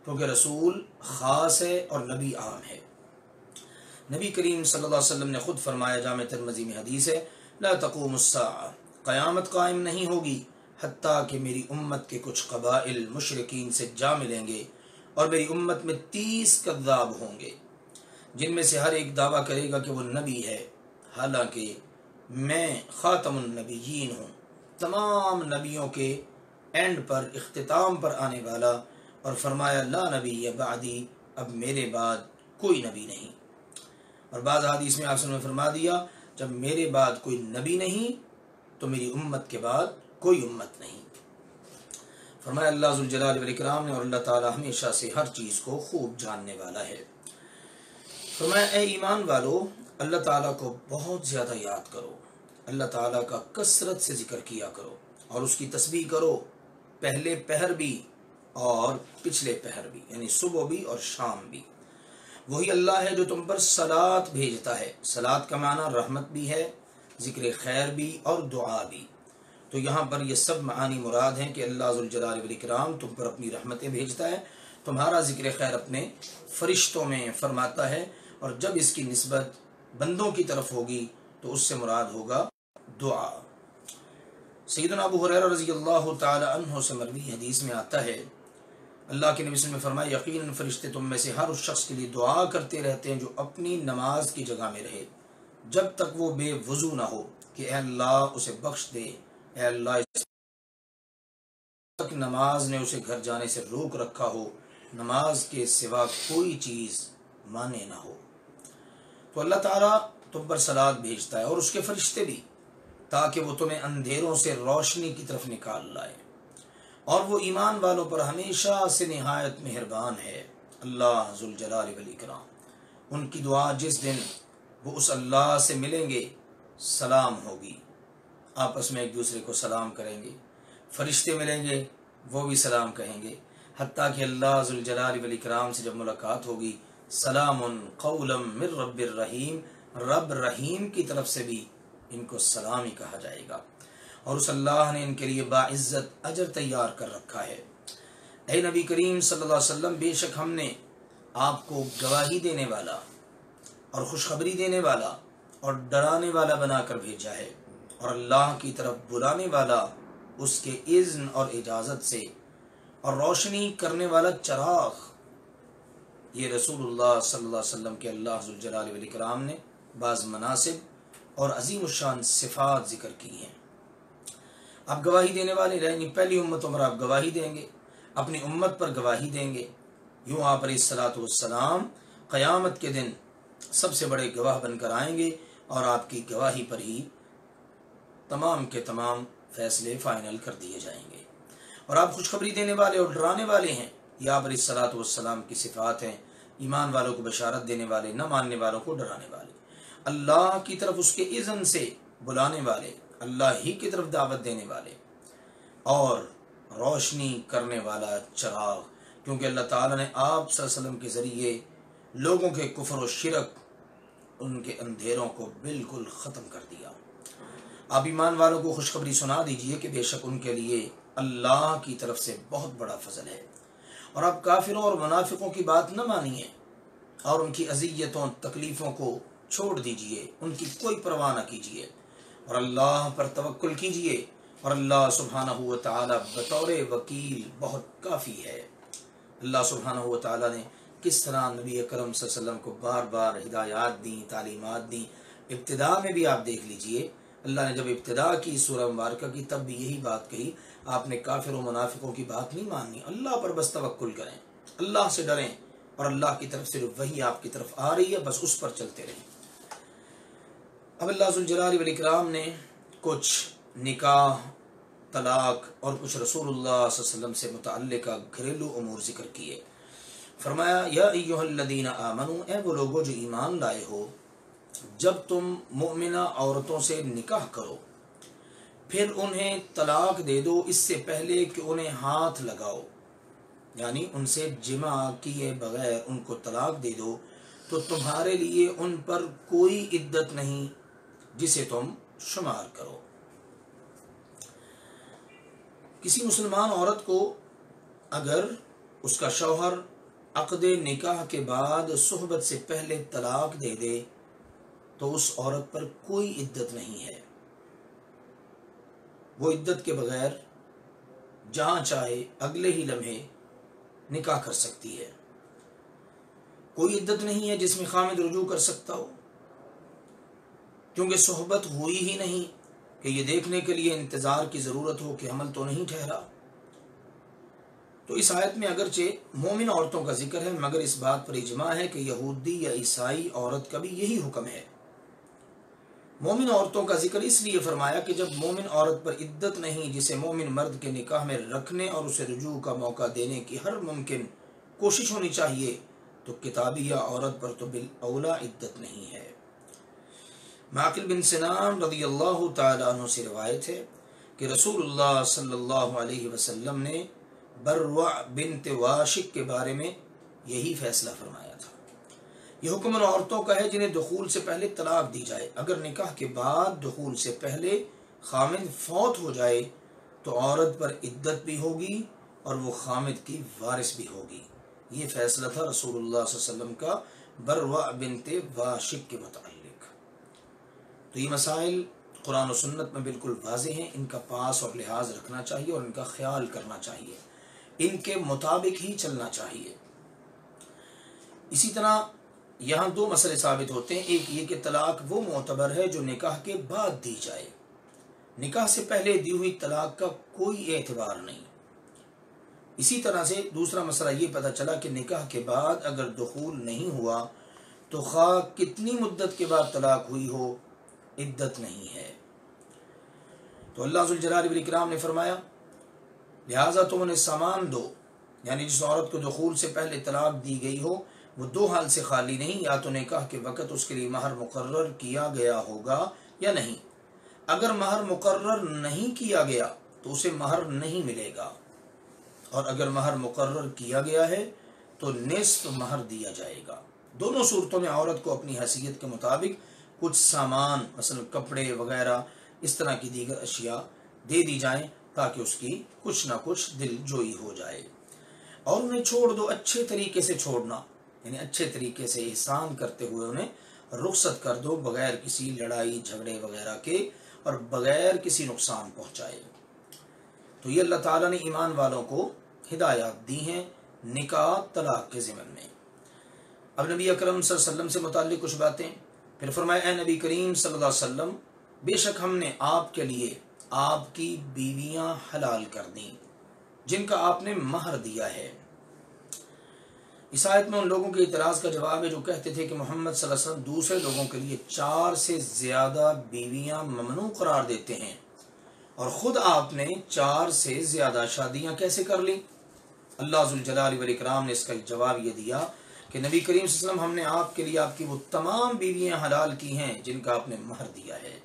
کیونکہ رسول خاص ہے اور نبی عام ہے۔ نبی کریم صلی اللہ علیہ وسلم نے خود فرمایا، جامع ترمذی میں حدیث ہے، لا تقوم الساعہ، قیامت قائم نہیں ہوگی حتیٰ کہ میری امت کے کچھ قبائل مشرکین سے جا ملیں گے اور میری امت میں 30 کذاب ہوں گے، جن میں سے ہر ایک دعویٰ کرے گا کہ وہ نبی ہے، حالانکہ میں خاتم النبیین ہوں، تمام نبیوں کے اینڈ پر، اختتام پر آنے والا، اور فرمایا لا نبی بعدی، اب میرے بعد کوئی نبی نہیں۔ اور بعض حدیث میں آپ نے فرما دیا، جب میرے بعد کوئی نبی نہیں تو میری امت کے بعد کوئی امت نہیں۔ فرمایا اللہ ذوالجلال والاکرام نے، اور اللہ تعالی ہمیشہ سے ہر چیز کو خوب جاننے والا ہے۔ فرمایا اے ایمان والو، اللہ تعالیٰ کو بہت زیادہ یاد کرو، اللہ تعالیٰ کا کثرت سے ذکر کیا کرو اور اس کی تسبیح کرو، پہلے پہر بھی اور پچھلے پہر بھی، یعنی صبح بھی اور شام بھی۔ وہی اللہ ہے جو تم پر صلات بھیجتا ہے۔ صلات کا معنی رحمت بھی ہے، ذکر خیر بھی اور دعا بھی۔ تو یہاں پر یہ سب معانی مراد ہیں کہ اللہ ذوالجلال والاکرام تم پر اپنی رحمتیں بھیجتا ہے، تمہارا ذکر خیر اپنے فرشتوں میں فرماتا ہے، اور جب اس کی نسبت بندوں کی طرف ہوگی تو اس سے مراد ہوگا دعا۔ سیدنا ابو ہریرہ رضی اللہ تعالی عنہ سے مروی حدیث میں آتا ہے، اللہ کے نبی صلی اللہ علیہ وسلم نے فرمایا، یقیناً فرشتے تم میں سے ہر اس شخص کے لیے دعا کرتے رہتے ہیں جو اپنی نماز کی جگہ میں رہے، جب تک وہ بے وضو نہ ہو، کہ اے اللہ اسے بخش دے، اے اللہ اس تک نماز نے اسے گھر جانے سے روک رکھا ہو، نماز کے سوا کوئی چیز مانے نہ ہو۔ تو اللہ تعالیٰ تم پر صلات بھیجتا ہے اور اس کے فرشتے بھی، تاکہ وہ تمہیں اندھیروں سے روشنی کی طرف نکال لائے، اور وہ ایمان والوں پر ہمیشہ سے نہایت مہربان ہے۔ اللہ ذوالجلال والاکرام، ان کی دعا جس دن وہ اس اللہ سے ملیں گے سلام ہوگی، آپس میں ایک دوسرے کو سلام کریں گے، فرشتے ملیں گے وہ بھی سلام کہیں گے، حتیٰ کہ اللہ ذوالجلال والاکرام سے جب ملاقات ہوگی، سلام قولا من رب الرحیم، رب رحیم کی طرف سے بھی ان کو سلام ہی کہا جائے گا، اور اس اللہ نے ان کے لیے باعزت اجر تیار کر رکھا ہے۔ اے نبی کریم صلی اللہ علیہ وسلم، بے شک ہم نے آپ کو گواہی دینے والا اور خوشخبری دینے والا اور ڈرانے والا بنا کر بھیجا ہے، اور اللہ کی طرف بلانے والا اس کے اذن اور اجازت سے، اور روشنی کرنے والا چراغ۔ یہ رسول اللہ صلی اللہ علیہ وسلم کے اللہ ذوالجلال والاکرام نے بعض مناسب اور عظیم الشان صفات ذکر کی ہیں۔ آپ گواہی دینے والے رہیں، پہلی امتوں پر آپ گواہی دیں گے، اپنی امت پر گواہی دیں گے، یوں آپ علیہ الصلوۃ والسلام قیامت کے دن سب سے بڑے گواہ بن کر آئیں گے، اور آپ کی گواہی پر ہی تمام کے تمام فیصلے فائنل کر دیے جائیں گے۔ اور آپ خوشخبری دینے والے اور ڈرانے والے ہیں، یہ آپ علیہ الصلوۃ والسلام کی صفات ہیں، ایمان والوں کو بشارت دینے والے، نہ ماننے والوں کو ڈرانے والے، اللہ کی طرف اس کے اذن سے بلانے والے، اللہ ہی کی طرف دعوت دینے والے، اور روشنی کرنے والا چراغ، کیونکہ اللہ تعالیٰ نے آپ صلی اللہ علیہ وسلم کے ذریعے لوگوں کے کفر و شرک، ان کے اندھیروں کو بالکل ختم کر دیا۔ آپ ایمان والوں کو خوشخبری سنا دیجئے کہ بے شک ان کے لیے اللہ کی طرف سے بہت بڑا فضل ہے، اور آپ کافروں اور منافقوں کی بات نہ مانیے، اور ان کی اذیتوں تکلیفوں کو چھوڑ دیجئے، ان کی کوئی پرواہ نہ کیجئے، اور اللہ پر توکل کیجئے، اور اللہ سبحانہ و تعالی بطور وکیل بہت کافی ہے۔ اللہ سبحانہ و تعالی نے کس طرح نبی اکرم صلی اللہ علیہ وسلم کو بار بار ہدایات دیں، تعلیمات دیں۔ ابتدا میں بھی آپ دیکھ لیجئے، اللہ نے جب ابتدا کی سورہ مبارکہ کی تب بھی یہی بات کہی، آپ نے کافر و منافقوں کی بات نہیں ماننی، اللہ پر بس توکل کریں، اللہ سے ڈریں، اور اللہ کی طرف سے جو وحی آپ کی طرف آ رہی ہے بس اس پر چلتے رہیں۔ اب اللہ ذوالجلال والاکرام نے کچھ نکاح، طلاق اور کچھ رسول اللہ صلی اللہ علیہ وسلم سے متعلقہ گھریلو امور ذکر کیے۔ فرمایا یا ایھا الذین آمنوا، اے وہ لوگو جو ایمان لائے ہو، جب تم مؤمنہ عورتوں سے نکاح کرو، پھر انہیں طلاق دے دو اس سے پہلے کہ انہیں ہاتھ لگاؤ، یعنی ان سے جمع کیے بغیر ان کو طلاق دے دو، تو تمہارے لیے ان پر کوئی عدت نہیں جسے تم شمار کرو۔ کسی مسلمان عورت کو اگر اس کا شوہر عقد نکاح کے بعد صحبت سے پہلے طلاق دے دے تو اس عورت پر کوئی عدت نہیں ہے، وہ عدت کے بغیر جہاں چاہے اگلے ہی لمحے نکاح کر سکتی ہے۔ کوئی عدت نہیں ہے جس میں خامد رجوع کر سکتا ہو، کیونکہ صحبت ہوئی ہی نہیں کہ یہ دیکھنے کے لیے انتظار کی ضرورت ہو کہ حمل تو نہیں ٹھہرا۔ تو اس آیت میں اگرچہ مومن عورتوں کا ذکر ہے، مگر اس بات پر اجماع ہے کہ یہودی یا عیسائی عورت کا بھی یہی حکم ہے۔ مومن عورتوں کا ذکر اس لیے فرمایا کہ جب مومن عورت پر عدت نہیں جسے مومن مرد کے نکاح میں رکھنے اور اسے رجوع کا موقع دینے کی ہر ممکن کوشش ہونی چاہیے، تو کتابی یا عورت پر تو بالاولا عدت نہیں ہے۔ معقل بن سنان رضی اللہ تعالیٰ عنہ سے روایت ہے کہ رسول اللہ صلی اللہ علیہ وسلم نے بروع بنت واشق کے بارے میں یہی فیصلہ فرمایا تھا۔ یہ حکم ان عورتوں کا ہے جنہیں دخول سے پہلے طلاق دی جائے، اگر نکاح کے بعد دخول سے پہلے خامد فوت ہو جائے تو عورت پر عدت بھی ہوگی اور وہ خامد کی وارث بھی ہوگی۔ یہ فیصلہ تھا رسول اللہ صلی اللہ علیہ وسلم کا بروع بنت واشق کے متعلق۔ تو یہ مسائل قرآن و سنت میں بالکل واضح ہیں، ان کا پاس اور لحاظ رکھنا چاہیے اور ان کا خیال کرنا چاہیے، ان کے مطابق ہی چلنا چاہیے۔ اسی طرح یہاں دو مسئلے ثابت ہوتے ہیں، ایک یہ کہ طلاق وہ معتبر ہے جو نکاح کے بعد دی جائے، نکاح سے پہلے دی ہوئی طلاق کا کوئی اعتبار نہیں۔ اسی طرح سے دوسرا مسئلہ یہ پتہ چلا کہ نکاح کے بعد اگر دخول نہیں ہوا تو خواہ کتنی مدت کے بعد طلاق ہوئی ہو عدت نہیں ہے۔ تو اللہ ذوالجلال والاکرام نے فرمایا لہٰذا تم انہیں سامان دو، یعنی جس عورت کو دخول سے پہلے طلاق دی گئی ہو وہ دو حال سے خالی نہیں، یا تو نکاح کے وقت اس کے لیے مہر مقرر کیا گیا ہوگا یا نہیں۔ اگر مہر مقرر نہیں کیا گیا تو اسے مہر نہیں ملے گا، اور اگر مہر مقرر کیا گیا ہے تو نصف مہر دیا جائے گا۔ دونوں صورتوں میں عورت کو اپنی حیثیت کے مطابق کچھ سامان مثلا کپڑے وغیرہ اس طرح کی دیگر اشیاء دے دی جائیں تاکہ اس کی کچھ نہ کچھ دل جوئی ہو جائے۔ اور انہیں چھوڑ دو، اچھے طریقے سے چھوڑنا، یعنی اچھے طریقے سے احسان کرتے ہوئے انہیں رخصت کر دو، بغیر کسی لڑائی جھگڑے وغیرہ کے اور بغیر کسی نقصان پہنچائے۔ تو یہ اللہ تعالیٰ نے ایمان والوں کو ہدایات دی ہیں نکاح طلاق کے ضمن میں۔ اب نبی اکرم صلی اللہ علیہ وسلم سے متعلق کچھ باتیں، پھر فرمایا اے نبی کریم صلی اللہ علیہ وسلم، بے شک ہم نے آپ کے لیے آپ کی بیویاں حلال کر دیں جن کا آپ نے مہر دیا ہے۔ اس آیت میں ان لوگوں کے اعتراض کا جواب ہے جو کہتے تھے کہ محمد صلی اللہ علیہ وسلم دوسرے لوگوں کے لیے 4 سے زیادہ بیویاں ممنوع قرار دیتے ہیں، اور خود آپ نے 4 سے زیادہ شادیاں کیسے کر لیں؟ اللہ ذوالجلال والاکرام نے اس کا جواب یہ دیا کہ نبی کریم صلی اللہ علیہ وسلم ہم نے آپ کے لیے آپ کی وہ تمام بیویاں حلال کی ہیں جن کا آپ نے مہر دیا ہے۔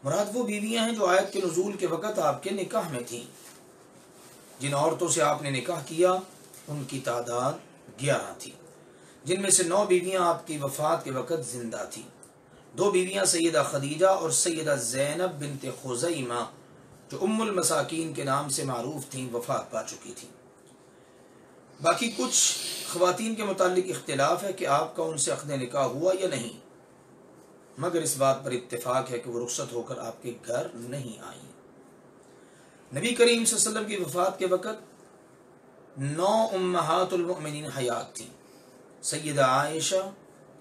مراد وہ بیویاں ہیں جو آیت کے نزول کے وقت آپ کے نکاح میں تھیں۔ جن عورتوں سے آپ نے نکاح کیا ان کی تعداد 11 تھی، جن میں سے 9 بیویاں آپ کی وفات کے وقت زندہ تھیں۔ 2 بیویاں سیدہ خدیجہ اور سیدہ زینب بنت خزیمہ جو ام المساکین کے نام سے معروف تھیں وفات پا چکی تھیں۔ باقی کچھ خواتین کے متعلق اختلاف ہے کہ آپ کا ان سے عقد نکاح ہوا یا نہیں، مگر اس بات پر اتفاق ہے کہ وہ رخصت ہو کر آپ کے گھر نہیں آئیں۔ نبی کریم صلی اللہ علیہ وسلم کی وفات کے وقت 9 امہات المؤمنین حیات تھیں، سیدہ عائشہ،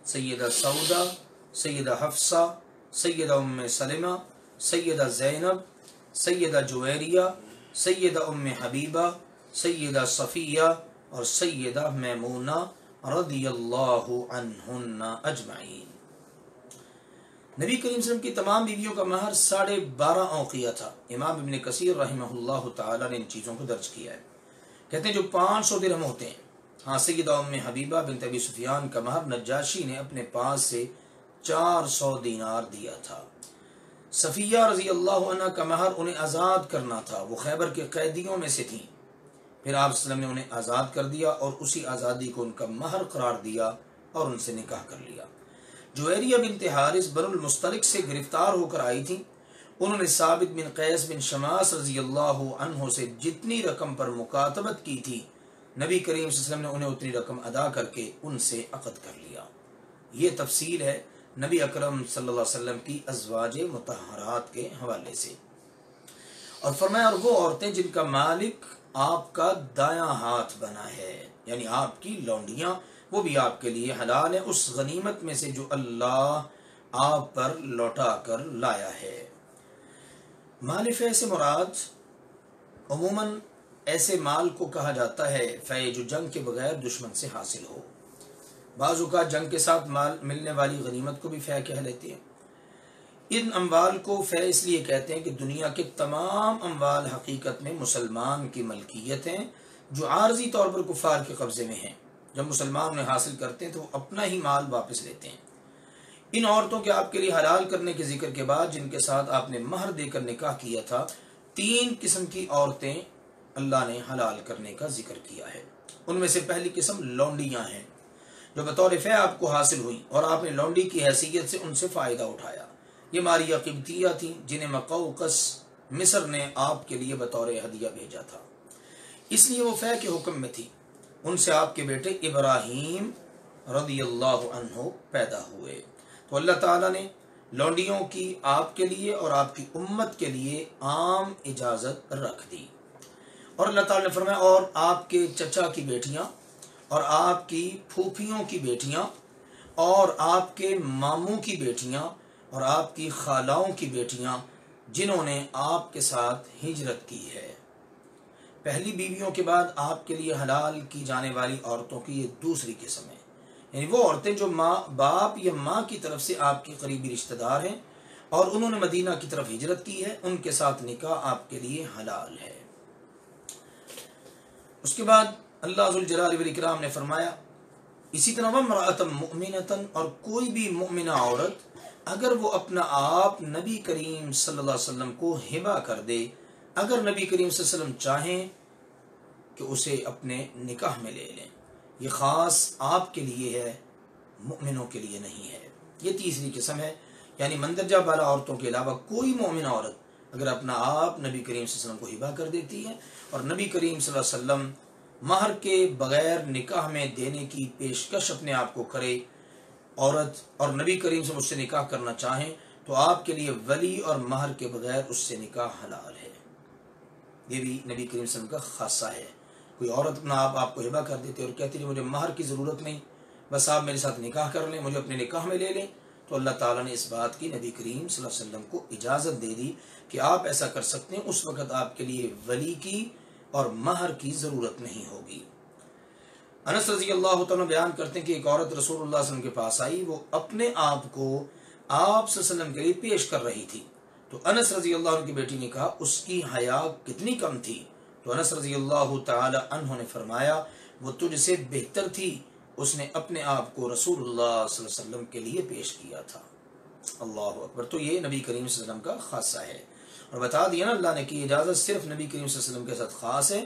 سیدہ سودا، سیدہ حفصہ، سیدہ ام سلمہ، سیدہ زینب، سیدہ جویریہ، سیدہ ام حبیبہ، سیدہ صفیہ اور سیدہ میمونہ رضی اللہ عنہن اجمعین۔ نبی کریم صلی اللہ علیہ وسلم کی تمام بیویوں کا مہر 12.5 اوقیہ تھا۔ امام ابن کثیر رحمہ اللہ تعالی نے ان چیزوں کو درج کیا ہے، کہتے ہیں جو 500 درہم ہوتے ہیں۔ ہاں سیدہ ام حبیبہ بنت ابی سفیان کا مہر نجاشی نے اپنے پاس سے 400 دینار دیا تھا۔ صفیہ رضی اللہ عنہ کا مہر انہیں آزاد کرنا تھا، وہ خیبر کے قیدیوں میں سے تھیں۔ پھر آپ صلی اللہ علیہ وسلم نے انہیں آزاد کر دیا اور اسی آزادی کو ان کا مہر قرار دیا اور ان سے نکاح کر لیا۔ جویریہ بنت حارث بنو المستلق سے گرفتار ہو کر آئی تھیں، انہوں نے ثابت بن قیس بن شماس رضی اللہ عنہ سے جتنی رقم پر مکاتبت کی تھی، نبی کریم صلی اللہ علیہ وسلم نے انہیں اتنی رقم ادا کر کے ان سے عقد کر لیا۔ یہ تفصیل ہے نبی اکرم صلی اللہ علیہ وسلم کی ازواج مطہرات کے حوالے سے۔ اور فرمایا اور وہ عورتیں جن کا مالک آپ کا دایاں ہاتھ بنا ہے، یعنی آپ کی لونڈیاں، وہ بھی آپ کے لیے حلال ہیں اس غنیمت میں سے جو اللہ آپ پر لوٹا کر لایا ہے۔ مال فے سے مراد عموماً ایسے مال کو کہا جاتا ہے فے جو جنگ کے بغیر دشمن سے حاصل ہو۔ بعض اوقات جنگ کے ساتھ مال ملنے والی غنیمت کو بھی فے کہہ لیتے ہیں۔ ان اموال کو فے اس لیے کہتے ہیں کہ دنیا کے تمام اموال حقیقت میں مسلمان کی ملکیت ہیں، جو عارضی طور پر کفار کے قبضے میں ہیں۔ جب مسلمان انہیں حاصل کرتے ہیں تو وہ اپنا ہی مال واپس لیتے ہیں۔ ان عورتوں کے آپ کے لیے حلال کرنے کے ذکر کے بعد جن کے ساتھ آپ نے مہر دے کر نکاح کیا تھا، 3 قسم کی عورتیں اللہ نے حلال کرنے کا ذکر کیا ہے۔ ان میں سے پہلی قسم لونڈیاں ہیں جو بطور فے آپ کو حاصل ہوئی اور آپ نے لونڈی کی حیثیت سے ان سے فائدہ اٹھایا۔ یہ ماریہ قبطیہ تھیں جنہیں مقوقس مصر نے آپ کے لیے بطور ہدیہ بھیجا تھا، اس لیے وہ فے کے حکم میں تھی۔ ان سے آپ کے بیٹے ابراہیم رضی اللہ عنہ پیدا ہوئے۔ تو اللہ تعالیٰ نے لونڈیوں کی آپ کے لیے اور آپ کی امت کے لیے عام اجازت رکھ دی۔ اور اللہ تعالیٰ نے فرمایا اور آپ کے چچا کی بیٹیاں اور آپ کی پھوپھیوں کی بیٹیاں اور آپ کے ماموں کی بیٹیاں اور آپ کی خالاؤں کی بیٹیاں جنہوں نے آپ کے ساتھ ہجرت کی ہے۔ پہلی بیویوں کے بعد آپ کے لیے حلال کی جانے والی عورتوں کی یہ دوسری قسم ہے، یعنی وہ عورتیں جو ماں باپ یا ماں کی طرف سے آپ کی قریبی رشتہ دار ہیں اور انہوں نے مدینہ کی طرف ہجرت کی ہے، ان کے ساتھ نکاح آپ کے لیے حلال ہے۔ اس کے بعد اللہ ذوالجلال والاکرام نے فرمایا اسی طرح وامرأۃ مؤمنۃ، اور کوئی بھی مؤمنہ عورت اگر وہ اپنا آپ نبی کریم صلی اللہ علیہ وسلم کو ہبہ کر دے، اگر نبی کریم صلی اللہ علیہ وسلم چاہیں کہ اسے اپنے نکاح میں لے لیں، یہ خاص آپ کے لیے ہے، مؤمنوں کے لیے نہیں ہے۔ یہ تیسری قسم ہے، یعنی مندرجہ بالا عورتوں کے علاوہ کوئی مومنہ عورت اگر اپنا آپ نبی کریم صلی اللہ علیہ وسلم کو ہبہ کر دیتی ہے اور نبی کریم صلی اللہ علیہ وسلم مہر کے بغیر نکاح میں دینے کی پیشکش اپنے آپ کو کرے عورت اور نبی کریم سے مجھ سے نکاح کرنا چاہیں تو آپ کے لیے ولی اور مہر کے بغیر اس سے نکاح حلال ہے۔ یہ بھی نبی کریم صلی اللہ علیہ وسلم کا خاصہ ہے۔ کوئی عورت اپنا آپ کو ہبہ کر دیتے اور کہتی ہے مجھے مہر کی ضرورت نہیں، بس آپ میرے ساتھ نکاح کر لیں، مجھے اپنے نکاح میں لے لیں، تو اللہ تعالیٰ نے اس بات کی نبی کریم صلی اللہ علیہ وسلم کو اجازت دے دی کہ آپ ایسا کر سکتے ہیں۔ اس وقت آپ کے لیے ولی کی اور مہر کی ضرورت نہیں ہوگی۔ انس رضی اللہ تعالیٰ بیان کرتے ہیں کہ ایک عورت رسول اللہ صلی اللہ علیہ وسلم کے پاس آئی، وہ اپنے آپ کو آپ صلی اللہ علیہ وسلم کے لیے پیش کر رہی تھی، تو انس رضی اللہ عنہ کی بیٹی نے کہا اس کی حیا کتنی کم تھی، تو انس رضی اللہ تعالی عنہ نے فرمایا وہ تجھ سے بہتر تھی، اس نے اپنے آپ کو رسول اللہ صلی اللہ علیہ وسلم کے لیے پیش کیا تھا۔ اللہ اکبر۔ تو یہ نبی کریم صلی اللہ علیہ وسلم کا خاصہ ہے، اور بتا دیا نا اللہ نے کہ اجازت صرف نبی کریم صلی اللہ علیہ وسلم کے ساتھ خاص ہے،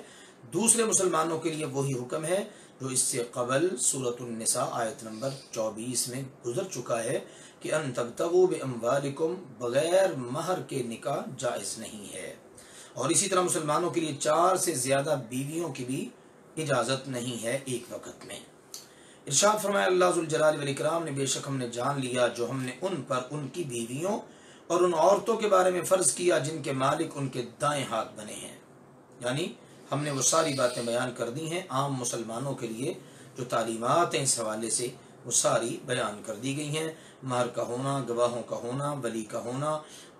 دوسرے مسلمانوں کے لیے وہی حکم ہے جو اس سے قبل سورۃ النساء آیت نمبر 24 میں گزر چکا ہے کہ ان تبتغوا باموالکم، بغیر مہر کے نکاح جائز نہیں ہے۔ اور اسی طرح مسلمانوں کے لیے 4 سے زیادہ بیویوں کی بھی اجازت نہیں ہے ایک وقت میں۔ ارشاد فرمایا اللہ ذوالجلال والاکرام نے بے شک ہم نے جان لیا جو ہم نے ان پر ان کی بیویوں اور ان عورتوں کے بارے میں فرض کیا جن کے مالک ان کے دائیں ہاتھ بنے ہیں، یعنی ہم نے وہ ساری باتیں بیان کر دی ہیں عام مسلمانوں کے لیے، جو تعلیمات ہیں اس حوالے سے وہ ساری بیان کر دی گئی ہیں۔ مہر کا ہونا، گواہوں کا ہونا، ولی کا ہونا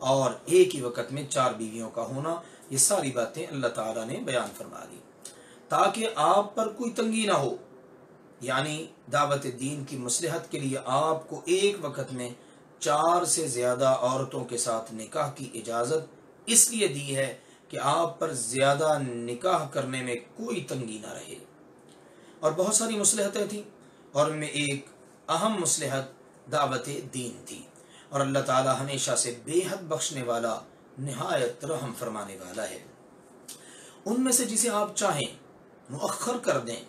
اور ایک ہی وقت میں 4 بیویوں کا ہونا، یہ ساری باتیں اللہ تعالیٰ نے بیان فرما دی تاکہ آپ پر کوئی تنگی نہ ہو، یعنی دعوت دین کی مصلحت کے لیے آپ کو ایک وقت میں 4 سے زیادہ عورتوں کے ساتھ نکاح کی اجازت اس لیے دی ہے کہ آپ پر زیادہ نکاح کرنے میں کوئی تنگی نہ رہے۔ اور بہت ساری مصلحتیں تھیں، اور ان میں ایک اہم مصلحت دعوت دین تھی۔ اور اللہ تعالی ہمیشہ سے بے حد بخشنے والا، نہایت رحم فرمانے والا ہے۔ ان میں سے جسے آپ چاہیں مؤخر کر دیں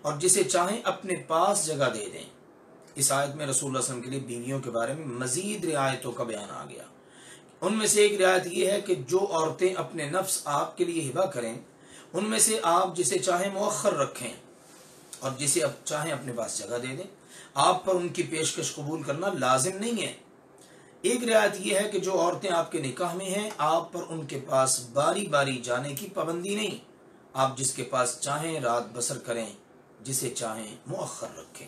اور جسے چاہیں اپنے پاس جگہ دے دیں۔ اس آیت میں رسول اللہ صلی اللہ علیہ وسلم کے لیے بیویوں کے بارے میں مزید رعایتوں کا بیان آ گیا۔ ان میں سے ایک رعایت یہ ہے کہ جو عورتیں اپنے نفس آپ کے لیے ہبہ کریں، ان میں سے آپ جسے چاہیں مؤخر رکھیں اور جسے اب چاہیں اپنے پاس جگہ دے دیں۔ آپ پر ان کی پیشکش قبول کرنا لازم نہیں ہے۔ ایک رعایت یہ ہے کہ جو عورتیں آپ کے نکاح میں ہیں، آپ پر ان کے پاس باری باری جانے کی پابندی نہیں، آپ جس کے پاس چاہیں رات بسر کریں، جسے چاہیں مؤخر رکھیں،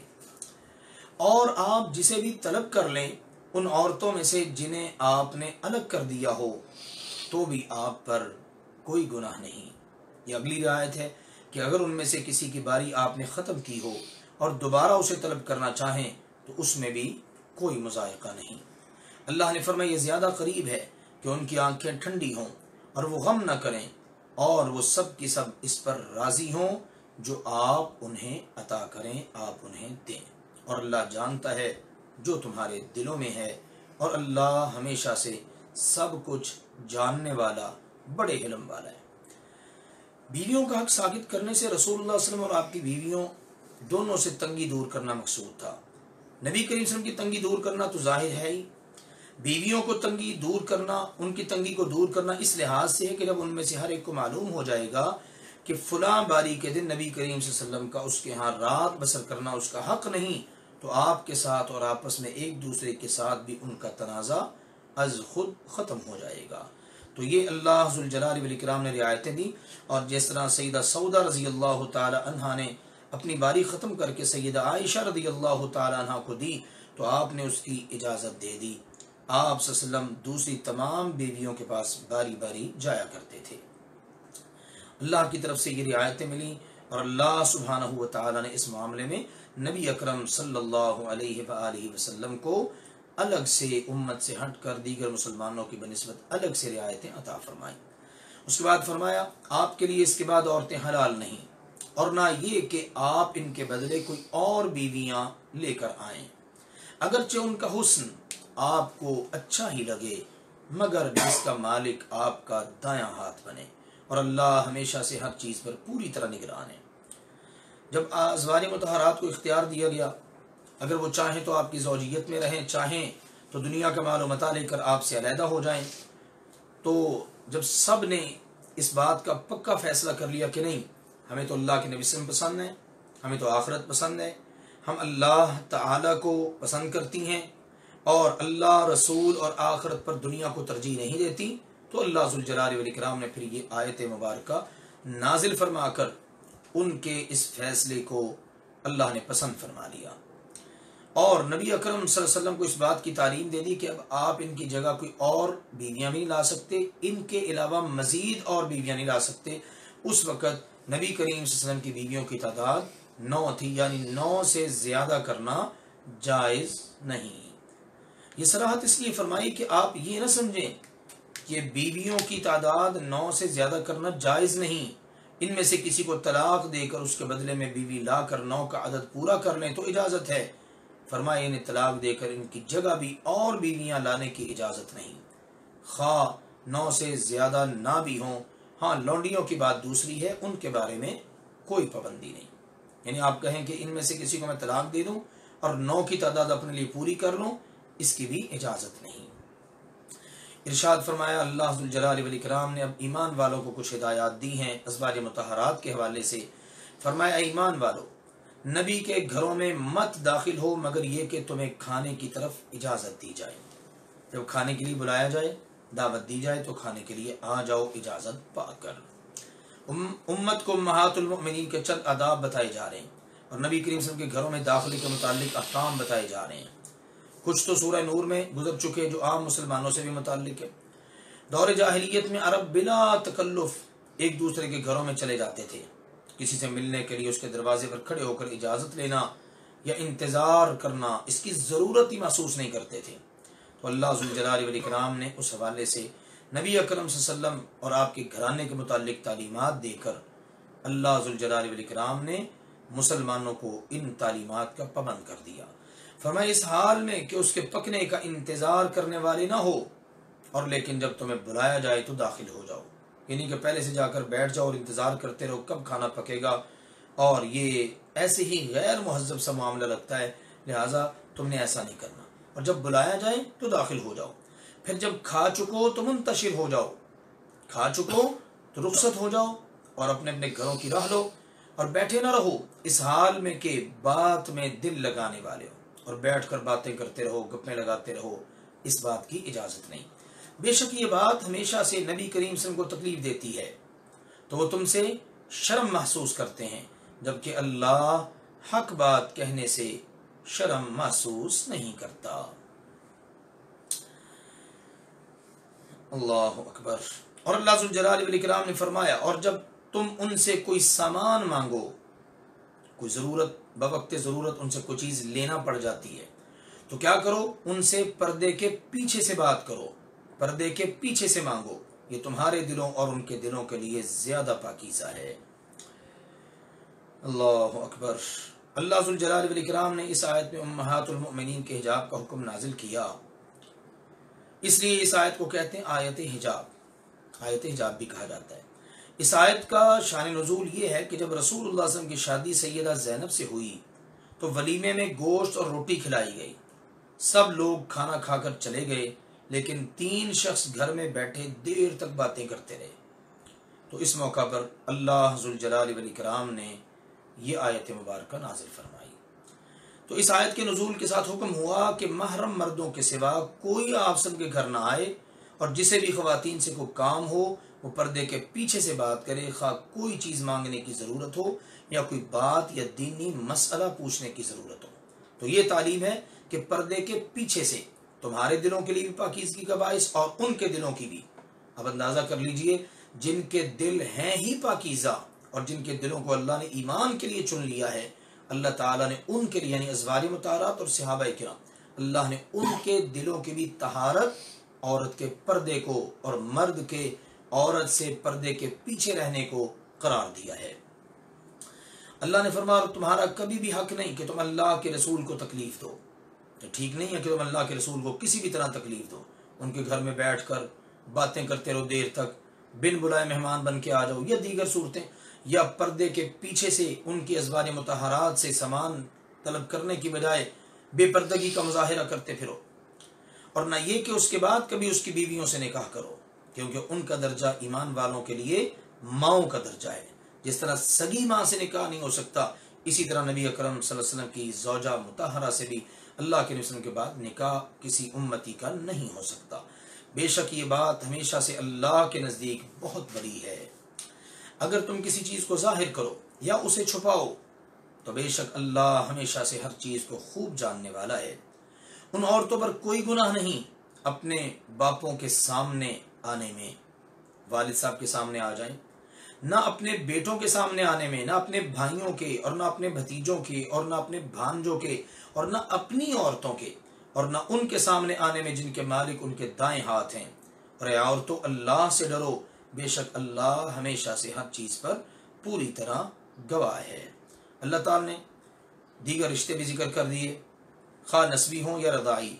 اور آپ جسے بھی طلب کر لیں ان عورتوں میں سے جنہیں آپ نے الگ کر دیا ہو تو بھی آپ پر کوئی گناہ نہیں۔ یہ اگلی رعایت ہے کہ اگر ان میں سے کسی کی باری آپ نے ختم کی ہو اور دوبارہ اسے طلب کرنا چاہیں تو اس میں بھی کوئی مضائقہ نہیں۔ اللہ نے فرمایا یہ زیادہ قریب ہے کہ ان کی آنکھیں ٹھنڈی ہوں اور وہ غم نہ کریں اور وہ سب کی سب اس پر راضی ہوں جو آپ انہیں عطا کریں، آپ انہیں دیں، اور اللہ جانتا ہے جو تمہارے دلوں میں ہے، اور اللہ ہمیشہ سے سب کچھ جاننے والا، بڑے علم والا ہے۔ بیویوں کا حق ثابت کرنے سے رسول اللہ صلی اللہ علیہ وسلم اور آپ کی بیویوں دونوں سے تنگی دور کرنا مقصود تھا۔ نبی کریم صلی اللہ علیہ وسلم کی تنگی دور کرنا تو ظاہر ہے ہی، بیویوں کو تنگی دور کرنا، ان کی تنگی کو دور کرنا اس لحاظ سے ہے کہ جب ان میں سے ہر ایک کو معلوم ہو جائے گا کہ فلاں باری کے دن نبی کریم صلی اللہ علیہ وسلم کا اس کے ہاں رات بسر کرنا اس کا حق نہیں، تو آپ کے ساتھ اور آپس میں ایک دوسرے کے ساتھ بھی ان کا تنازع از خود ختم ہو جائے گا۔ تو یہ اللہ ذوالجلال والاکرام نے رعایتیں دی، اور جس طرح سیدہ سودا رضی اللہ تعالی عنہا نے اپنی باری ختم کر کے سیدہ عائشہ رضی اللہ تعالی عنہا کو دی تو آپ نے اس کی اجازت دے دی۔ آپ صلی اللہ علیہ وسلم دوسری تمام بیویوں کے پاس باری باری جایا کرتے تھے۔ اللہ کی طرف سے یہ رعایتیں ملی، اور اللہ سبحانہ و تعالی نے اس معاملے میں نبی اکرم صلی اللہ علیہ وآلہ وسلم کو الگ سے امت سے ہٹ کر دیگر مسلمانوں کی بنسبت الگ سے رعایتیں عطا فرمائیں۔ اس کے بعد فرمایا آپ کے لیے اس کے بعد عورتیں حلال نہیں، اور نہ یہ کہ آپ ان کے بدلے کوئی اور بیویاں لے کر آئیں، اگرچہ ان کا حسن آپ کو اچھا ہی لگے، مگر جس کا مالک آپ کا دایاں ہاتھ بنے، اور اللہ ہمیشہ سے ہر چیز پر پوری طرح نگران ہے۔ جب ازواج مطہرات کو اختیار دیا گیا، اگر وہ چاہیں تو آپ کی زوجیت میں رہیں، چاہیں تو دنیا کا مال و متاع لے کر آپ سے علیحدہ ہو جائیں، تو جب سب نے اس بات کا پکا فیصلہ کر لیا کہ نہیں، ہمیں تو اللہ کے نبی صلی اللہ علیہ وسلم پسند ہے، ہمیں تو آخرت پسند ہے، ہم اللہ تعالی کو پسند کرتی ہیں اور اللہ، رسول اور آخرت پر دنیا کو ترجیح نہیں دیتی، تو اللہ ذوالجلال والاکرام نے پھر یہ آیت مبارکہ نازل فرما کر ان کے اس فیصلے کو اللہ نے پسند فرما لیا، اور نبی اکرم صلی اللہ علیہ وسلم کو اس بات کی تعلیم دے دی کہ اب آپ ان کی جگہ کوئی اور بیویاں بھی نہیں لا سکتے، ان کے علاوہ مزید اور بیویاں نہیں لا سکتے۔ اس وقت نبی کریم صلی اللہ علیہ وسلم کی بیویوں کی تعداد 9 تھی، یعنی 9 سے زیادہ کرنا جائز نہیں۔ یہ صراحت اس لیے فرمائی کہ آپ یہ نہ سمجھیں کہ بیویوں کی تعداد 9 سے زیادہ کرنا جائز نہیں، ان میں سے کسی کو طلاق دے کر اس کے بدلے میں بیوی لا کر 9 کا عدد پورا کر لیں تو اجازت ہے۔ فرمایا انہیں طلاق دے کر ان کی جگہ بھی اور بیویاں لانے کی اجازت نہیں، خواہ 9 سے زیادہ نہ بھی ہوں۔ ہاں لونڈیوں کی بات دوسری ہے، ان کے بارے میں کوئی پابندی نہیں، یعنی آپ کہیں کہ ان میں سے کسی کو میں طلاق دے دوں اور 9 کی تعداد اپنے لیے پوری کر لوں، اس کی بھی اجازت نہیں۔ ارشاد فرمایا اللہ ذوالجلال والاکرام نے اب ایمان والوں کو کچھ ہدایات دی ہیں ازواج مطہرات کے حوالے سے۔ فرمایا ایمان والو، نبی کے گھروں میں مت داخل ہو مگر یہ کہ تمہیں کھانے کی طرف اجازت دی جائے، جب کھانے کے لیے بلایا جائے، دعوت دی جائے تو کھانے کے لیے آ جاؤ اجازت پا کر۔ امت کو امہات المؤمنین کے چند آداب بتائے جا رہے ہیں، اور نبی کریم صلی اللہ علیہ وسلم کے گھروں میں داخلے کے متعلق احکام بتائے جا رہے ہیں۔ کچھ تو سورہ نور میں گزر چکے جو عام مسلمانوں سے بھی متعلق ہے۔ دور جاہلیت میں عرب بلا تکلف ایک دوسرے کے گھروں میں چلے جاتے تھے، کسی سے ملنے کے لیے اس کے دروازے پر کھڑے ہو کر اجازت لینا یا انتظار کرنا اس کی ضرورت ہی محسوس نہیں کرتے تھے۔ تو اللہ ذوالجلال والاکرام نے اس حوالے سے نبی اکرم صلی اللہ علیہ وسلم اور آپ کے گھرانے کے متعلق تعلیمات دے کر اللہ ذوالجلال والاکرام نے مسلمانوں کو ان تعلیمات کا پابند کر دیا۔ فرمایا اس حال میں کہ اس کے پکنے کا انتظار کرنے والے نہ ہو، اور لیکن جب تمہیں بلایا جائے تو داخل ہو جاؤ، یعنی کہ پہلے سے جا کر بیٹھ جاؤ اور انتظار کرتے رہو کب کھانا پکے گا، اور یہ ایسے ہی غیر مہذب سا معاملہ لگتا ہے، لہٰذا تم نے ایسا نہیں کرنا، اور جب بلایا جائے تو داخل ہو جاؤ، پھر جب کھا چکو تو منتشر ہو جاؤ، کھا چکو تو رخصت ہو جاؤ اور اپنے اپنے گھروں کی راہ لو، اور بیٹھے نہ رہو اس حال میں کہ بات میں دل لگانے والے ہو، اور بیٹھ کر باتیں کرتے رہو، گپیں لگاتے رہو، اس بات کی اجازت نہیں۔ بے شک یہ بات ہمیشہ سے نبی کریم صلی اللہ علیہ وسلم کو تکلیف دیتی ہے، تو وہ تم سے شرم محسوس کرتے ہیں، جبکہ اللہ حق بات کہنے سے شرم محسوس نہیں کرتا۔ اللہ اکبر۔ اور اللہ ذوالجلال والاکرام نے فرمایا، اور جب تم ان سے کوئی سامان مانگو، کوئی ضرورت، بوقت ضرورت ان سے کوئی چیز لینا پڑ جاتی ہے، تو کیا کرو؟ ان سے پردے کے پیچھے سے بات کرو، پردے کے پیچھے سے مانگو، یہ تمہارے دلوں اور ان کے دلوں کے لیے زیادہ پاکیزہ ہے۔ اللہ اکبر۔ اللہ ذوالجلال والاکرام نے اس آیت میں امہات المؤمنین کے حجاب کا حکم نازل کیا، اس لیے اس آیت کو کہتے ہیں آیت حجاب، آیت حجاب بھی کہا جاتا ہے۔ اس آیت کا شان نزول یہ ہے کہ جب رسول اللہ صلی اللہ علیہ وسلم کی شادی سیدہ زینب سے ہوئی تو ولیمے میں گوشت اور روٹی کھلائی گئی، سب لوگ کھانا کھا کر چلے گئے، لیکن 3 شخص گھر میں بیٹھے دیر تک باتیں کرتے رہے، تو اس موقع پر اللہ ذوالجلال والاکرام نے یہ آیت مبارکہ نازل فرمائی۔ تو اس آیت کے نزول کے ساتھ حکم ہوا کہ محرم مردوں کے سوا کوئی آپ سب کے گھر نہ آئے، اور جسے بھی خواتین سے کوئی کام ہو وہ پردے کے پیچھے سے بات کرے، خواہ کوئی چیز مانگنے کی ضرورت ہو یا کوئی بات یا دینی مسئلہ پوچھنے کی ضرورت ہو۔ تو یہ تعلیم ہے کہ پردے کے پیچھے سے تمہارے دلوں کے لیے بھی پاکیزگی کا باعث اور ان کے دلوں کی بھی۔ اب اندازہ کر لیجئے، جن کے دل ہیں ہی پاکیزہ اور جن کے دلوں کو اللہ نے ایمان کے لیے چن لیا ہے، اللہ تعالیٰ نے ان کے لیے، یعنی ازواج مطہرات اور صحابہ کرام، اللہ نے ان کے دلوں کی بھی طہارت، عورت کے پردے کو اور مرد کے عورت سے پردے کے پیچھے رہنے کو قرار دیا ہے۔ اللہ نے فرمایا تمہارا کبھی بھی حق نہیں کہ تم اللہ کے رسول کو تکلیف دو، تو ٹھیک نہیں ہے کہ تم اللہ کے رسول کو کسی بھی طرح تکلیف دو، ان کے گھر میں بیٹھ کر باتیں کرتے رہو دیر تک، بن بلائے مہمان بن کے آ جاؤ، یا دیگر صورتیں، یا پردے کے پیچھے سے ان کی ازواج مطہرات سے سامان طلب کرنے کی بجائے بے پردگی کا مظاہرہ کرتے پھرو، اور نہ یہ کہ اس کے بعد کبھی اس کی بیویوں سے نکاح کرو، کیونکہ ان کا درجہ ایمان والوں کے لیے ماؤں کا درجہ ہے۔ جس طرح سگی ماں سے نکاح نہیں ہو سکتا، اسی طرح نبی اکرم صلی اللہ علیہ وسلم کی زوجہ مطہرہ سے بھی اللہ کے نبی صلی اللہ علیہ وسلم کے بعد نکاح کسی امتی کا نہیں ہو سکتا۔ بے شک یہ بات ہمیشہ سے اللہ کے نزدیک بہت بڑی ہے۔ اگر تم کسی چیز کو ظاہر کرو یا اسے چھپاؤ تو بے شک اللہ ہمیشہ سے ہر چیز کو خوب جاننے والا ہے۔ ان عورتوں پر کوئی گناہ نہیں اپنے باپوں کے سامنے آنے میں، والد صاحب کے سامنے آ جائیں، نہ اپنے بیٹوں کے سامنے آنے میں، نہ اپنے بھائیوں کے، اور نہ اپنے بھتیجوں کے، اور نہ اپنے بھانجوں کے، اور نہ اپنی عورتوں کے، اور نہ ان کے سامنے آنے میں جن کے مالک ان کے دائیں ہاتھ ہیں۔ اور اے عورتوں اللہ سے ڈرو، بے شک اللہ ہمیشہ سے ہر چیز پر پوری طرح گواہ ہے۔ اللہ تعالی نے دیگر رشتے بھی ذکر کر دیے، خواہ نسبی ہوں یا رضاعی،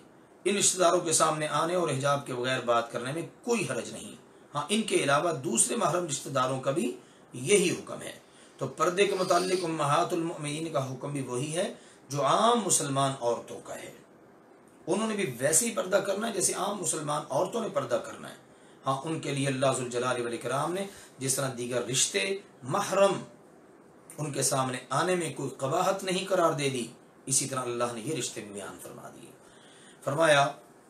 ان رشتہ داروں کے سامنے آنے اور حجاب کے بغیر بات کرنے میں کوئی حرج نہیں۔ ہاں ان کے علاوہ دوسرے محرم رشتہ داروں کا بھی یہی حکم ہے۔ تو پردے کے متعلق امہات المؤمنین کا حکم بھی وہی ہے جو عام مسلمان عورتوں کا ہے، انہوں نے بھی ویسے ہی پردہ کرنا ہے جیسے عام مسلمان عورتوں نے پردہ کرنا ہے۔ ہاں ان کے لیے اللہ ذوالجلال والاکرام نے جس طرح دیگر رشتے محرم ان کے سامنے آنے میں کوئی قباحت نہیں قرار دے دی، اسی طرح اللہ نے یہ رشتے بھی بیان فرما دیے۔ فرمایا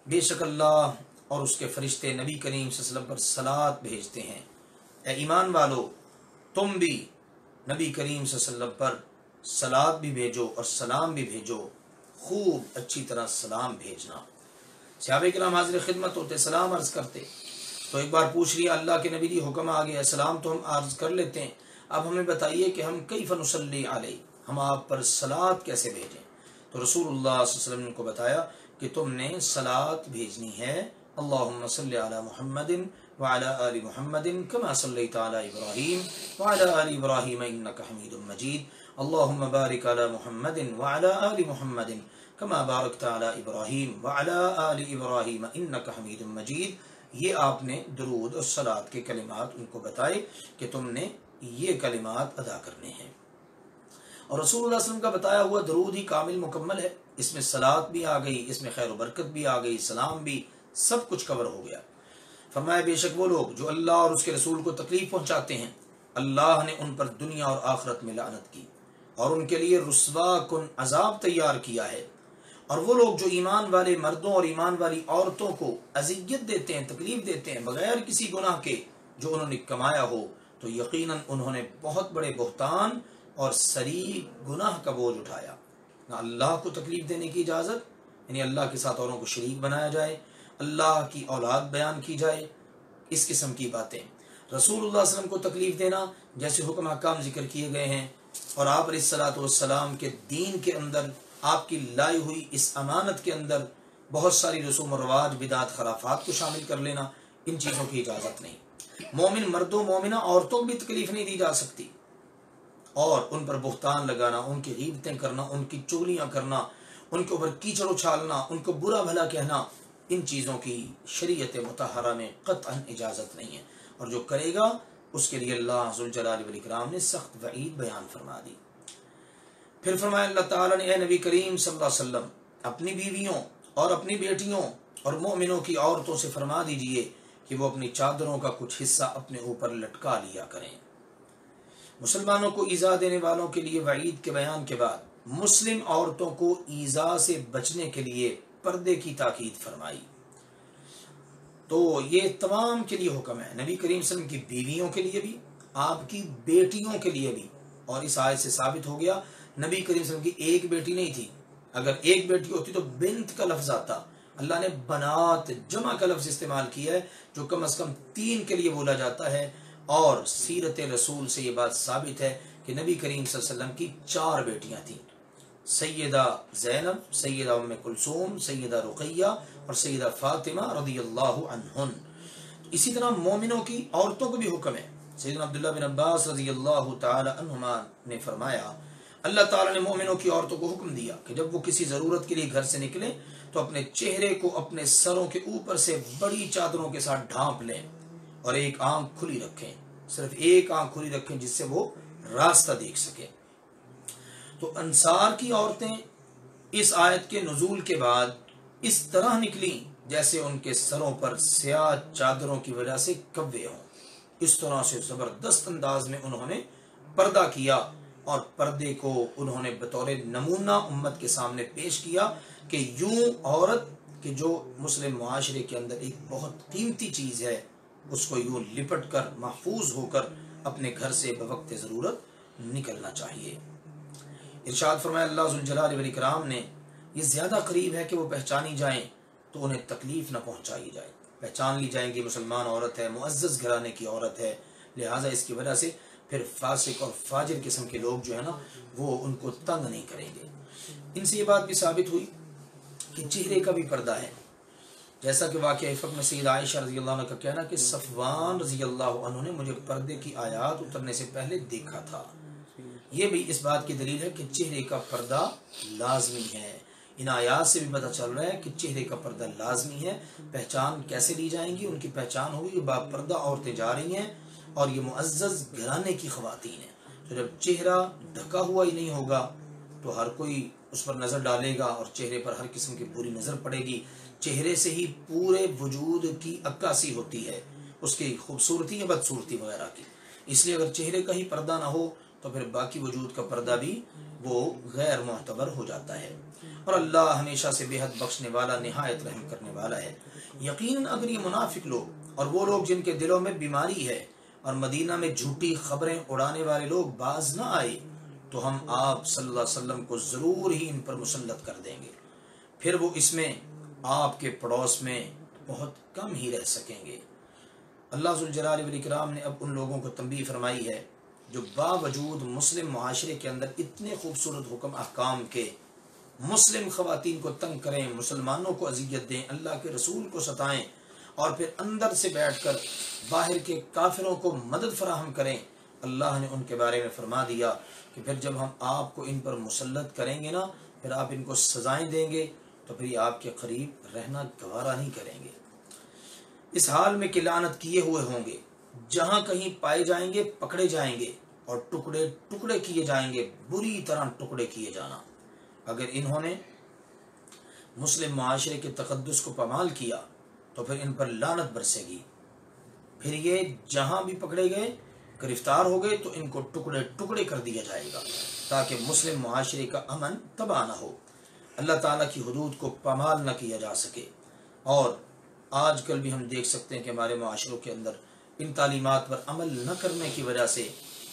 بے شک اللہ اور اس کے فرشتے نبی کریم صلی اللہ علیہ وسلم پر صلوات بھیجتے ہیں، اے ایمان والو تم بھی نبی کریم صلی اللہ علیہ وسلم پر صلوات بھی بھیجو اور سلام بھی بھیجو، خوب اچھی طرح سلام بھیجنا۔ صحابہ کرام حاضر خدمت ہوتے، سلام عرض کرتے، تو ایک بار پوچھ لیا اللہ کے نبی جی حکم آ گیا، سلام تو ہم عرض کر لیتے ہیں، اب ہمیں بتائیے کہ ہم کیف نصلی علیہ، ہم آپ پر صلوات کیسے بھیجیں؟ تو رسول اللہ صلی اللہ علیہ وسلم نے کو بتایا کہ تم نے صلوات بھیجنی ہے، اللہم صلی علی محمد وعلی آل محمد کما صلیت علی ابراہیم وعلی آل ابراہیم انک حمید مجید، اللہم بارک علی محمد وعلی آل محمد کما بارکت علی ابراہیم وعلی آل ابراہیم انک حمید مجید. یہ آپ نے درود اور صلوات کے کلمات ان کو بتائے کہ تم نے یہ کلمات ادا کرنے ہیں. اور رسول اللہ صلی اللہ علیہ وسلم کا بتایا ہوا درود ہی کامل مکمل ہے. اس میں صلوات بھی آ گئی، اس میں خیر و برکت بھی آ گئی، سلام بھی، سب کچھ کور ہو گیا. فرمایا بے شک وہ لوگ جو اللہ اور اس کے رسول کو تکلیف پہنچاتے ہیں اللہ نے ان پر دنیا اور آخرت میں لعنت کی اور ان کے لیے رسوا کن عذاب تیار کیا ہے. اور وہ لوگ جو ایمان والے مردوں اور ایمان والی عورتوں کو اذیت دیتے ہیں، تکلیف دیتے ہیں بغیر کسی گناہ کے جو انہوں نے کمایا ہو، تو یقیناً انہوں نے بہت بڑے بہتان اور صریح گناہ کا بوجھ اٹھایا. نہ اللہ کو تکلیف دینے کی اجازت، یعنی اللہ کے ساتھ اوروں کو شریک بنایا جائے، اللہ کی اولاد بیان کی جائے، اس قسم کی باتیں. رسول اللہ صلی اللہ علیہ وسلم کو تکلیف دینا، جیسے حکم احکام ذکر کیے گئے ہیں، اور آپ علیہ الصلوۃ والسلام کے دین کے اندر، آپ کی لائی ہوئی اس امانت کے اندر بہت ساری رسوم و رواج، بدعت، خرافات کو شامل کر لینا، ان چیزوں کی اجازت نہیں. مومن مردوں مومنہ عورتوں کو بھی تکلیف نہیں دی جا سکتی، اور ان پر بہتان لگانا، ان کی غیبتیں کرنا، ان کی چغلیاں کرنا، ان کے اوپر کیچڑ اچھالنا، ان کو برا بھلا کہنا، ان چیزوں کی شریعت مطہرہ میں قطعا اجازت نہیں ہے. اور جو کرے گا اس کے لیے اللہ ذوالجلال والاکرام نے سخت وعید بیان فرما دی. پھر فرمایا اللہ تعالیٰ نے، اے نبی کریم صلی اللہ علیہ وسلم اپنی بیویوں اور اپنی بیٹیوں اور مومنوں کی عورتوں سے فرما دیجئے کہ وہ اپنی چادروں کا کچھ حصہ اپنے اوپر لٹکا لیا کریں. مسلمانوں کو ایذا دینے والوں کے لیے وعید کے بیان کے بعد مسلم عورتوں کو ایذا سے بچنے کے لیے پردے کی تاکید فرمائی. تو یہ تمام کے لیے حکم ہے، نبی کریم صلی اللہ علیہ وسلم کی بیویوں کے لیے بھی، آپ کی بیٹیوں کے لیے بھی. اور اس آیت سے ثابت ہو گیا نبی کریم صلی اللہ علیہ وسلم کی ایک بیٹی نہیں تھی. اگر ایک بیٹی ہوتی تو بنت کا لفظ آتا. اللہ نے بنات جمع کا لفظ استعمال کیا ہے جو کم از کم 3 کے لیے بولا جاتا ہے. اور سیرت رسول سے یہ بات ثابت ہے کہ نبی کریم صلی اللہ علیہ وسلم کی 4 بیٹیاں تھیں، سیدہ زینب، سیدہ ام کلثوم، سیدہ رقیہ اور سیدہ فاطمہ رضی اللہ عنہن. اسی طرح مومنوں کی عورتوں کو بھی حکم ہے. سیدنا عبداللہ بن عباس رضی اللہ تعالی عنہما نے فرمایا اللہ تعالیٰ نے مومنوں کی عورتوں کو حکم دیا کہ جب وہ کسی ضرورت کے لیے گھر سے نکلیں تو اپنے چہرے کو اپنے سروں کے اوپر سے بڑی چادروں کے ساتھ ڈھانپ لیں اور ایک آنکھ کھلی رکھیں، صرف ایک آنکھ کھلی رکھیں جس سے وہ راستہ دیکھ سکیں. تو انصار کی عورتیں اس آیت کے نزول کے بعد اس طرح نکلیں جیسے ان کے سروں پر سیاہ چادروں کی وجہ سے کبے ہوں. اس طرح سے زبردست انداز میں انہوں نے پردہ کیا، اور پردے کو انہوں نے بطور نمونہ امت کے سامنے پیش کیا کہ یوں عورت کہ جو مسلم معاشرے کے اندر ایک بہت قیمتی چیز ہے اس کو یوں لپٹ کر محفوظ ہو کر اپنے گھر سے بوقت ضرورت نکلنا چاہیے. ارشاد فرمایا اللہ ذوالجلال والاکرام نے، یہ زیادہ قریب ہے کہ وہ پہچانی جائیں تو انہیں تکلیف نہ پہنچائی جائے. پہچان لی جائیں گی مسلمان عورت ہے، معزز گھرانے کی عورت ہے، لہٰذا اس کی وجہ سے پھر فاسق اور فاجر قسم کے لوگ جو ہے نا وہ ان کو تنگ نہیں کریں گے. ان سے یہ بات بھی ثابت ہوئی کہ چہرے کا بھی پردہ ہے، جیسا کہ واقعہ افق میں سید عائشہ رضی اللہ عنہ کا کہنا کہ صفوان رضی اللہ عنہ نے مجھے پردے کی آیات اترنے سے پہلے دیکھا تھا. یہ بھی اس بات کی دلیل ہے کہ چہرے کا پردہ لازمی ہے. ان آیات سے بھی پتہ چل رہا ہے کہ چہرے کا پردہ لازمی ہے. پہچان کیسے لی جائیں گی؟ ان کی پہچان ہوگی کہ با پردہ عورتیں جا رہی ہیں اور یہ معزز گھرانے کی خواتین ہیں. تو جب چہرہ ڈھکا ہوا ہی نہیں ہوگا تو ہر کوئی اس پر نظر ڈالے گا اور چہرے پر ہر قسم کی بری نظر پڑے گی. چہرے سے ہی پورے وجود کی عکاسی ہوتی ہے، اس کی خوبصورتی یا بدصورتی وغیرہ کی. اس لیے اگر چہرے کا ہی پردہ نہ ہو تو پھر باقی وجود کا پردہ بھی وہ غیر معتبر ہو جاتا ہے. اور اللہ ہمیشہ سے بے حد بخشنے والا، نہایت رحم کرنے والا ہے. یقیناً اگر یہ منافق لوگ اور وہ لوگ جن کے دلوں میں بیماری ہے اور مدینہ میں جھوٹی خبریں اڑانے والے لوگ باز نہ آئے تو ہم آپ صلی اللہ علیہ وسلم کو ضرور ہی ان پر مسلط کر دیں گے، پھر وہ اس میں آپ کے پڑوس میں بہت کم ہی رہ سکیں گے. اللہ ذوالجلال والاکرام نے اب ان لوگوں کو تنبیہ فرمائی ہے جو باوجود مسلم معاشرے کے اندر اتنے خوبصورت حکم احکام کے مسلم خواتین کو تنگ کریں، مسلمانوں کو اذیت دیں، اللہ کے رسول کو ستائیں اور پھر اندر سے بیٹھ کر باہر کے کافروں کو مدد فراہم کریں. اللہ نے ان کے بارے میں فرما دیا کہ پھر جب ہم آپ کو ان پر مسلط کریں گے نا پھر آپ ان کو سزائیں دیں گے تو پھر یہ آپ کے قریب رہنا گوارا نہیں کریں گے۔ اس حال میں کہ لعنت کیے ہوئے ہوں گے، جہاں کہیں پائے جائیں گے پکڑے جائیں گے اور ٹکڑے ٹکڑے کیے جائیں گے، بری طرح ٹکڑے کیے جانا۔ اگر انہوں نے مسلم معاشرے کے تقدس کو پامال کیا تو پھر ان پر لعنت برسے گی، پھر یہ جہاں بھی پکڑے گئے گرفتار ہو گئے تو ان کو ٹکڑے ٹکڑے کر دیا جائے گا تاکہ مسلم معاشرے کا امن تباہ نہ ہو، اللہ تعالیٰ کی حدود کو پامال نہ کیا جا سکے۔ اور آج کل بھی ہم دیکھ سکتے ہیں کہ ہمارے معاشروں کے اندر ان تعلیمات پر عمل نہ کرنے کی وجہ سے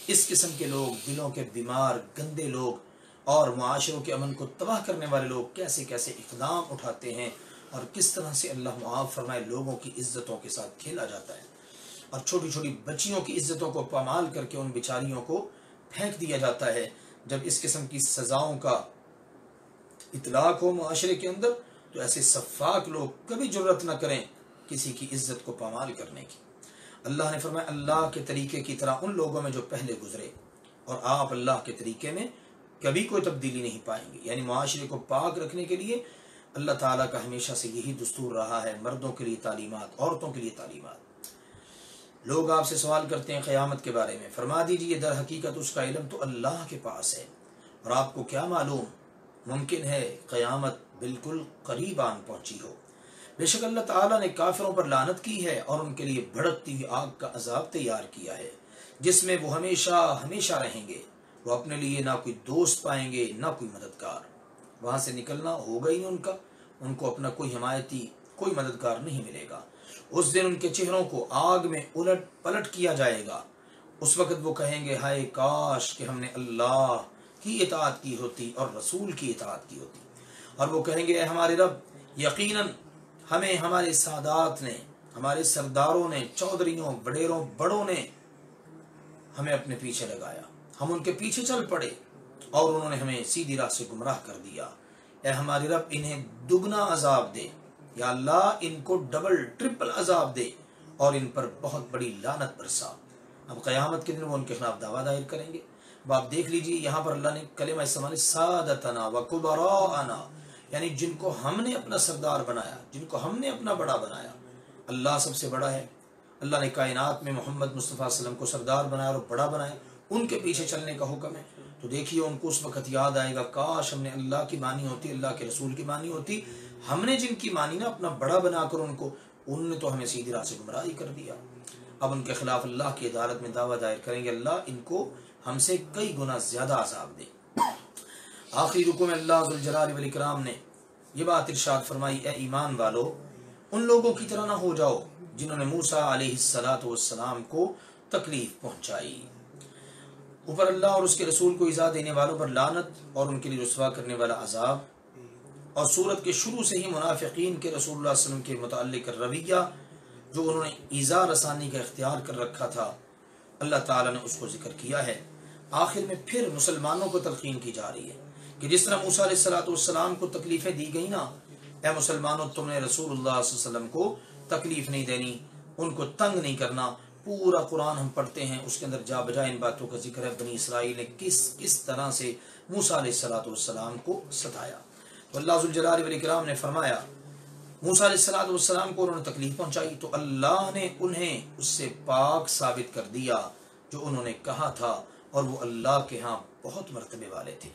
اس قسم کے لوگ، دلوں کے بیمار گندے لوگ اور معاشروں کے امن کو تباہ کرنے والے لوگ کیسے کیسے اقدام اٹھاتے ہیں اور کس طرح سے اللہ معاف فرمائے لوگوں کی عزتوں کے ساتھ کھیلا جاتا ہے اور چھوٹی چھوٹی بچیوں کی عزتوں کو پامال کر کے ان بیچاریوں کو پھینک دیا جاتا ہے۔ جب اس قسم کی سزاؤں کا اطلاق ہو معاشرے کے اندر تو ایسے سفاک لوگ کبھی جرت نہ کریں کسی کی عزت کو پامال کرنے کی۔ اللہ نے فرمایا اللہ کے طریقے کی طرح ان لوگوں میں جو پہلے گزرے، اور آپ اللہ کے طریقے میں کبھی کوئی تبدیلی نہیں پائیں گے۔ یعنی معاشرے کو پاک رکھنے کے لیے اللہ تعالیٰ کا ہمیشہ سے یہی دستور رہا ہے، مردوں کے لیے تعلیمات، عورتوں کے لیے تعلیمات۔ لوگ آپ سے سوال کرتے ہیں قیامت کے بارے میں، فرما دیجیے در حقیقت اس کا علم تو اللہ کے پاس ہے، اور آپ کو کیا معلوم، ممکن ہے قیامت بالکل قریب آن پہنچی ہو۔ بے شک اللہ تعالیٰ نے کافروں پر لعنت کی ہے اور ان کے لیے بھڑکتی ہوئی آگ کا عذاب تیار کیا ہے جس میں وہ ہمیشہ ہمیشہ رہیں گے۔ وہ اپنے لیے نہ کوئی دوست پائیں گے نہ کوئی مددگار، وہاں سے نکلنا ہوگا ہی نہیں ان کو اپنا کوئی حمایتی، کوئی مددگار نہیں ملے گا۔ اس دن ان کے چہروں کو آگ میں الٹ پلٹ کیا جائے گا، اس وقت وہ کہیں گے ہائے کاش کہ ہم نے اللہ کی اطاعت کی ہوتی اور رسول کی اطاعت کی ہوتی، اور وہ کہیں گے اے ہمارے رب یقیناً ہمیں ہمارے سادات نے، ہمارے سرداروں نے، چودھریوں، وڈیروں، بڑوں نے ہمیں اپنے پیچھے لگایا، ہم ان کے پیچھے چل پڑے اور انہوں نے ہمیں سیدھی راہ سے گمراہ کر دیا۔ اے ہمارے رب انہیں دگنا عذاب دے، یا اللہ ان کو ڈبل ٹرپل عذاب دے اور ان پر بہت بڑی لعنت برسا۔ اب قیامت کے دن وہ ان کے خلاف دعویٰ دائر کریں گے۔ اب آپ دیکھ لیجئے یہاں پر اللہ نے کلمہ استعمال سادتنا و کبراءنا، یعنی جن کو ہم نے اپنا سردار بنایا، جن کو ہم نے اپنا بڑا بنایا۔ اللہ سب سے بڑا ہے، اللہ نے کائنات میں محمد مصطفیٰ صلی اللہ علیہ وسلم کو سردار بنایا اور بڑا بنایا، ان کے پیچھے چلنے کا حکم ہے۔ تو دیکھیے ان کو اس وقت یاد آئے گا کاش ہم نے اللہ کی مانی ہوتی، اللہ کے رسول کی مانی ہوتی، ہم نے جن کی مانی نا اپنا بڑا بنا کر ان نے تو ہمیں سیدھی راہ سے گمراہی کر دیا۔ اب ان کے خلاف اللہ کی عدالت میں دعویٰ دائر کریں گے اللہ ان کو ہم سے کئی گنا زیادہ عذاب دے۔ آخری رکوع میں اللہ ذوالجلال والاکرام نے یہ بات ارشاد فرمائی اے ایمان والو ان لوگوں کی طرح نہ ہو جاؤ جنہوں نے موسیٰ علیہ السلام کو تکلیف پہنچائی۔ اوپر اللہ اور اس کے رسول کو ایذا دینے والوں پر لعنت اور ان کے لیے رسوا کرنے والا عذاب، اور سورت کے شروع سے ہی منافقین کے رسول اللہ صلی اللہ علیہ وسلم کے متعلق رویہ جو انہوں نے ایذا رسانی کا اختیار کر رکھا تھا، اللہ تعالیٰ نے اس کو ذکر کیا ہے۔ آخر میں پھر مسلمانوں کو تلقین کی جا رہی ہے کہ جس طرح موسیٰ علیہ السلام کو تکلیفیں دی گئی نا، اے مسلمانوں تم نے رسول اللہ صلی اللہ علیہ وسلم کو تکلیف نہیں دینی، ان کو تنگ نہیں کرنا۔ پورا قرآن ہم پڑھتے ہیں، اس کے اندر جا بجا ان باتوں کا ذکر ہے، بنی اسرائیل نے کس طرح سے موسیٰ علیہ السلام کو ستایا۔ تو اللہ ذوالجلال والاکرام نے فرمایا موسیٰ علیہ السلام کو انہوں نے تکلیف پہنچائی تو اللہ نے انہیں اس سے پاک ثابت کر دیا جو انہوں نے کہا تھا، اور وہ اللہ کے ہاں بہت مرتبے والے تھے۔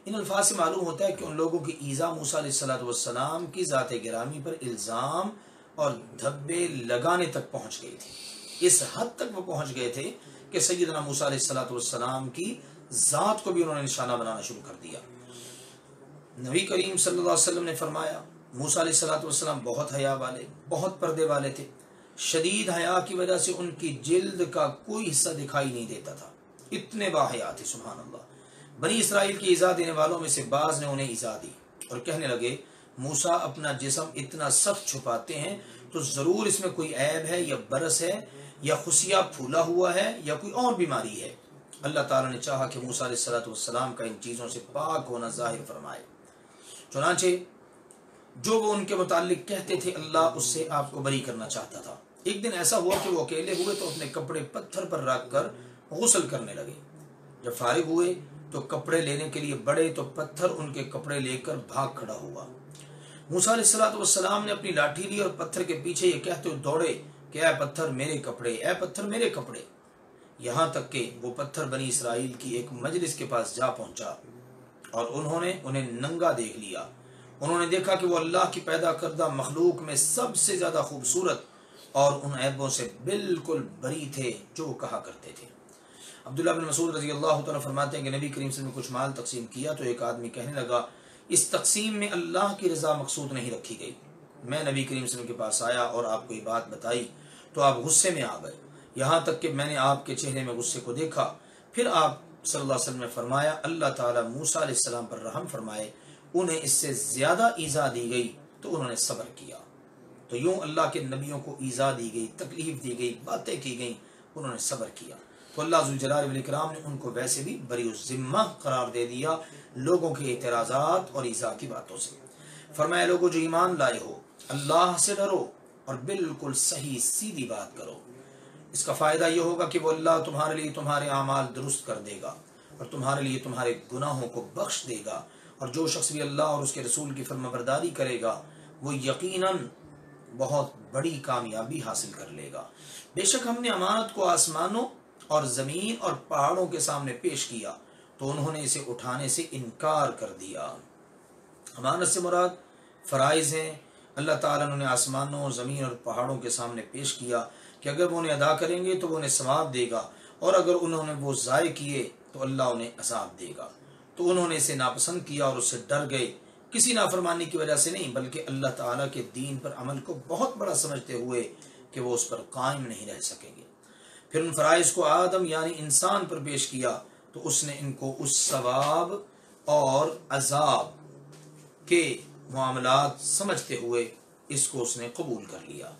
ان الفاظ سے معلوم ہوتا ہے کہ ان لوگوں کی ایذا موسیٰ علیہ السلام کی ذات گرامی پر الزام اور دھبے لگانے تک پہنچ گئی تھی، اس حد تک وہ پہنچ گئے تھے کہ سیدنا موسیٰ علیہ السلام کی ذات کو بھی انہوں نے نشانہ بنانا شروع کر دیا۔ نبی کریم صلی اللہ علیہ وسلم نے فرمایا موسیٰ علیہ السلام بہت حیا والے، بہت پردے والے تھے، شدید حیا کی وجہ سے ان کی جلد کا کوئی حصہ دکھائی نہیں دیتا تھا، اتنے باحیا تھے سبحان اللہ۔ بنی اسرائیل کی ایذا دینے والوں میں سے بعض نے انہیں ایذا دی اور کہنے لگے موسیٰ اپنا جسم اتنا سخت چھپاتے ہیں تو ضرور اس میں کوئی عیب ہے یا برس ہے یا خصیہ پھولا ہوا ہے یا کوئی اور بیماری ہے۔ اللہ تعالیٰ نے چاہا کہ موسیٰ علیہ السلام کا ان چیزوں سے پاک ہونا ظاہر فرمائے، چنانچہ جو وہ ان کے متعلق کہتے تھے اللہ اس سے آپ کو بری کرنا چاہتا تھا۔ ایک دن ایسا ہوا کہ وہ اکیلے ہوئے تو اپنے کپڑے پتھر پر رکھ کر غسل کرنے لگے۔ جب فارغ ہوئے تو کپڑے لینے کے لیے بڑھے تو پتھر ان کے کپڑے لے کر بھاگ کھڑا ہوا۔ موسیٰ علیہ السلام نے اپنی لاٹھی لی اور پتھر کے پیچھے یہ کہتے ہوئے دوڑے کہ اے پتھر میرے کپڑے، اے پتھر میرے کپڑے، یہاں تک کہ وہ پتھر بنی اسرائیل کی ایک مجلس کے پاس جا پہنچا اور انہوں نے انہیں ننگا دیکھ لیا۔ انہوں نے دیکھا کہ وہ اللہ کی پیدا کردہ مخلوق میں سب سے زیادہ خوبصورت اور ان عیبوں سے بالکل بری تھے جو وہ کہا کرتے تھے۔ عبداللہ بن مسعود رضی اللہ تعالیٰ فرماتے ہیں کہ نبی کریم صلی اللہ علیہ وسلم نے کچھ مال تقسیم کیا تو ایک آدمی کہنے لگا اس تقسیم میں اللہ کی رضا مقصود نہیں رکھی گئی۔ میں نبی کریم صلی اللہ علیہ وسلم کے پاس آیا اور آپ کو یہ بات بتائی تو آپ غصے میں آ گئے، یہاں تک کہ میں نے آپ کے چہرے میں غصے کو دیکھا۔ پھر آپ صلی اللہ علیہ وسلم نے فرمایا اللہ تعالیٰ موسیٰ علیہ السلام پر رحم فرمائے، انہیں اس سے زیادہ ایذا دی گئی تو انہوں نے صبر کیا۔ تو یوں اللہ کے نبیوں کو ایذا دی گئی، تکلیف دی گئی، باتیں کی گئیں، انہوں نے صبر کیا تو اللہ ذوالجلال والاکرام نے ان کو ویسے بھی بری الذمہ قرار دے دیا لوگوں کے اعتراضات اور ایذا کی باتوں سے۔ فرمایا لوگوں جو ایمان لائے ہو اللہ سے ڈرو اور بالکل صحیح سیدھی بات کرو، اس کا فائدہ یہ ہوگا کہ وہ اللہ تمہارے لیے تمہارے اعمال درست کر دے گا اور تمہارے لیے تمہارے گناہوں کو بخش دے گا، اور جو شخص بھی اللہ اور اس کے رسول کی فرمانبرداری کرے گا وہ یقیناً بہت بڑی کامیابی حاصل کر لے گا۔ بے شک ہم نے امانت کو آسمانوں اور زمین اور پہاڑوں کے سامنے پیش کیا تو انہوں نے اسے اٹھانے سے انکار کر دیا۔ امانت سے مراد فرائض ہیں، اللہ تعالیٰ نے آسمانوں زمین اور پہاڑوں کے سامنے پیش کیا کہ اگر وہ انہیں ادا کریں گے تو وہ انہیں ثواب دے گا، اور اگر انہوں نے وہ ضائع کیے تو اللہ انہیں عذاب دے گا۔ تو انہوں نے اسے ناپسند کیا اور اس سے ڈر گئے، کسی نافرمانی کی وجہ سے نہیں بلکہ اللہ تعالیٰ کے دین پر عمل کو بہت بڑا سمجھتے ہوئے کہ وہ اس پر قائم نہیں رہ سکیں گے۔ پھر ان فرائض کو آدم یعنی انسان پر پیش کیا تو اس نے ان کو اس ثواب اور عذاب کے معاملات سمجھتے ہوئے اس کو اس نے قبول کر لیا۔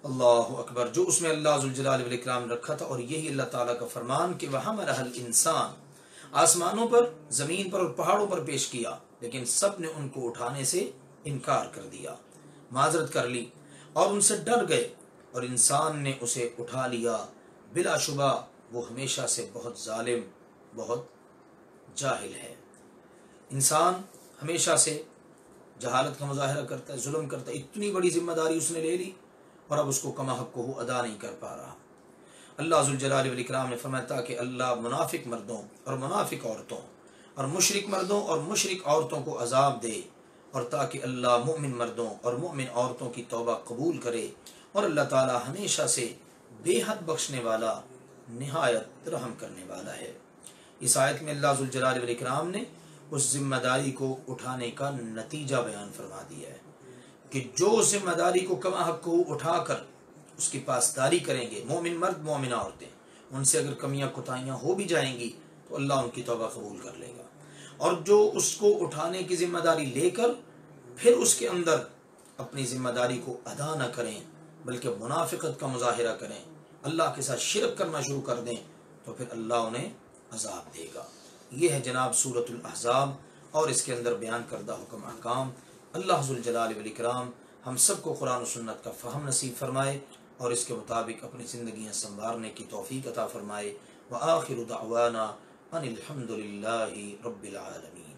اللہ اکبر، جو اس میں اللہ ذوالجلال والاکرام نے رکھا تھا، اور یہی اللہ تعالیٰ کا فرمان کہ وَحَمَلَهَا الْإِنسَانُ، آسمانوں پر زمین پر اور پہاڑوں پر پیش کیا لیکن سب نے ان کو اٹھانے سے انکار کر دیا، معذرت کر لی اور ان سے ڈر گئے، اور انسان نے اسے اٹھا لیا۔ بلا شبہ وہ ہمیشہ سے بہت ظالم، بہت جاہل ہے۔ انسان ہمیشہ سے جہالت کا مظاہرہ کرتا ہے، ظلم کرتا ہے، اتنی بڑی ذمہ داری اس نے لے لی اور اب اس کو کما حق کو ادا نہیں کر پا رہا۔ اللہ ذوالجلال والاکرام نے فرمایا تاکہ اللہ منافق مردوں اور منافق عورتوں اور مشرک مردوں اور مشرک عورتوں کو عذاب دے، اور تاکہ اللہ مومن مردوں اور مومن عورتوں کی توبہ قبول کرے، اور اللہ تعالی ہمیشہ سے بے حد بخشنے والا، نہایت رحم کرنے والا ہے۔ اس آیت میں اللہ ذوالجلال والاکرام نے اس ذمہ داری کو اٹھانے کا نتیجہ بیان فرما دیا ہے کہ جو ذمہ داری کو کما حق کو اٹھا کر اس کی پاسداری کریں گے، مومن مرد مومنہ عورتیں، ان سے اگر کمیاں کوتاہیاں ہو بھی جائیں گی تو اللہ ان کی توبہ قبول کر لے گا، اور جو اس کو اٹھانے کی ذمہ داری لے کر پھر اس کے اندر اپنی ذمہ داری کو ادا نہ کریں بلکہ منافقت کا مظاہرہ کریں، اللہ کے ساتھ شرک کرنا شروع کر دیں، تو پھر اللہ انہیں عذاب دے گا۔ یہ ہے جناب سورۃ الاحزاب اور اس کے اندر بیان کردہ حکم احکام۔ اللہ ذوالجلال والاکرام ہم سب کو قرآن و سنت کا فہم نصیب فرمائے اور اس کے مطابق اپنی زندگیاں سنوارنے کی توفیق عطا فرمائے۔ وآخر دعوانا ان الحمد للہ رب العالمین۔